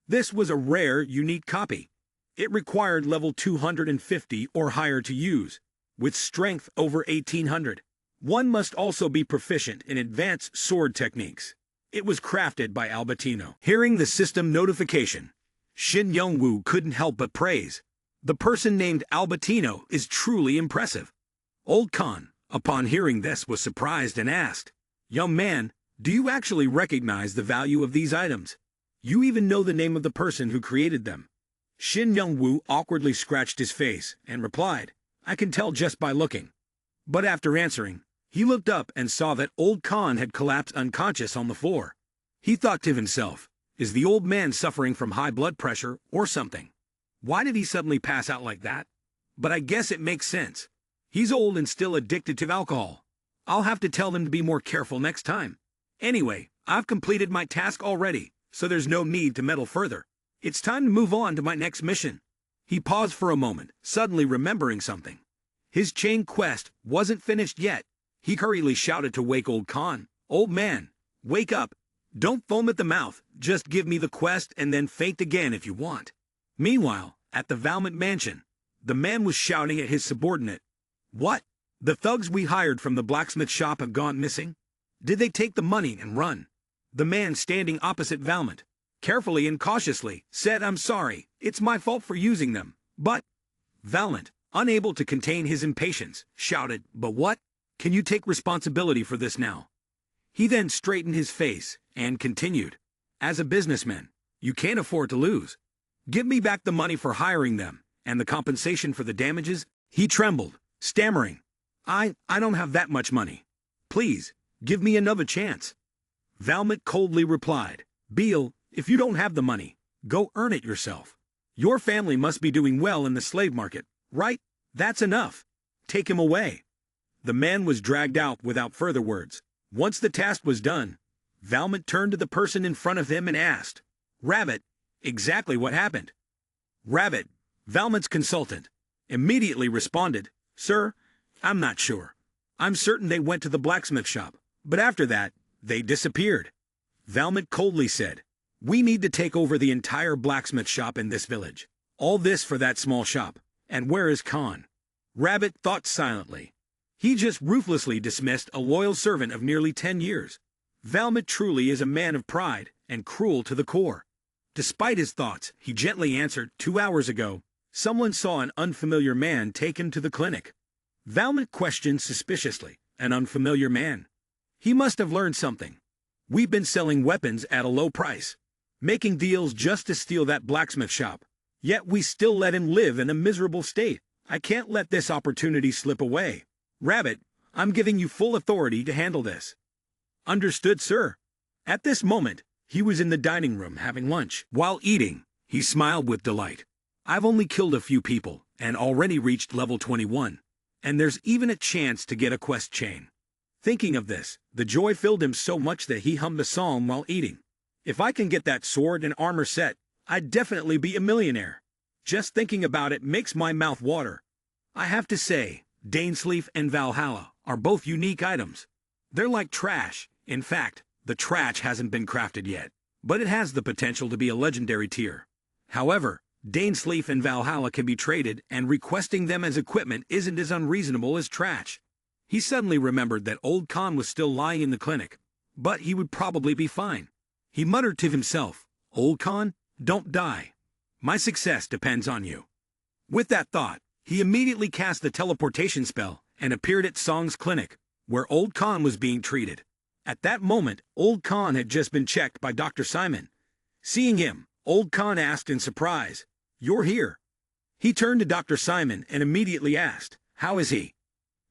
This was a rare, unique copy. It required level 250 or higher to use, with strength over 1800. One must also be proficient in advanced sword techniques. It was crafted by Albertino. Hearing the system notification, Shin Yongwu couldn't help but praise. The person named Albertino is truly impressive. Old Khan, upon hearing this, was surprised and asked, "Young man, do you actually recognize the value of these items? You even know the name of the person who created them?" Shin Yongwu awkwardly scratched his face and replied, "I can tell just by looking." But after answering, he looked up and saw that old Khan had collapsed unconscious on the floor. He thought to himself, is the old man suffering from high blood pressure or something? Why did he suddenly pass out like that? But I guess it makes sense. He's old and still addicted to alcohol. I'll have to tell them to be more careful next time. Anyway, I've completed my task already, so there's no need to meddle further. It's time to move on to my next mission. He paused for a moment, suddenly remembering something. His chain quest wasn't finished yet. He hurriedly shouted to wake old Khan. "Old man, wake up. Don't foam at the mouth. Just give me the quest and then faint again if you want." Meanwhile, at the Valmont mansion, the man was shouting at his subordinate. "What? The thugs we hired from the blacksmith shop have gone missing? Did they take the money and run?" The man standing opposite Valmont, carefully and cautiously, said, "I'm sorry, it's my fault for using them, but—" Valmont, unable to contain his impatience, shouted, "But what? Can you take responsibility for this now?" He then straightened his face and continued, "As a businessman, you can't afford to lose. Give me back the money for hiring them, and the compensation for the damages." He trembled, stammering, I don't have that much money. Please, give me another chance." Valmont coldly replied, "Beal, if you don't have the money, go earn it yourself. Your family must be doing well in the slave market, right? That's enough. Take him away." The man was dragged out without further words. Once the task was done, Valmont turned to the person in front of him and asked, "Rabbit, exactly what happened?" Rabbit, Valmont's consultant, immediately responded, "Sir, I'm not sure. I'm certain they went to the blacksmith shop, but after that, they disappeared." Valmont coldly said, "We need to take over the entire blacksmith shop in this village. All this for that small shop. And where is Khan?" Rabbit thought silently. He just ruthlessly dismissed a loyal servant of nearly 10 years. Valmont truly is a man of pride and cruel to the core. Despite his thoughts, he gently answered, 2 hours ago, someone saw an unfamiliar man taken to the clinic." Valmont questioned suspiciously, "An unfamiliar man? He must have learned something. We've been selling weapons at a low price, making deals just to steal that blacksmith shop. Yet we still let him live in a miserable state. I can't let this opportunity slip away. Rabbit, I'm giving you full authority to handle this." "Understood, sir." At this moment, he was in the dining room having lunch. While eating, he smiled with delight. "I've only killed a few people and already reached level 21, and there's even a chance to get a quest chain." Thinking of this, the joy filled him so much that he hummed a song while eating. "If I can get that sword and armor set, I'd definitely be a millionaire. Just thinking about it makes my mouth water. I have to say, Dainsleif and Valhalla are both unique items. They're like trash. In fact, the trash hasn't been crafted yet, but it has the potential to be a legendary tier. However, Dainsleif and Valhalla can be traded, and requesting them as equipment isn't as unreasonable as trash. He suddenly remembered that old Khan was still lying in the clinic, but he would probably be fine. He muttered to himself, "Old Khan, don't die. My success depends on you." With that thought, he immediately cast the teleportation spell and appeared at Song's clinic, where old Khan was being treated. At that moment, old Khan had just been checked by Dr. Simon. Seeing him, old Khan asked in surprise, "You're here?" He turned to Dr. Simon and immediately asked, "How is he?"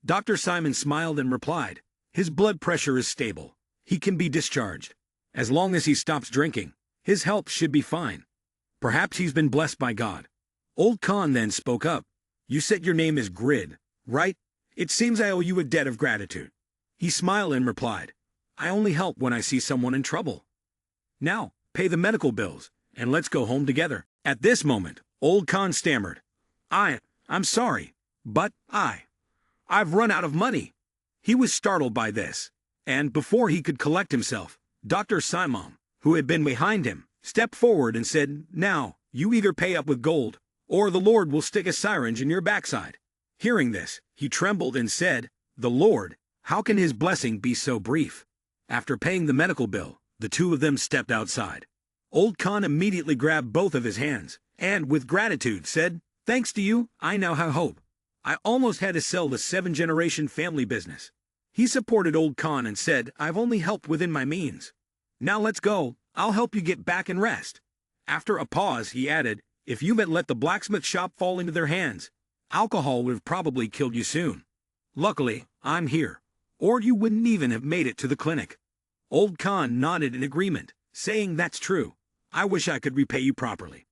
Dr. Simon smiled and replied, "His blood pressure is stable. He can be discharged. As long as he stops drinking, his health should be fine. Perhaps he's been blessed by God." Old Khan then spoke up. "You said your name is Grid, right? It seems I owe you a debt of gratitude." He smiled and replied, "I only help when I see someone in trouble. Now, pay the medical bills, and let's go home together." At this moment, old Khan stammered, I'm sorry, but I've run out of money." He was startled by this, and before he could collect himself, Dr. Simon, who had been behind him, stepped forward and said, "Now, you either pay up with gold, or the Lord will stick a syringe in your backside." Hearing this, he trembled and said, "The Lord, how can his blessing be so brief?" After paying the medical bill, the two of them stepped outside. Old Khan immediately grabbed both of his hands, and with gratitude said, "Thanks to you, I now have hope. I almost had to sell the 7-generation family business." He supported old Khan and said, "I've only helped within my means. Now let's go, I'll help you get back and rest." After a pause, he added, "If you had let the blacksmith shop fall into their hands, alcohol would have probably killed you soon. Luckily, I'm here, or you wouldn't even have made it to the clinic." Old Khan nodded in agreement, saying, "That's true. I wish I could repay you properly."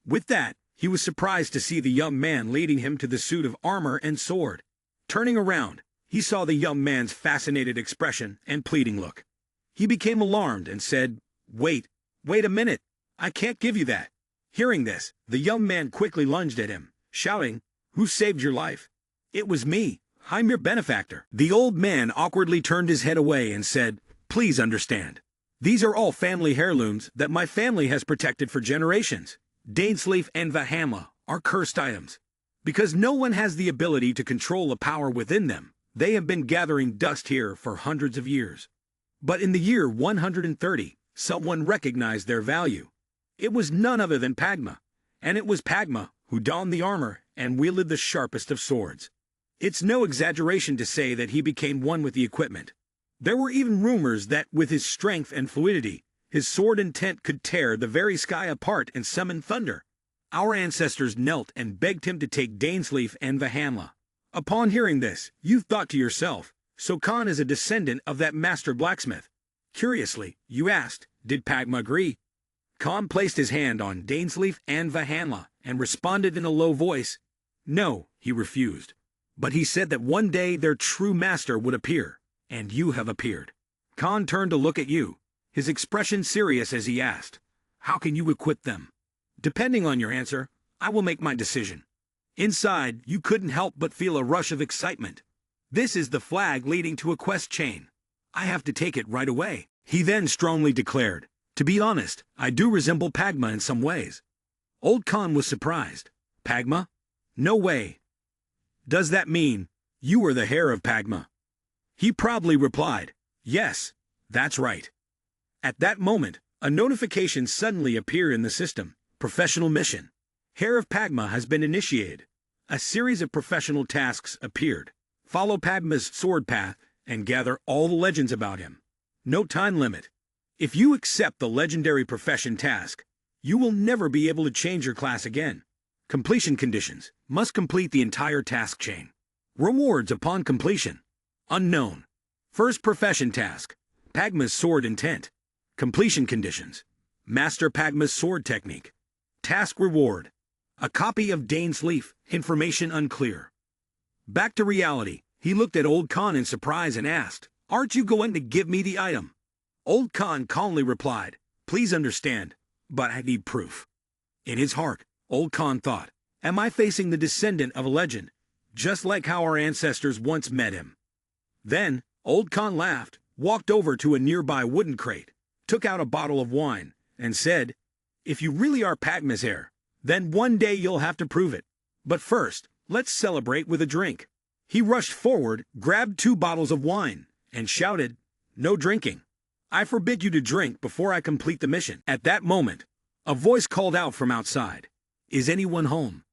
With that, he was surprised to see the young man leading him to the suit of armor and sword. Turning around, he saw the young man's fascinated expression and pleading look. He became alarmed and said, Wait a minute, I can't give you that." Hearing this, the young man quickly lunged at him, shouting, "Who saved your life?" "It was me. I'm your benefactor." The old man awkwardly turned his head away and said, "Please understand. These are all family heirlooms that my family has protected for generations. Dainsleif and Valhalla are cursed items. Because no one has the ability to control the power within them, they have been gathering dust here for hundreds of years. But in the year 130, someone recognized their value. It was none other than Pagma, and it was Pagma who donned the armor and wielded the sharpest of swords. It's no exaggeration to say that he became one with the equipment. There were even rumors that with his strength and fluidity, his sword intent could tear the very sky apart and summon thunder. Our ancestors knelt and begged him to take Dainsleif and Valhalla. Upon hearing this, you thought to yourself, so Khan is a descendant of that master blacksmith. Curiously, you asked, did Pagma agree? Khan placed his hand on Dainsleif and Valhalla and responded in a low voice. No, he refused. But he said that one day their true master would appear, and you have appeared. Khan turned to look at you, his expression serious as he asked, "How can you equip them?" "Depending on your answer, I will make my decision." Inside, you couldn't help but feel a rush of excitement. "This is the flag leading to a quest chain. I have to take it right away." He then strongly declared, "To be honest, I do resemble Pagma in some ways." Old Khan was surprised. "Pagma? No way. Does that mean you are the heir of Pagma?" He proudly replied, "Yes, that's right." At that moment, a notification suddenly appeared in the system. Professional mission. Heir of Pagma has been initiated. A series of professional tasks appeared. Follow Pagma's sword path and gather all the legends about him. No time limit. If you accept the legendary profession task, you will never be able to change your class again. Completion conditions. Must complete the entire task chain. Rewards upon completion. Unknown. First profession task. Pagma's sword intent. Completion conditions. Master Pagma's sword technique. Task reward. A copy of Dainsleif. Information unclear. Back to reality, he looked at Old Khan in surprise and asked, "Aren't you going to give me the item?" Old Khan calmly replied, "Please understand, but I need proof." In his heart, Old Khan thought, "Am I facing the descendant of a legend, just like how our ancestors once met him?" Then, Old Khan laughed, walked over to a nearby wooden crate, took out a bottle of wine, and said, "If you really are Pagma's heir, Then one day you'll have to prove it. But first, let's celebrate with a drink. He rushed forward, grabbed 2 bottles of wine, and shouted, "No drinking. I forbid you to drink before I complete the mission." At that moment, a voice called out from outside, "Is anyone home?"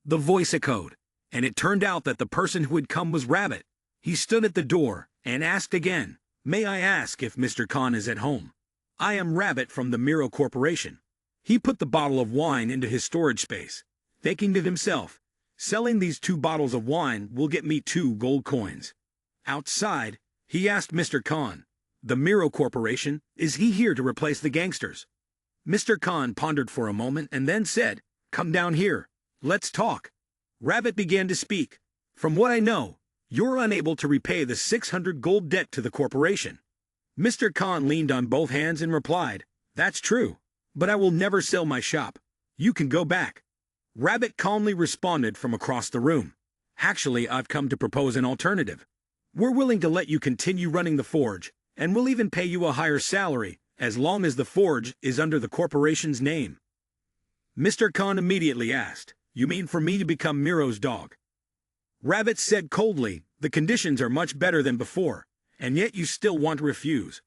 The voice echoed, and it turned out that the person who had come was Rabbit. He stood at the door and asked again, "May I ask if Mr. Khan is at home? I am Rabbit from the Miro Corporation." He put the bottle of wine into his storage space, thinking to himself, "Selling these 2 bottles of wine will get me 2 gold coins." Outside, he asked Mr. Khan, "The Miro Corporation, is he here to replace the gangsters?" Mr. Khan pondered for a moment and then said, "Come down here. Let's talk." Rabbit began to speak. "From what I know, you're unable to repay the 600 gold debt to the corporation." Mr. Khan leaned on both hands and replied, "That's true, but I will never sell my shop. You can go back." Rabbit calmly responded from across the room, "Actually, I've come to propose an alternative. We're willing to let you continue running the forge, and we'll even pay you a higher salary as long as the forge is under the corporation's name." Mr. Khan immediately asked, "You mean for me to become Miro's dog?" Rabbit said coldly, "The conditions are much better than before, and yet you still want to refuse."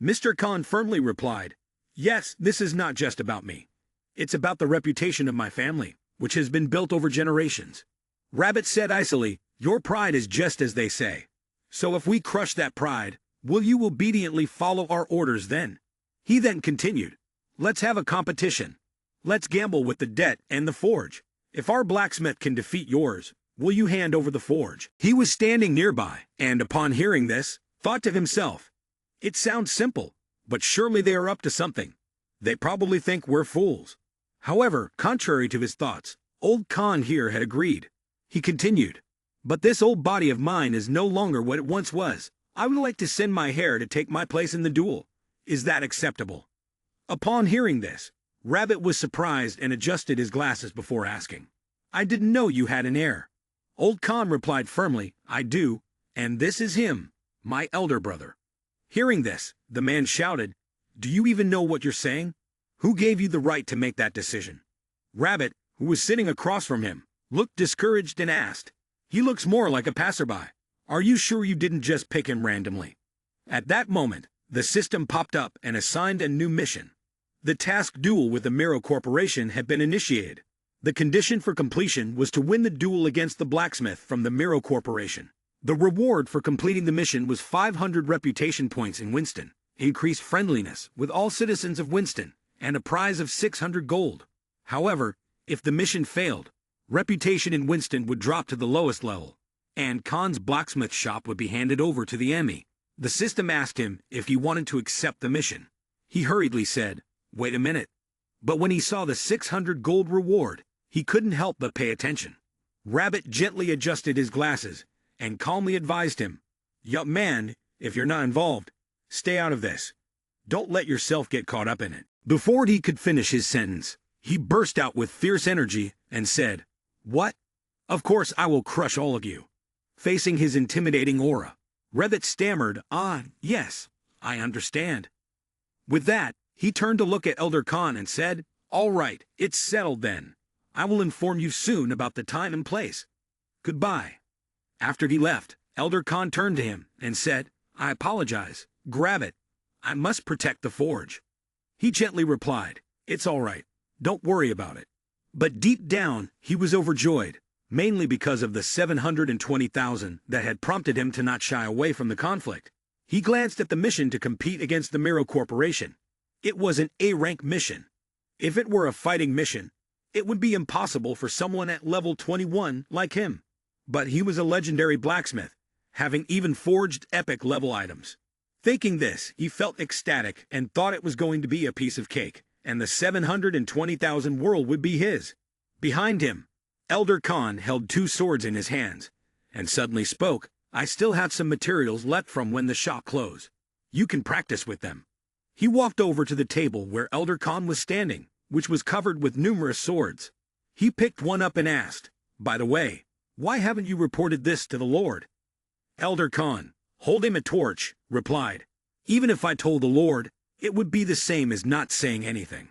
Mr. Khan firmly replied, "Yes, this is not just about me. It's about the reputation of my family, which has been built over generations." Rabbit said icily, "Your pride is just as they say. So if we crush that pride, will you obediently follow our orders then?" He then continued, "Let's have a competition. Let's gamble with the debt and the forge. If our blacksmith can defeat yours, will you hand over the forge?" He was standing nearby, and upon hearing this, thought to himself, "It sounds simple, but surely they are up to something. They probably think we're fools." However, contrary to his thoughts, old Khan here had agreed. He continued, "But this old body of mine is no longer what it once was. I would like to send my heir to take my place in the duel. Is that acceptable?" Upon hearing this, Rabbit was surprised and adjusted his glasses before asking, "I didn't know you had an heir." Old Khan replied firmly, "I do, and this is him, my elder brother." Hearing this, the man shouted, "Do you even know what you're saying? Who gave you the right to make that decision?" Rabbit, who was sitting across from him, looked discouraged and asked, "He looks more like a passerby. Are you sure you didn't just pick him randomly?" At that moment, the system popped up and assigned a new mission. The task duel with the Miro Corporation had been initiated. The condition for completion was to win the duel against the blacksmith from the Miro Corporation. The reward for completing the mission was 500 reputation points in Winston, increased friendliness with all citizens of Winston, and a prize of 600 gold. However, if the mission failed, reputation in Winston would drop to the lowest level, and Khan's blacksmith shop would be handed over to the enemy. The system asked him if he wanted to accept the mission. He hurriedly said, "Wait a minute." But when he saw the 600 gold reward, he couldn't help but pay attention. Rabbit gently adjusted his glasses and calmly advised him, "Young man, if you're not involved, stay out of this. Don't let yourself get caught up in it." Before he could finish his sentence, he burst out with fierce energy and said, "What? Of course I will crush all of you." Facing his intimidating aura, Rabbit stammered, Yes, I understand." With that, he turned to look at Elder Khan and said, "All right, it's settled then. I will inform you soon about the time and place. Goodbye." After he left, Elder Khan turned to him and said, "I apologize, Rabbit. I must protect the forge." He gently replied, "It's all right. Don't worry about it." But deep down, he was overjoyed, mainly because of the 720,000 that had prompted him to not shy away from the conflict. He glanced at the mission to compete against the Miro Corporation. It was an A-rank mission. If it were a fighting mission, it would be impossible for someone at level 21 like him. But he was a legendary blacksmith, having even forged epic level items. Thinking this, he felt ecstatic and thought it was going to be a piece of cake, and the 720,000 world would be his. Behind him, Elder Khan held 2 swords in his hands, and suddenly spoke, "I still have some materials left from when the shop closed. You can practice with them." He walked over to the table where Elder Khan was standing, which was covered with numerous swords. He picked one up and asked, "By the way, why haven't you reported this to the Lord?" Elder Khan, holding a torch, replied, "Even if I told the Lord, it would be the same as not saying anything.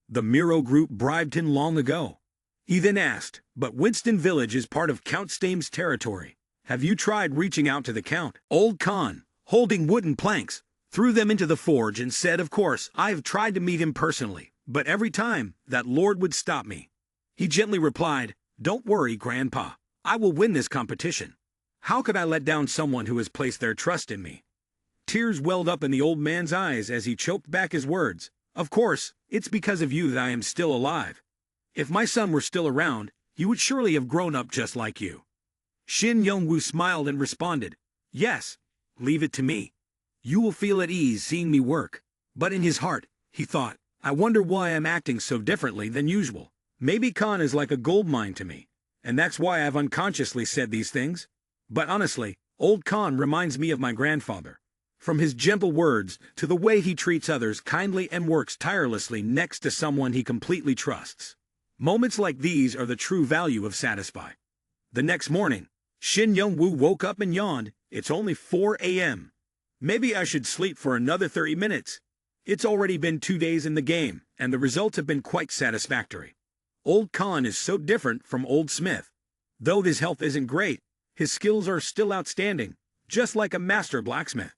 The Miro group bribed him long ago. He then asked, but Winston Village is part of Count Stame's territory. Have you tried reaching out to the Count? Old Khan, holding wooden planks, threw them into the forge and said, of course, I have tried to meet him personally, but every time, that lord would stop me. He gently replied, don't worry, Grandpa. I will win this competition. How could I let down someone who has placed their trust in me? Tears welled up in the old man's eyes as he choked back his words. Of course, it's because of you that I am still alive. If my son were still around, he would surely have grown up just like you. Shin Young-woo smiled and responded, yes, leave it to me. You will feel at ease seeing me work. But in his heart, he thought, I wonder why I'm acting so differently than usual. Maybe Khan is like a gold mine to me, and that's why I've unconsciously said these things. But honestly, old Khan reminds me of my grandfather. From his gentle words to the way he treats others kindly and works tirelessly next to someone he completely trusts. Moments like these are the true value of Satisfy. The next morning, Shin Young-woo woke up and yawned. It's only 4 a.m. Maybe I should sleep for another 30 minutes. It's already been 2 days in the game, and the results have been quite satisfactory. Old Khan is so different from Old Smith. Though his health isn't great, his skills are still outstanding, just like a master blacksmith.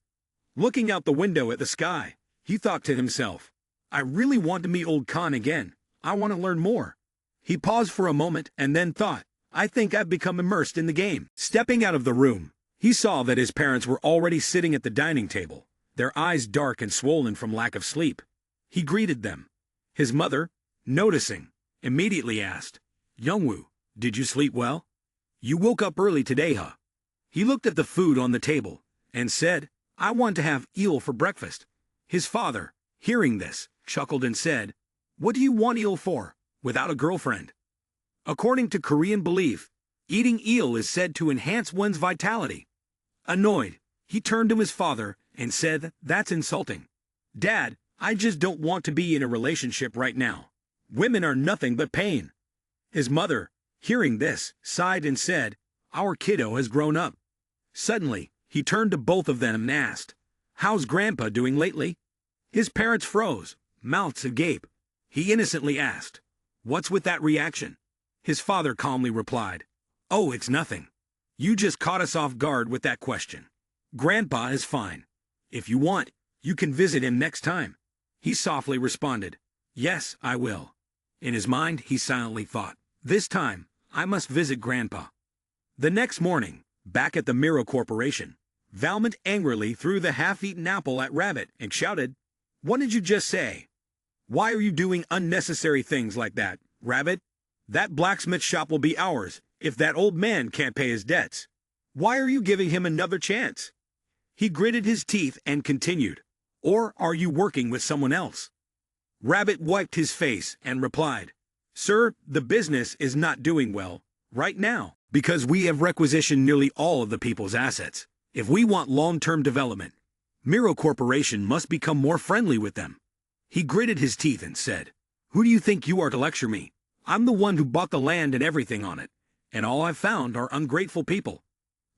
Looking out the window at the sky, he thought to himself, I really want to meet Old Khan again. I want to learn more. He paused for a moment and then thought, I think I've become immersed in the game. Stepping out of the room, he saw that his parents were already sitting at the dining table, their eyes dark and swollen from lack of sleep. He greeted them. His mother, noticing, immediately asked, Young-woo, did you sleep well? You woke up early today, huh? He looked at the food on the table and said, I want to have eel for breakfast. His father, hearing this, chuckled and said, what do you want eel for, without a girlfriend? According to Korean belief, eating eel is said to enhance one's vitality. Annoyed, he turned to his father and said, that's insulting. Dad, I just don't want to be in a relationship right now. Women are nothing but pain. His mother, hearing this, sighed and said, our kiddo has grown up. Suddenly, he turned to both of them and asked, how's Grandpa doing lately? His parents froze, mouths agape. He innocently asked, what's with that reaction? His father calmly replied, oh, it's nothing. You just caught us off guard with that question. Grandpa is fine. If you want, you can visit him next time. He softly responded, yes, I will. In his mind, he silently thought, this time, I must visit Grandpa. The next morning, back at the Miro Corporation, Valmont angrily threw the half-eaten apple at Rabbit and shouted, what did you just say? Why are you doing unnecessary things like that, Rabbit? That blacksmith shop will be ours if that old man can't pay his debts. Why are you giving him another chance? He gritted his teeth and continued, or are you working with someone else? Rabbit wiped his face and replied, sir, the business is not doing well right now because we have requisitioned nearly all of the people's assets. If we want long-term development, Miro Corporation must become more friendly with them. He gritted his teeth and said, who do you think you are to lecture me? I'm the one who bought the land and everything on it, and all I've found are ungrateful people.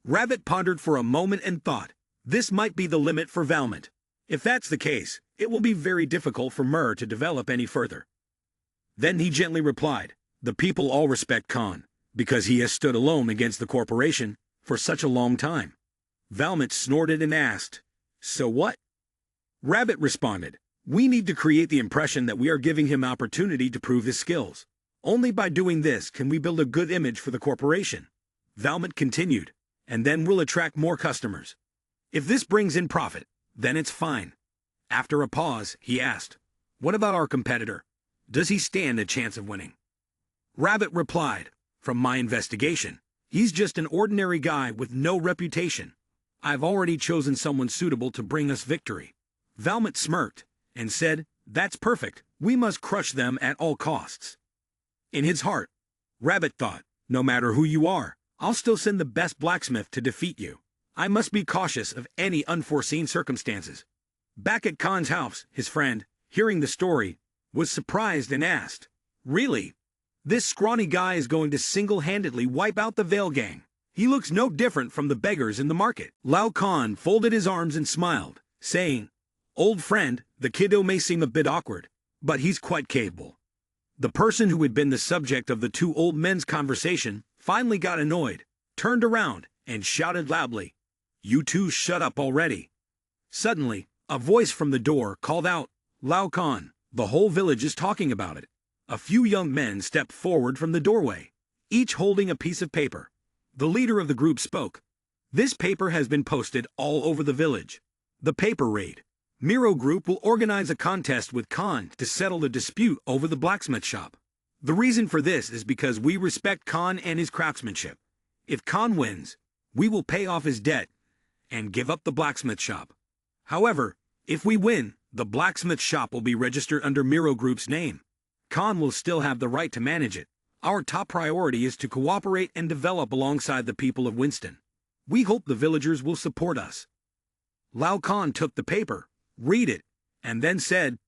Rabbit pondered for a moment and thought, this might be the limit for Valmont. If that's the case, it will be very difficult for Mur to develop any further. Then he gently replied, the people all respect Khan, because he has stood alone against the corporation for such a long time. Valmont snorted and asked, so what? Rabbit responded, we need to create the impression that we are giving him opportunity to prove his skills. Only by doing this can we build a good image for the corporation. Valmont continued, and then we'll attract more customers. If this brings in profit, then it's fine. After a pause, he asked, what about our competitor? Does he stand a chance of winning? Rabbit replied, from my investigation, he's just an ordinary guy with no reputation. I've already chosen someone suitable to bring us victory. Valmont smirked and said, that's perfect. We must crush them at all costs. In his heart, Rabbit thought, no matter who you are, I'll still send the best blacksmith to defeat you. I must be cautious of any unforeseen circumstances. Back at Khan's house, his friend, hearing the story, was surprised and asked, really? This scrawny guy is going to single-handedly wipe out the Veil Gang. He looks no different from the beggars in the market. Lao Khan folded his arms and smiled, saying, old friend, the kiddo may seem a bit awkward, but he's quite capable. The person who had been the subject of the two old men's conversation finally got annoyed, turned around, and shouted loudly, "You two shut up already." Suddenly, a voice from the door called out, "Lao Khan, the whole village is talking about it." A few young men stepped forward from the doorway, each holding a piece of paper. The leader of the group spoke. "This paper has been posted all over the village. The paper raid. Miro Group will organize a contest with Khan to settle the dispute over the blacksmith shop. The reason for this is because we respect Khan and his craftsmanship. If Khan wins, we will pay off his debt and give up the blacksmith shop. However, if we win, the blacksmith shop will be registered under Miro Group's name. Khan will still have the right to manage it. Our top priority is to cooperate and develop alongside the people of Winston. We hope the villagers will support us." Lao Khan took the paper, read it, and then said,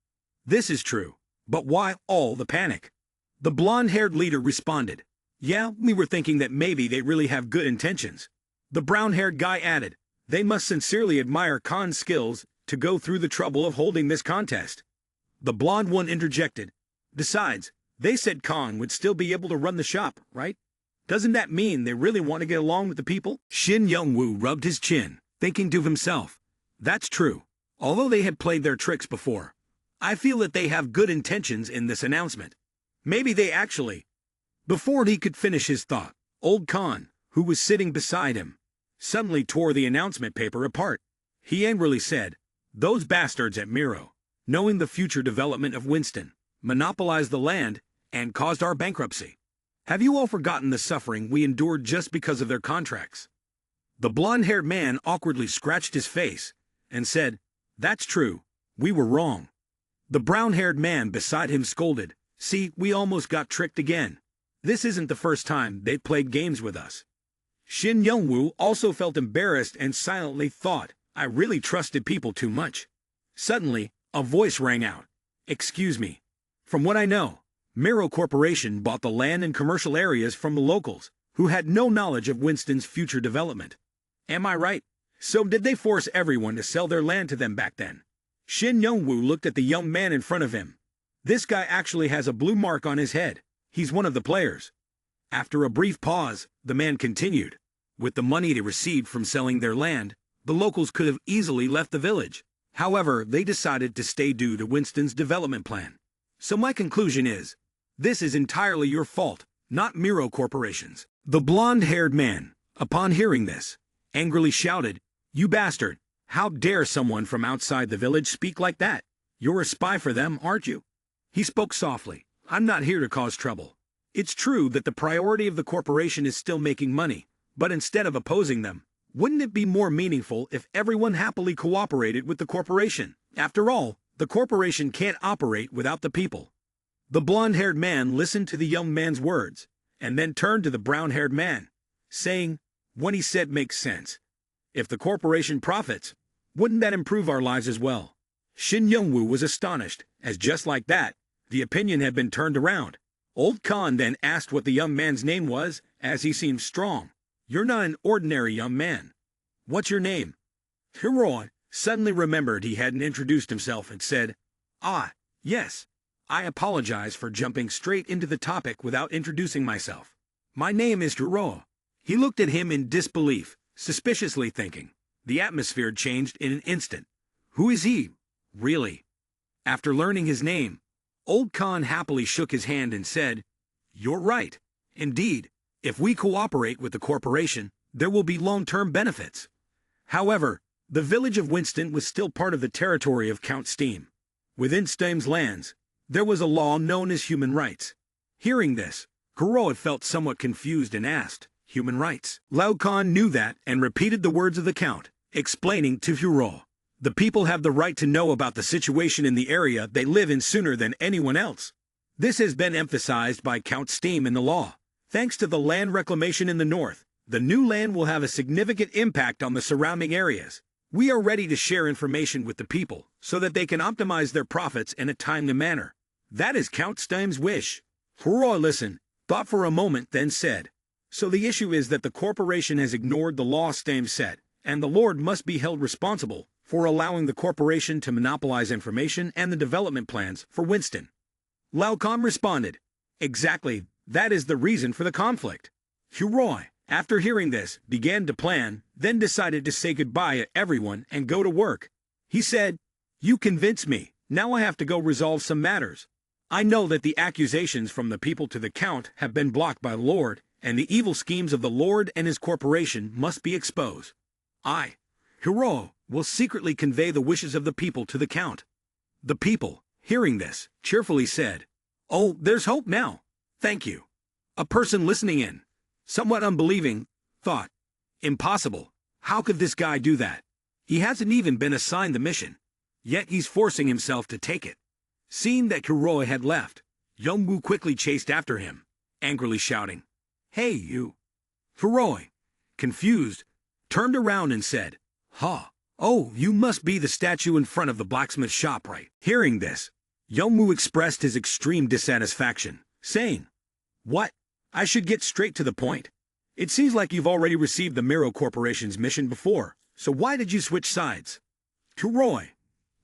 "This is true, but why all the panic?" The blonde-haired leader responded, "Yeah, we were thinking that maybe they really have good intentions." The brown-haired guy added, "They must sincerely admire Khan's skills to go through the trouble of holding this contest." The blonde one interjected, "Besides, they said Khan would still be able to run the shop, right? Doesn't that mean they really want to get along with the people?" Shin Young-woo rubbed his chin, thinking to himself, "That's true. Although they had played their tricks before, I feel that they have good intentions in this announcement. Maybe they actually—" Before he could finish his thought, old Khan, who was sitting beside him, suddenly tore the announcement paper apart. He angrily said, "Those bastards at Miro, knowing the future development of Winston, monopolized the land and caused our bankruptcy. Have you all forgotten the suffering we endured just because of their contracts?" The blonde-haired man awkwardly scratched his face and said, "That's true, we were wrong." The brown-haired man beside him scolded, "See, we almost got tricked again. This isn't the first time they've played games with us." Shin Young-woo also felt embarrassed and silently thought, "I really trusted people too much." Suddenly, a voice rang out, "Excuse me. From what I know, Miro Corporation bought the land and commercial areas from the locals, who had no knowledge of Winston's future development. Am I right? So did they force everyone to sell their land to them back then?" Shin Young-woo looked at the young man in front of him. "This guy actually has a blue mark on his head. He's one of the players." After a brief pause, the man continued, "With the money they received from selling their land, the locals could have easily left the village. However, they decided to stay due to Winston's development plan. So my conclusion is, this is entirely your fault, not Miro Corporation's." The blonde-haired man, upon hearing this, angrily shouted, "You bastard! How dare someone from outside the village speak like that? You're a spy for them, aren't you?" He spoke softly. "I'm not here to cause trouble. It's true that the priority of the corporation is still making money, but instead of opposing them, wouldn't it be more meaningful if everyone happily cooperated with the corporation? After all, the corporation can't operate without the people." The blonde-haired man listened to the young man's words, and then turned to the brown-haired man, saying, "What he said makes sense. If the corporation profits, wouldn't that improve our lives as well?" Shin Young-woo was astonished, as just like that, the opinion had been turned around. Old Khan then asked what the young man's name was, as he seemed strong. "You're not an ordinary young man. What's your name?" Hiro suddenly remembered he hadn't introduced himself and said, "Ah, yes. I apologize for jumping straight into the topic without introducing myself. My name is Hiro." He looked at him in disbelief, suspiciously thinking. The atmosphere changed in an instant. Who is he, really? After learning his name, old Khan happily shook his hand and said, "You're right. Indeed, if we cooperate with the corporation, there will be long-term benefits." However, the village of Winston was still part of the territory of Count Steam. Within Steam's lands, there was a law known as human rights. Hearing this, Kuroa felt somewhat confused and asked, "Human rights?" Lao Khan knew that and repeated the words of the Count, explaining to Hiro, "The people have the right to know about the situation in the area they live in sooner than anyone else. This has been emphasized by Count Steam in the law. Thanks to the land reclamation in the north, the new land will have a significant impact on the surrounding areas. We are ready to share information with the people so that they can optimize their profits in a timely manner. That is Count Steim's wish." Hiro listened, thought for a moment, then said, "So the issue is that the corporation has ignored the law Steim set, and the Lord must be held responsible for allowing the corporation to monopolize information and the development plans for Winston." Laocoon responded. Exactly, that is the reason for the conflict. Huroi, after hearing this, began to plan, then decided to say goodbye to everyone and go to work. He said, "You convinced me, now I have to go resolve some matters. I know that the accusations from the people to the Count have been blocked by the Lord, and the evil schemes of the Lord and his corporation must be exposed. I, Huroi, will secretly convey the wishes of the people to the Count." The people, hearing this, cheerfully said, "Oh, there's hope now. Thank you." A person listening in, somewhat unbelieving, thought, "Impossible. How could this guy do that? He hasn't even been assigned the mission. Yet he's forcing himself to take it." Seeing that Kuroi had left, Yongwu quickly chased after him, angrily shouting, "Hey, you!" Kuroi, confused, turned around and said, "Ha! Oh, you must be the statue in front of the blacksmith shop, right?" Hearing this, Yongwu expressed his extreme dissatisfaction, saying, "What? I should get straight to the point. It seems like you've already received the Miro Corporation's mission before, so why did you switch sides?" Kuroi,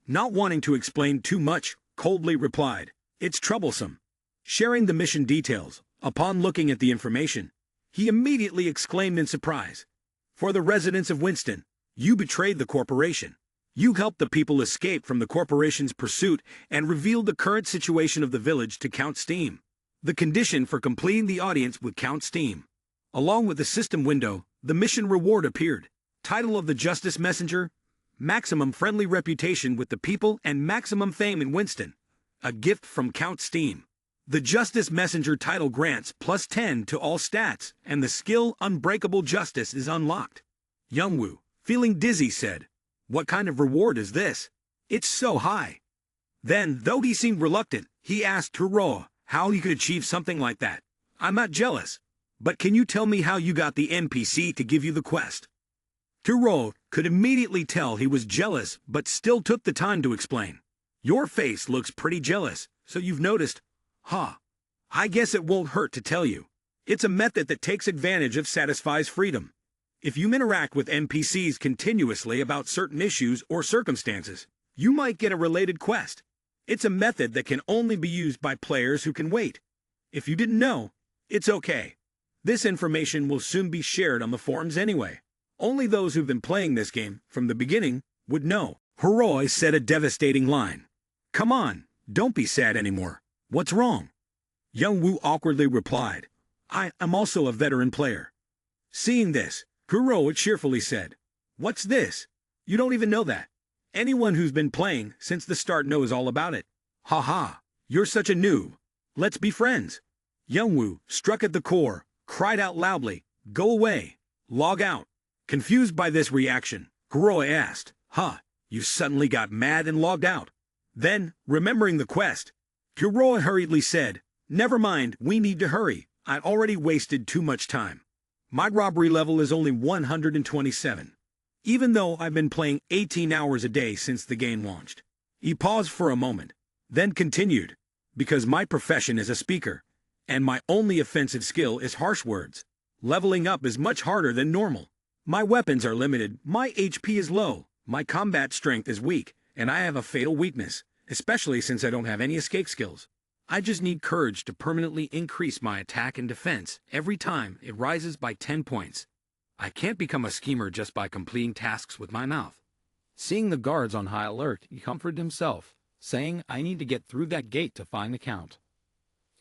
not wanting to explain too much, coldly replied, "It's troublesome." Sharing the mission details, upon looking at the information, he immediately exclaimed in surprise, "For the residents of Winston, you betrayed the corporation. You helped the people escape from the corporation's pursuit and revealed the current situation of the village to Count Steam. The condition for completing the audience with Count Steam. Along with the system window, the mission reward appeared. Title of the Justice Messenger: Maximum friendly reputation with the people and maximum fame in Winston. A gift from Count Steam. The Justice Messenger title grants +10 to all stats, and the skill Unbreakable Justice is unlocked." Yongwu, feeling dizzy, said, "What kind of reward is this? It's so high." Then, though he seemed reluctant, he asked Huro how he could achieve something like that. "I'm not jealous, but can you tell me how you got the NPC to give you the quest?" Huro could immediately tell he was jealous, but still took the time to explain. "Your face looks pretty jealous, so you've noticed. Huh. I guess it won't hurt to tell you. It's a method that takes advantage of satisfies freedom. If you interact with NPCs continuously about certain issues or circumstances, you might get a related quest. It's a method that can only be used by players who can wait. If you didn't know, it's okay. This information will soon be shared on the forums anyway. Only those who've been playing this game from the beginning would know." Huroi said a devastating line. "Come on, don't be sad anymore. What's wrong?" Yongwu awkwardly replied, "I am also a veteran player." Seeing this, Huroi cheerfully said, "What's this? You don't even know that. Anyone who's been playing since the start knows all about it. Ha ha, you're such a noob. Let's be friends." Yongwu, struck at the core, cried out loudly, "Go away. Log out." Confused by this reaction, Huroi asked, "Huh, you suddenly got mad and logged out?" Then, remembering the quest, Huroi hurriedly said, "Never mind, we need to hurry. I already wasted too much time. My robbery level is only 127. Even though I've been playing 18 hours a day since the game launched." He paused for a moment, then continued, "Because my profession is a speaker, and my only offensive skill is harsh words. Leveling up is much harder than normal. My weapons are limited, my HP is low, my combat strength is weak, and I have a fatal weakness, especially since I don't have any escape skills. I just need courage to permanently increase my attack and defense every time it rises by 10 points. I can't become a schemer just by completing tasks with my mouth." Seeing the guards on high alert, he comforted himself, saying, "I need to get through that gate to find the Count."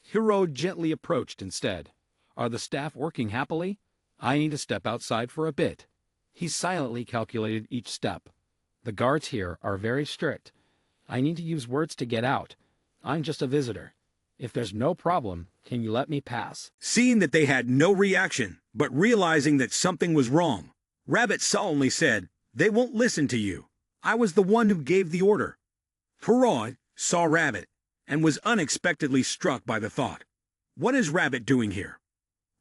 Hiro gently approached instead. "Are the staff working happily? I need to step outside for a bit." He silently calculated each step. "The guards here are very strict. I need to use words to get out. I'm just a visitor. If there's no problem, can you let me pass?" Seeing that they had no reaction, but realizing that something was wrong, Rabbit solemnly said, "They won't listen to you. I was the one who gave the order." Huroi saw Rabbit and was unexpectedly struck by the thought, "What is Rabbit doing here?"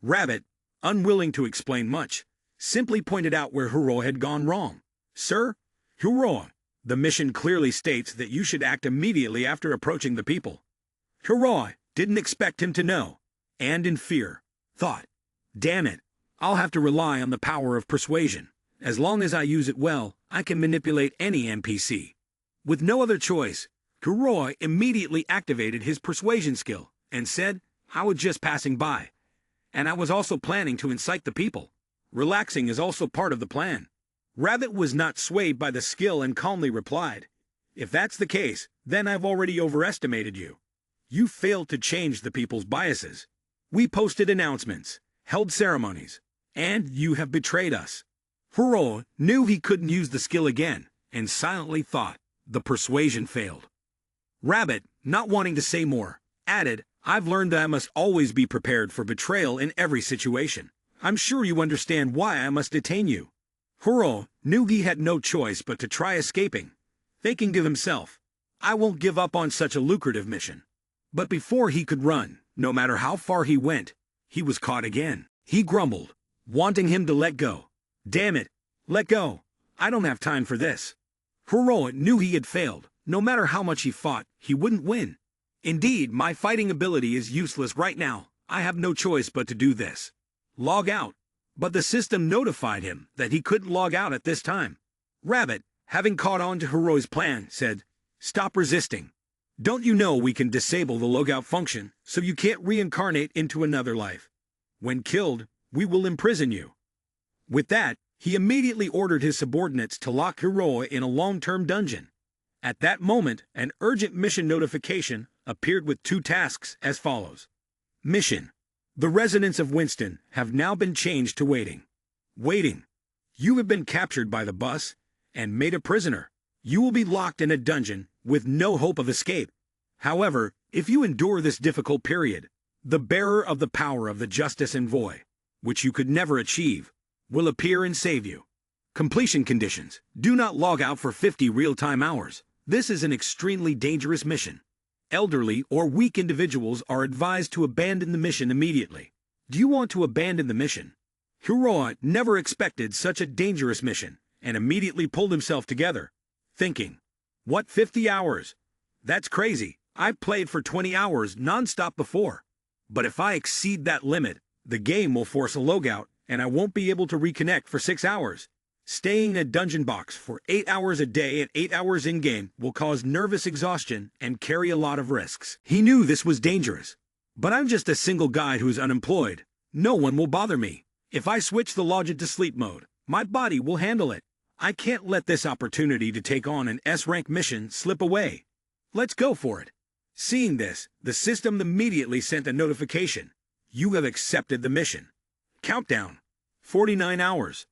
Rabbit, unwilling to explain much, simply pointed out where Huroi had gone wrong. "Sir, Huroi, the mission clearly states that you should act immediately after approaching the people." Huroi didn't expect him to know, and in fear, thought, "Damn it, I'll have to rely on the power of persuasion. As long as I use it well, I can manipulate any NPC." With no other choice, Kuroy immediately activated his persuasion skill and said, "I was just passing by. And I was also planning to incite the people. Relaxing is also part of the plan." Rabbit was not swayed by the skill and calmly replied, "If that's the case, then I've already overestimated you. You failed to change the people's biases. We posted announcements, held ceremonies, and you have betrayed us." Kuroy knew he couldn't use the skill again and silently thought the persuasion failed. Rabbit, not wanting to say more, added, "I've learned that I must always be prepared for betrayal in every situation. I'm sure you understand why I must detain you." Kuroy knew he had no choice but to try escaping, thinking to himself, "I won't give up on such a lucrative mission." But before he could run, no matter how far he went, he was caught again. He grumbled, wanting him to let go. "Damn it, let go. I don't have time for this." Kuroy knew he had failed. No matter how much he fought, he wouldn't win. "Indeed, my fighting ability is useless right now. I have no choice but to do this. Log out." But the system notified him that he couldn't log out at this time. Rabbit, having caught on to Kuroy's plan, said, "Stop resisting. Don't you know we can disable the logout function so you can't reincarnate into another life? When killed, we will imprison you." With that, he immediately ordered his subordinates to lock Kuroy in a long-term dungeon. At that moment, an urgent mission notification appeared with 2 tasks as follows. Mission: the residents of Winston have now been changed to waiting. Waiting: you have been captured by the bus and made a prisoner. You will be locked in a dungeon with no hope of escape. However, if you endure this difficult period, the bearer of the power of the Justice Envoy, which you could never achieve, will appear and save you. Completion conditions: do not log out for 50 real-time hours. This is an extremely dangerous mission. Elderly or weak individuals are advised to abandon the mission immediately. Do you want to abandon the mission? Kuroy never expected such a dangerous mission and immediately pulled himself together, thinking, "What, 50 hours? That's crazy. I've played for 20 hours non-stop before. But if I exceed that limit, the game will force a logout and I won't be able to reconnect for 6 hours. Staying in a dungeon box for 8 hours a day and 8 hours in-game will cause nervous exhaustion and carry a lot of risks." He knew this was dangerous. "But I'm just a single guy who's unemployed. No one will bother me. If I switch the login to sleep mode, my body will handle it. I can't let this opportunity to take on an S-rank mission slip away. Let's go for it." Seeing this, the system immediately sent a notification. "You have accepted the mission. Countdown: 49 hours.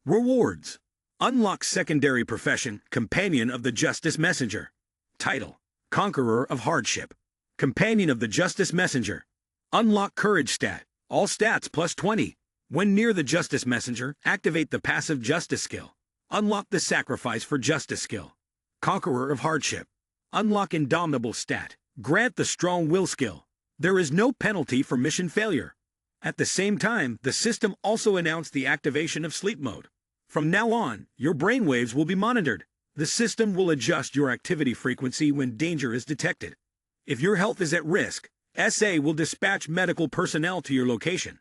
Rewards: unlock secondary profession, Companion of the Justice Messenger. Title: Conqueror of Hardship. Companion of the Justice Messenger. Unlock Courage stat, all stats plus 20. When near the Justice Messenger, activate the passive Justice skill. Unlock the Sacrifice for Justice skill. Conqueror of Hardship. Unlock Indomitable stat, grant the Strong Will skill. There is no penalty for mission failure." At the same time, the system also announced the activation of sleep mode. From now on, your brainwaves will be monitored. The system will adjust your activity frequency when danger is detected. If your health is at risk, SA will dispatch medical personnel to your location.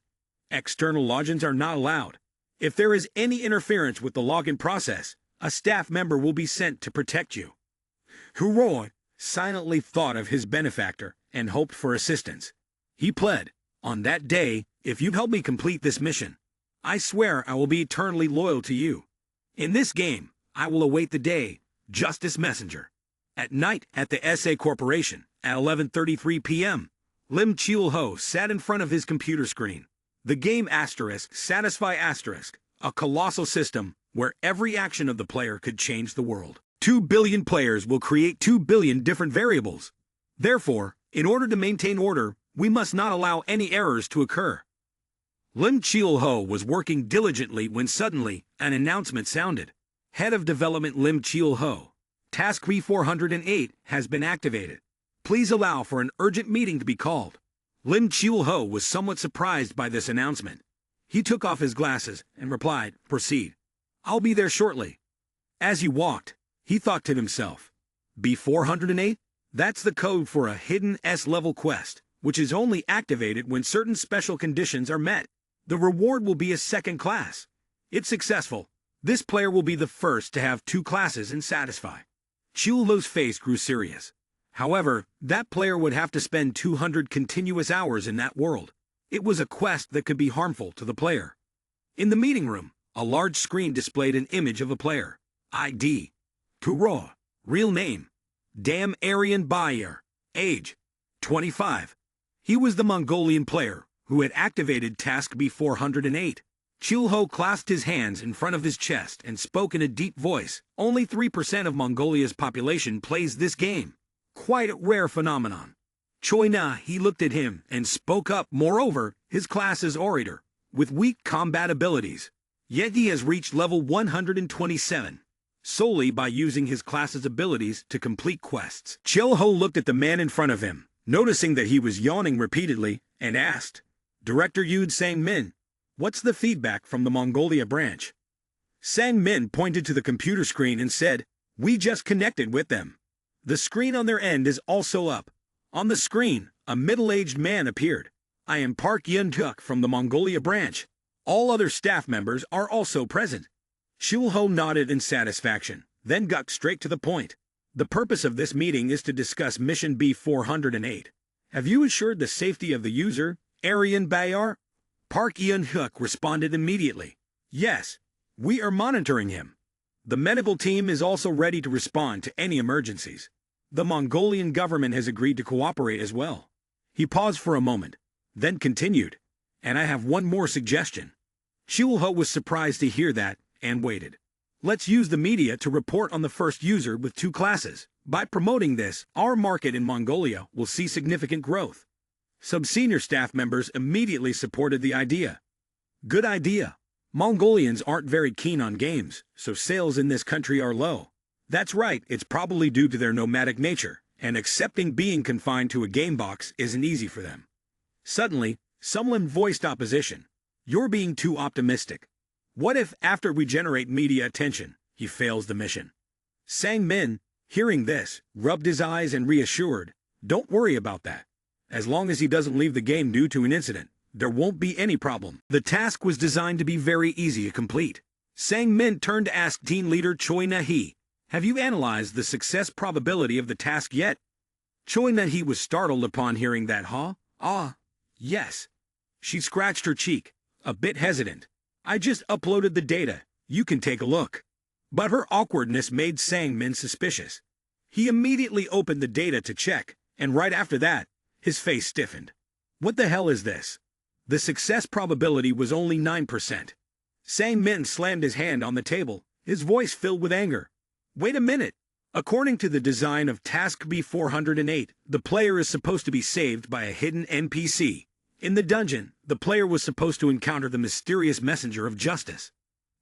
External logins are not allowed. If there is any interference with the login process, a staff member will be sent to protect you. Kuroy silently thought of his benefactor and hoped for assistance. He pled, "On that day, if you help me complete this mission, I swear I will be eternally loyal to you. In this game, I will await the day, Justice Messenger." At night at the SA Corporation, at 11:33 p.m., Lim Chul-ho sat in front of his computer screen. The game Satisfy a colossal system where every action of the player could change the world. 2 billion players will create 2 billion different variables. Therefore, in order to maintain order, we must not allow any errors to occur. Lim Chul-ho was working diligently when suddenly an announcement sounded. Head of Development Lim Chul-ho. Task B408 has been activated. Please allow for an urgent meeting to be called. Lim Chul-ho was somewhat surprised by this announcement. He took off his glasses and replied, "Proceed. I'll be there shortly." As he walked, he thought to himself, B408? That's the code for a hidden S-level quest, which is only activated when certain special conditions are met. The reward will be a second class. If successful, this player will be the first to have 2 classes in Satisfy. Chul-ho's face grew serious. However, that player would have to spend 200 continuous hours in that world. It was a quest that could be harmful to the player. In the meeting room, a large screen displayed an image of a player. ID. Kuro. Real name. Dam Aryan Bayer. Age. 25. He was the Mongolian player who had activated Task B408. Chulho clasped his hands in front of his chest and spoke in a deep voice. Only 3% of Mongolia's population plays this game. Quite a rare phenomenon. Choi Na-he looked at him and spoke up. Moreover, his class is orator, with weak combat abilities. Yet he has reached level 127, solely by using his class's abilities to complete quests. Chulho looked at the man in front of him, noticing that he was yawning repeatedly, and asked, Director Yud Sang-min, what's the feedback from the Mongolia branch? Sang-min pointed to the computer screen and said, we just connected with them. The screen on their end is also up. On the screen, a middle-aged man appeared. I am Park Yun-tuk from the Mongolia branch. All other staff members are also present. Chulho nodded in satisfaction, then got straight to the point. The purpose of this meeting is to discuss Mission B408. Have you assured the safety of the user, Aryan Bayar? Park Yun-tuk responded immediately. Yes, we are monitoring him. The medical team is also ready to respond to any emergencies. The Mongolian government has agreed to cooperate as well. He paused for a moment, then continued, and I have one more suggestion. Chulho was surprised to hear that and waited. Let's use the media to report on the first user with 2 classes. By promoting this, our market in Mongolia will see significant growth. Some senior staff members immediately supported the idea. Good idea. Mongolians aren't very keen on games, so sales in this country are low. That's right, it's probably due to their nomadic nature, and accepting being confined to a game box isn't easy for them. Suddenly, someone voiced opposition. You're being too optimistic. What if, after we generate media attention, he fails the mission? Sang-min, hearing this, rubbed his eyes and reassured, don't worry about that. As long as he doesn't leave the game due to an incident, there won't be any problem. The task was designed to be very easy to complete. Sang-min turned to ask team leader Choi Na-he, have you analyzed the success probability of the task yet? Choi Na-he was startled upon hearing that, huh? Yes. She scratched her cheek, a bit hesitant. I just uploaded the data. You can take a look. But her awkwardness made Sang-min suspicious. He immediately opened the data to check, and right after that, his face stiffened. What the hell is this? The success probability was only 9%. Sang-min slammed his hand on the table, his voice filled with anger. Wait a minute. According to the design of Task B408, the player is supposed to be saved by a hidden NPC. In the dungeon, the player was supposed to encounter the mysterious messenger of justice.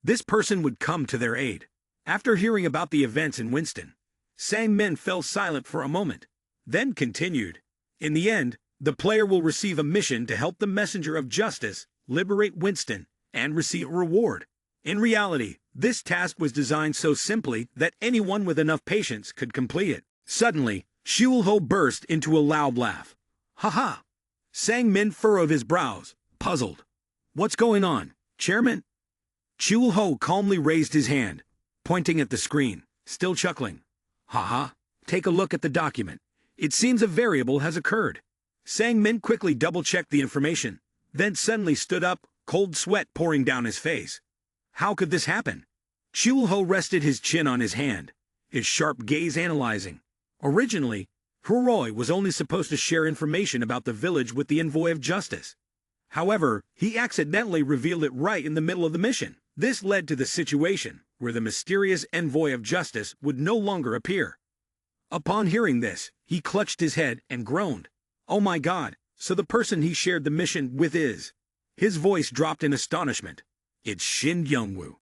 This person would come to their aid. After hearing about the events in Winston, Sang-min fell silent for a moment, then continued. In the end, the player will receive a mission to help the messenger of justice liberate Winston and receive a reward. In reality, this task was designed so simply that anyone with enough patience could complete it. Suddenly, Chulho burst into a loud laugh. Ha ha! Sang-min furrowed his brows, puzzled. What's going on, Chairman? Chulho calmly raised his hand, pointing at the screen, still chuckling. Ha ha! Take a look at the document. It seems a variable has occurred. Sang-min quickly double-checked the information, then suddenly stood up, cold sweat pouring down his face. How could this happen? Chulho rested his chin on his hand, his sharp gaze analyzing. Originally, Huroi was only supposed to share information about the village with the envoy of justice. However, he accidentally revealed it right in the middle of the mission. This led to the situation where the mysterious envoy of justice would no longer appear. Upon hearing this, he clutched his head and groaned. Oh my God, so the person he shared the mission with is... His voice dropped in astonishment. It's Shin Youngwoo.